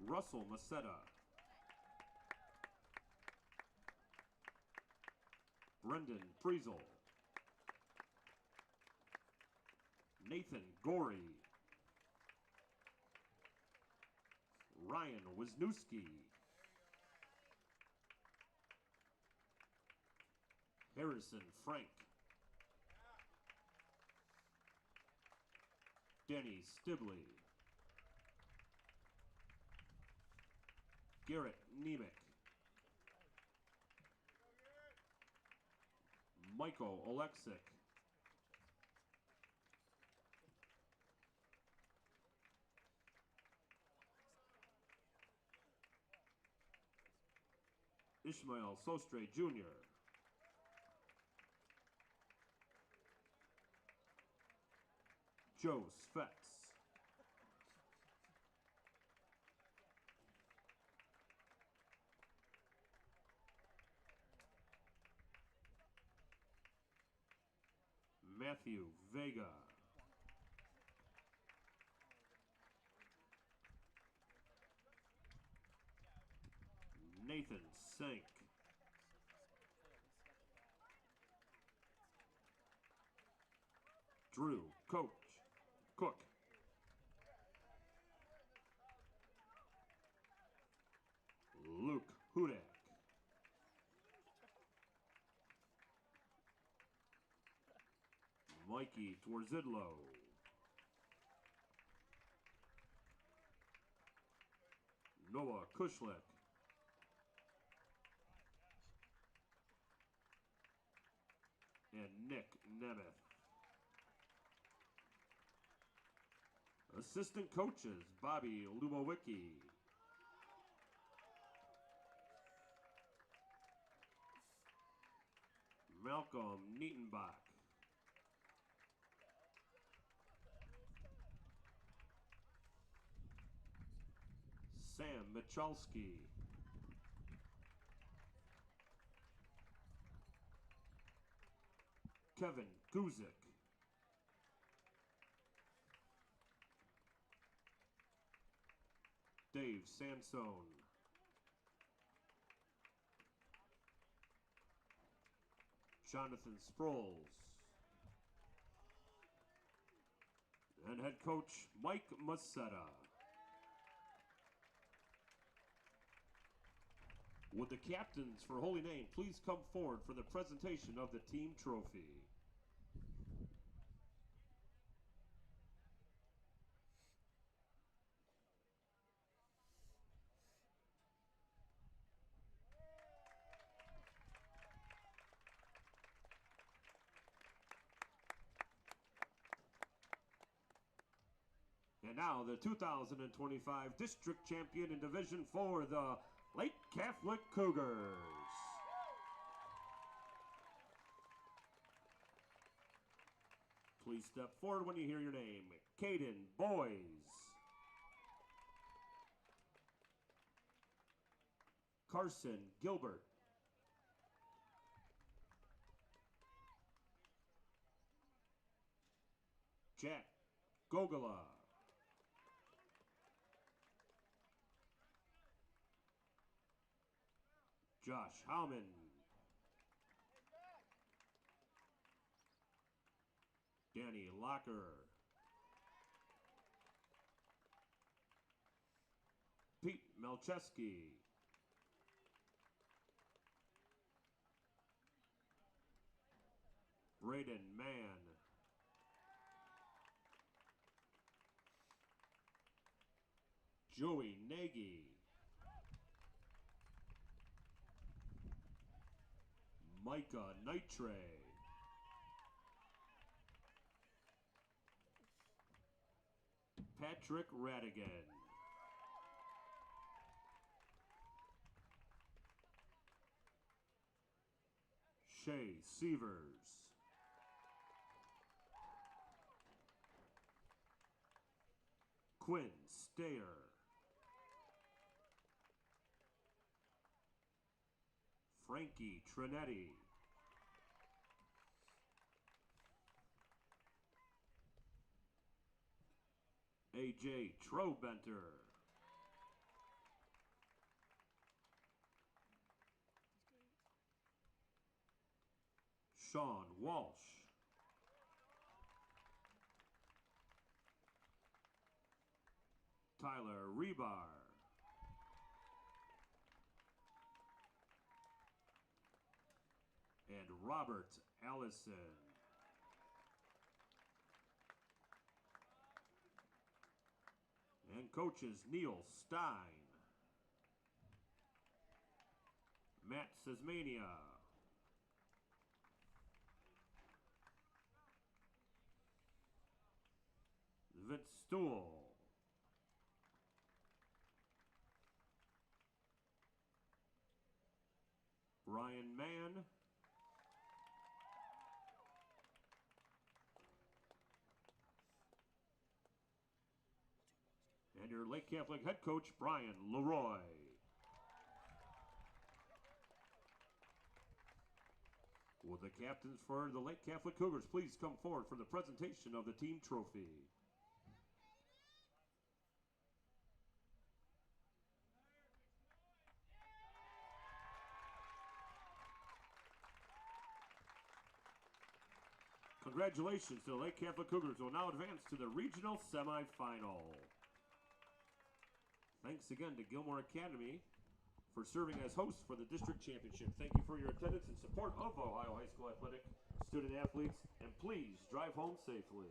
Russell Macetta. Brendan Friesel. Nathan Gorey. Ryan Wisniewski. Harrison Frank. Danny Stibley. Garrett Nemec. Michael Oleksic. Ishmael Sostre Jr. Joe Svets. Matthew Vega. Nathan Sank. Drew Cook. Luke Hudak. Mikey Twarzidlo. Noah Kushlik. And Nick Nemeth. Assistant coaches, Bobby Lubowicki. Malcolm Nietenbach. Sam Michalski. Kevin Guzik. Dave Sansone. Jonathan Sproles. And head coach Mike Macetta. Would the captains for Holy Name please come forward for the presentation of the team trophy? And now the 2025 District Champion in Division 4, the Lake Catholic Cougars. Please step forward when you hear your name. Caden Boys. Carson Gilbert. Jack Gogola. Josh Howman. Danny Locker. Pete Melcheski. Braden Mann. Joey Nagy. Micah Nitre. Patrick Radigan. Shay Sievers. Quinn Stayer. Frankie Trinetti. AJ Trobenter. Sean Walsh. Tyler Rebar. And Robert Allison. And coaches Neil Stein, Matt Sismania, Vince Stool, Brian Mann, and your Lake Catholic head coach, Brian Leroy. Will the captains for the Lake Catholic Cougars please come forward for the presentation of the team trophy? Congratulations to the Lake Catholic Cougars, who will now advance to the regional semifinal. Thanks again to Gilmour Academy for serving as hosts for the district championship. Thank you for your attendance and support of Ohio High School Athletic student athletes, and please drive home safely.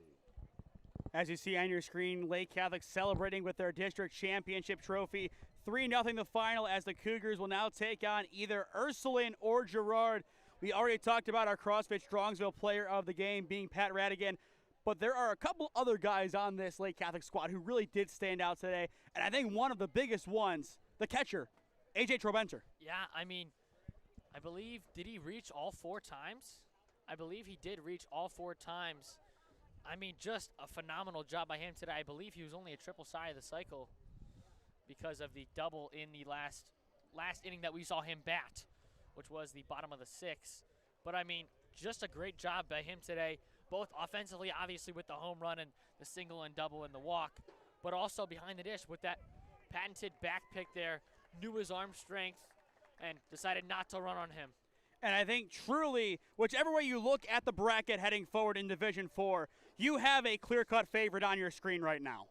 As you see on your screen, Lake Catholic celebrating with their district championship trophy. 3-0 the final, as the Cougars will now take on either Ursuline or Girard. We already talked about our CrossFit Strongsville player of the game being Pat Radigan, but there are a couple other guys on this Lake Catholic squad who really did stand out today, and I think one of the biggest ones, the catcher, AJ Trobenter. Yeah, I mean, I believe, did he reach all 4 times? I believe he did reach all 4 times. I mean, just a phenomenal job by him today. I believe he was only a triple side of the cycle. because of the double in the last inning that we saw him bat, which was the bottom of the 6th. But, I mean, just a great job by him today, both offensively, obviously, with the home run and the single and double and the walk, but also behind the dish with that patented back pick there, knew his arm strength, and decided not to run on him. And I think truly, whichever way you look at the bracket heading forward in Division 4, you have a clear-cut favorite on your screen right now.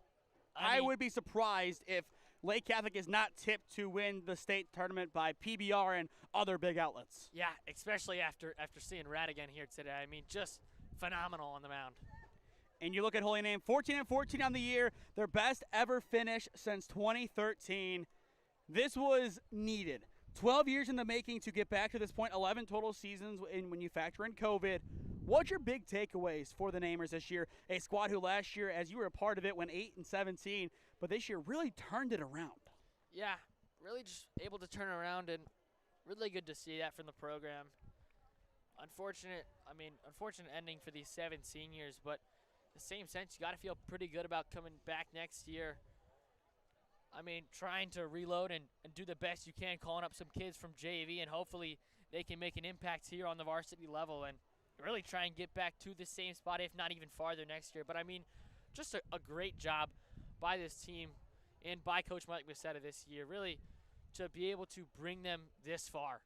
I would be surprised if Lake Catholic is not tipped to win the state tournament by PBR and other big outlets. Yeah, especially after seeing Radigan here today. I mean, just phenomenal on the mound. And you look at Holy Name, 14-14 on the year, their best ever finish since 2013. This was needed. 12 years in the making to get back to this point, 11 total seasons when you factor in COVID. What's your big takeaways for the Namers this year? A squad who last year, as you were a part of it, went 8-17, but this year really turned it around. Yeah, really just able to turn around, and really good to see that from the program. Unfortunate ending for these 7 seniors, but in the same sense, you got to feel pretty good about coming back next year. I mean, trying to reload and do the best you can, calling up some kids from JV, and hopefully they can make an impact here on the varsity level and really try and get back to the same spot, if not even farther next year. But, I mean, just a great job by this team and by Coach Mike Macetta this year, really to be able to bring them this far.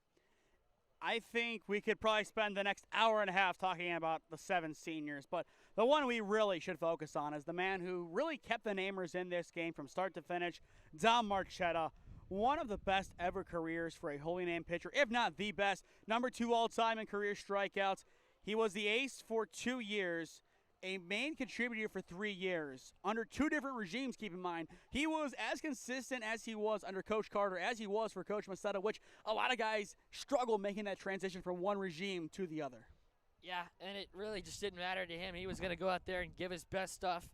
I think we could probably spend the next hour and a half talking about the 7 seniors, but the one we really should focus on is the man who really kept the Namers in this game from start to finish, Dom Marchetta. One of the best ever careers for a Holy Name pitcher, if not the best. Number 2 all-time in career strikeouts. He was the ace for 2 years, a main contributor for 3 years, under 2 different regimes, keep in mind. He was as consistent as he was under Coach Carter, as he was for Coach Macetta, which a lot of guys struggle making that transition from one regime to the other. Yeah, and it really just didn't matter to him. He was going to go out there and give his best stuff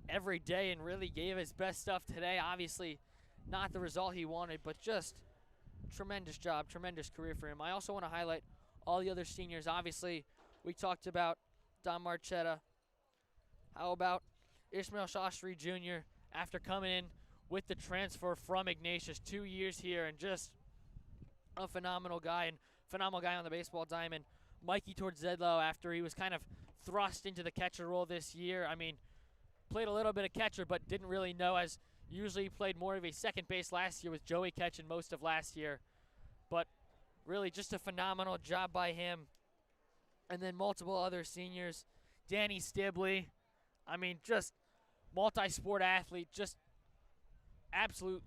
every day, and really gave his best stuff today. Obviously, not the result he wanted, but just tremendous job, tremendous career for him. I also want to highlight all the other seniors. Obviously, we talked about Don Marchetta. How about Ishmael Shastri Jr. after coming in with the transfer from Ignatius, 2 years here, and just a phenomenal guy on the baseball diamond. Mikey Tordzedlo, after he was kind of thrust into the catcher role this year. I mean, played a little bit of catcher, but didn't really know, as usually he played more of a second base last year with Joey catching most of last year. But really just a phenomenal job by him. And then multiple other seniors. Danny Stibley, I mean, just multi-sport athlete, just absolute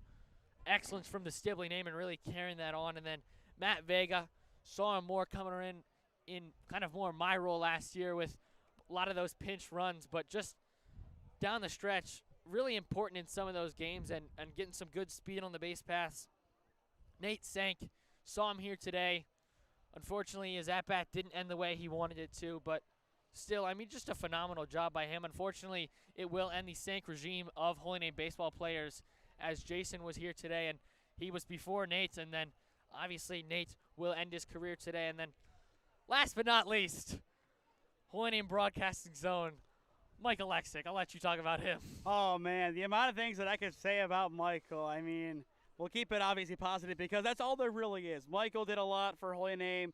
excellence from the Stibley name and really carrying that on. And then Matt Vega, saw him more coming in kind of more my role last year with a lot of those pinch runs, but just down the stretch, really important in some of those games and getting some good speed on the base paths. Nate Sank, saw him here today. Unfortunately, his at-bat didn't end the way he wanted it to, but still, I mean, just a phenomenal job by him. Unfortunately, it will end the Sank regime of Holy Name baseball players, as Jason was here today, and he was before Nate, and then obviously Nate will end his career today. And then last but not least, Holy Name Broadcasting Zone, Michael Lexick. I'll let you talk about him. Oh, man, the amount of things that I could say about Michael, I mean, we'll keep it obviously positive because that's all there really is. Michael did a lot for Holy Name.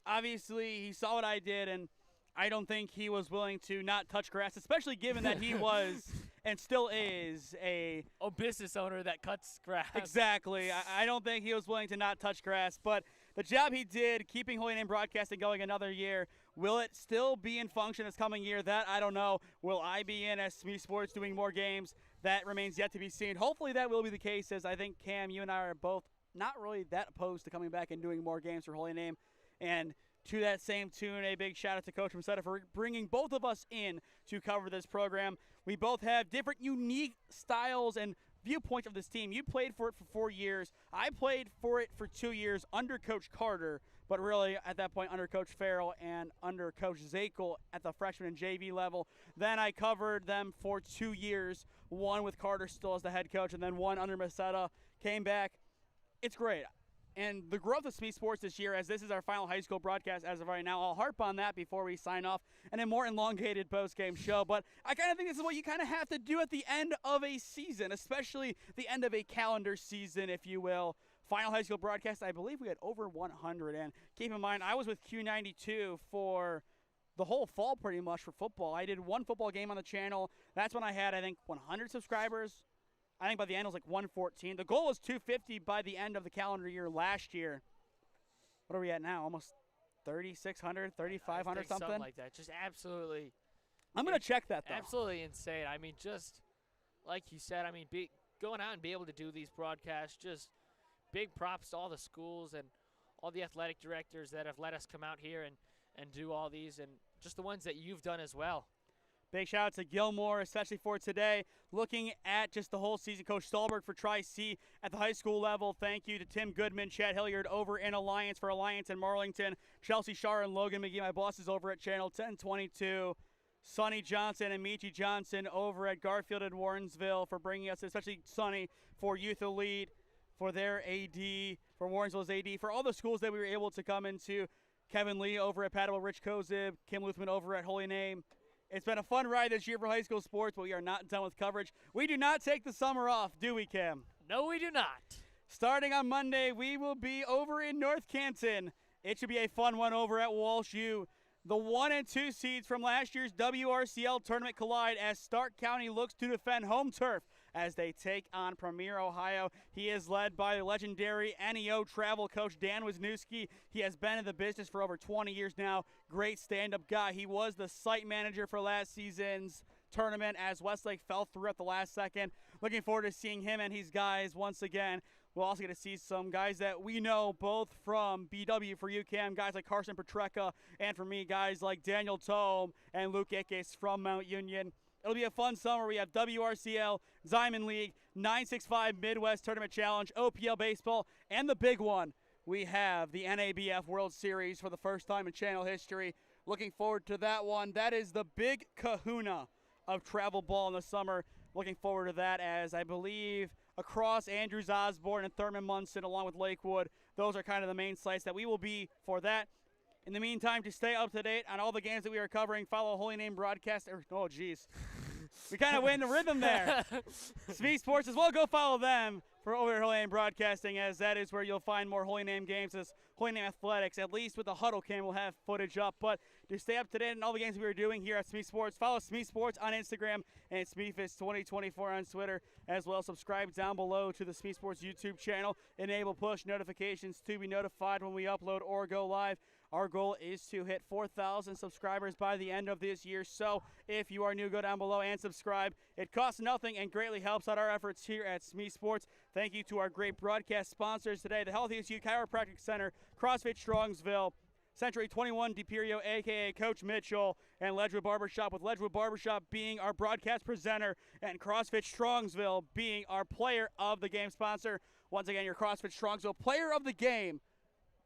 Obviously, he saw what I did, and I don't think he was willing to not touch grass, especially given that he was and still is a business owner that cuts grass. Exactly. I don't think he was willing to not touch grass, but the job he did keeping Holy Name Broadcasting going another year, will it still be in function this coming year? That I don't know. Will I be in as SmeeSports doing more games? That remains yet to be seen. Hopefully that will be the case, as I think, Cam, you and I are both not really that opposed to coming back and doing more games for Holy Name. And to that same tune, a big shout out to Coach Macetta for bringing both of us in to cover this program. We both have different unique styles and viewpoints of this team. You played for it for 4 years. I played for it for 2 years under Coach Carter, but really at that point under Coach Farrell and under Coach Zakel at the freshman and JV level. Then I covered them for 2 years, one with Carter still as the head coach, and then one under Macetta. Came back. It's great. and the growth of SmeeSports this year, as this is our final high school broadcast as of right now. I'll harp on that before we sign off in a more elongated post-game show. But I kind of think this is what you kind of have to do at the end of a season, especially the end of a calendar season, if you will. Final high school broadcast, I believe we had over 100. And keep in mind, I was with Q92 for the whole fall pretty much for football. I did one football game on the channel. That's when I had, I think, 100 subscribers. I think by the end it was like 114. The goal was 250 by the end of the calendar year last year. What are we at now? Almost 3,600, 3,500 something? Like that. Just absolutely. I'm going to check that, though. Absolutely insane. I mean, just like you said, I mean, going out and be able to do these broadcasts, just big props to all the schools and all the athletic directors that have let us come out here and do all these, and just the ones that you've done as well. Big shout out to Gilmour, especially for today. Looking at just the whole season, Coach Stahlberg for Tri-C at the high school level. Thank you to Tim Goodman, Chad Hilliard over in Alliance for Alliance and Marlington, Chelsea Shar and Logan McGee, my bosses over at Channel 1022. Sonny Johnson and Michi Johnson over at Garfield and Warrensville for bringing us, especially Sonny, for Youth Elite, for their AD, for Warrensville's AD, for all the schools that we were able to come into. Kevin Lee over at Padua, Rich Kozib, Kim Luthman over at Holy Name. It's been a fun ride this year for high school sports, but we are not done with coverage. We do not take the summer off, do we, Kim? No, we do not. Starting on Monday, we will be over in North Canton. It should be a fun one over at Walsh U. The 1 and 2 seeds from last year's WRCL tournament collide as Stark County looks to defend home turf as they take on Premier Ohio. He is led by the legendary NEO travel coach Dan Wisniewski. He has been in the business for over 20 years now. Great stand-up guy. He was the site manager for last season's tournament as Westlake fell through at the last second. Looking forward to seeing him and his guys once again. We'll also get to see some guys that we know both from BW for UCAM, guys like Carson Petreka, and for me, guys like Daniel Tome and Luke Ickes from Mount Union. It'll be a fun summer. We have WRCL, Diamond League, 965 Midwest Tournament Challenge, OPL Baseball, and the big one, we have the NABF World Series for the first time in channel history. Looking forward to that one. That is the big kahuna of travel ball in the summer. Looking forward to that, as I believe across Andrews Osborne and Thurman Munson along with Lakewood, those are kind of the main sites that we will be for that. In the meantime, to stay up to date on all the games that we are covering, follow Holy Name Broadcast. Oh, geez. We kind of went in the rhythm there. SmeeSports as well. Go follow them for over at Holy Name Broadcasting, as that is where you'll find more Holy Name games as Holy Name Athletics. At least with the Huddle Cam, we'll have footage up. But to stay up to date on all the games we are doing here at SmeeSports, follow SmeeSports on Instagram and SmeeFist2024 on Twitter. As well, subscribe down below to the SmeeSports YouTube channel. Enable push notifications to be notified when we upload or go live. Our goal is to hit 4,000 subscribers by the end of this year. So if you are new, go down below and subscribe. It costs nothing and greatly helps out our efforts here at SmeeSports. Thank you to our great broadcast sponsors today, the Healthiest You Chiropractic Center, CrossFit Strongsville, Century 21 DePerio, a.k.a. Coach Mitchell, and Ledgewood Barbershop, with Ledgewood Barbershop being our broadcast presenter and CrossFit Strongsville being our player of the game sponsor. Once again, your CrossFit Strongsville player of the game,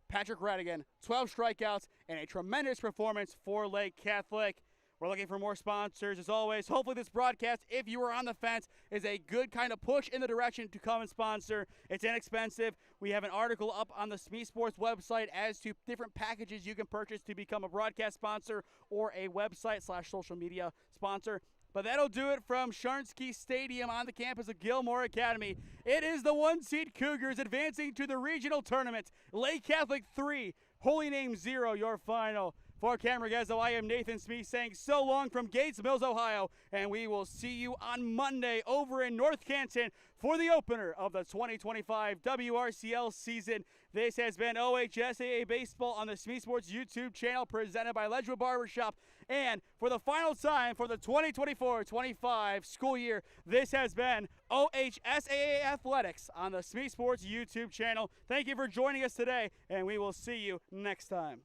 Patrick Redigan, 12 strikeouts, and a tremendous performance for Lake Catholic. We're looking for more sponsors, as always. Hopefully this broadcast, if you are on the fence, is a good kind of push in the direction to come and sponsor. It's inexpensive. We have an article up on the SmeeSports website as to different packages you can purchase to become a broadcast sponsor or a website/social media sponsor. But that'll do it from Sharnsky Stadium on the campus of Gilmour Academy. It is the 1-seed Cougars advancing to the regional tournament. Lake Catholic 3, Holy Name 0, your final. For Camera Ragazzo, I am Nathan Smee saying so long from Gates Mills, Ohio. And we will see you on Monday over in North Canton for the opener of the 2025 WRCL season. This has been OHSAA Baseball on the SmeeSports YouTube channel, presented by Ledgewood Barbershop. And for the final time for the 2024-25 school year, this has been OHSAA Athletics on the SmeeSports YouTube channel. Thank you for joining us today, and we will see you next time.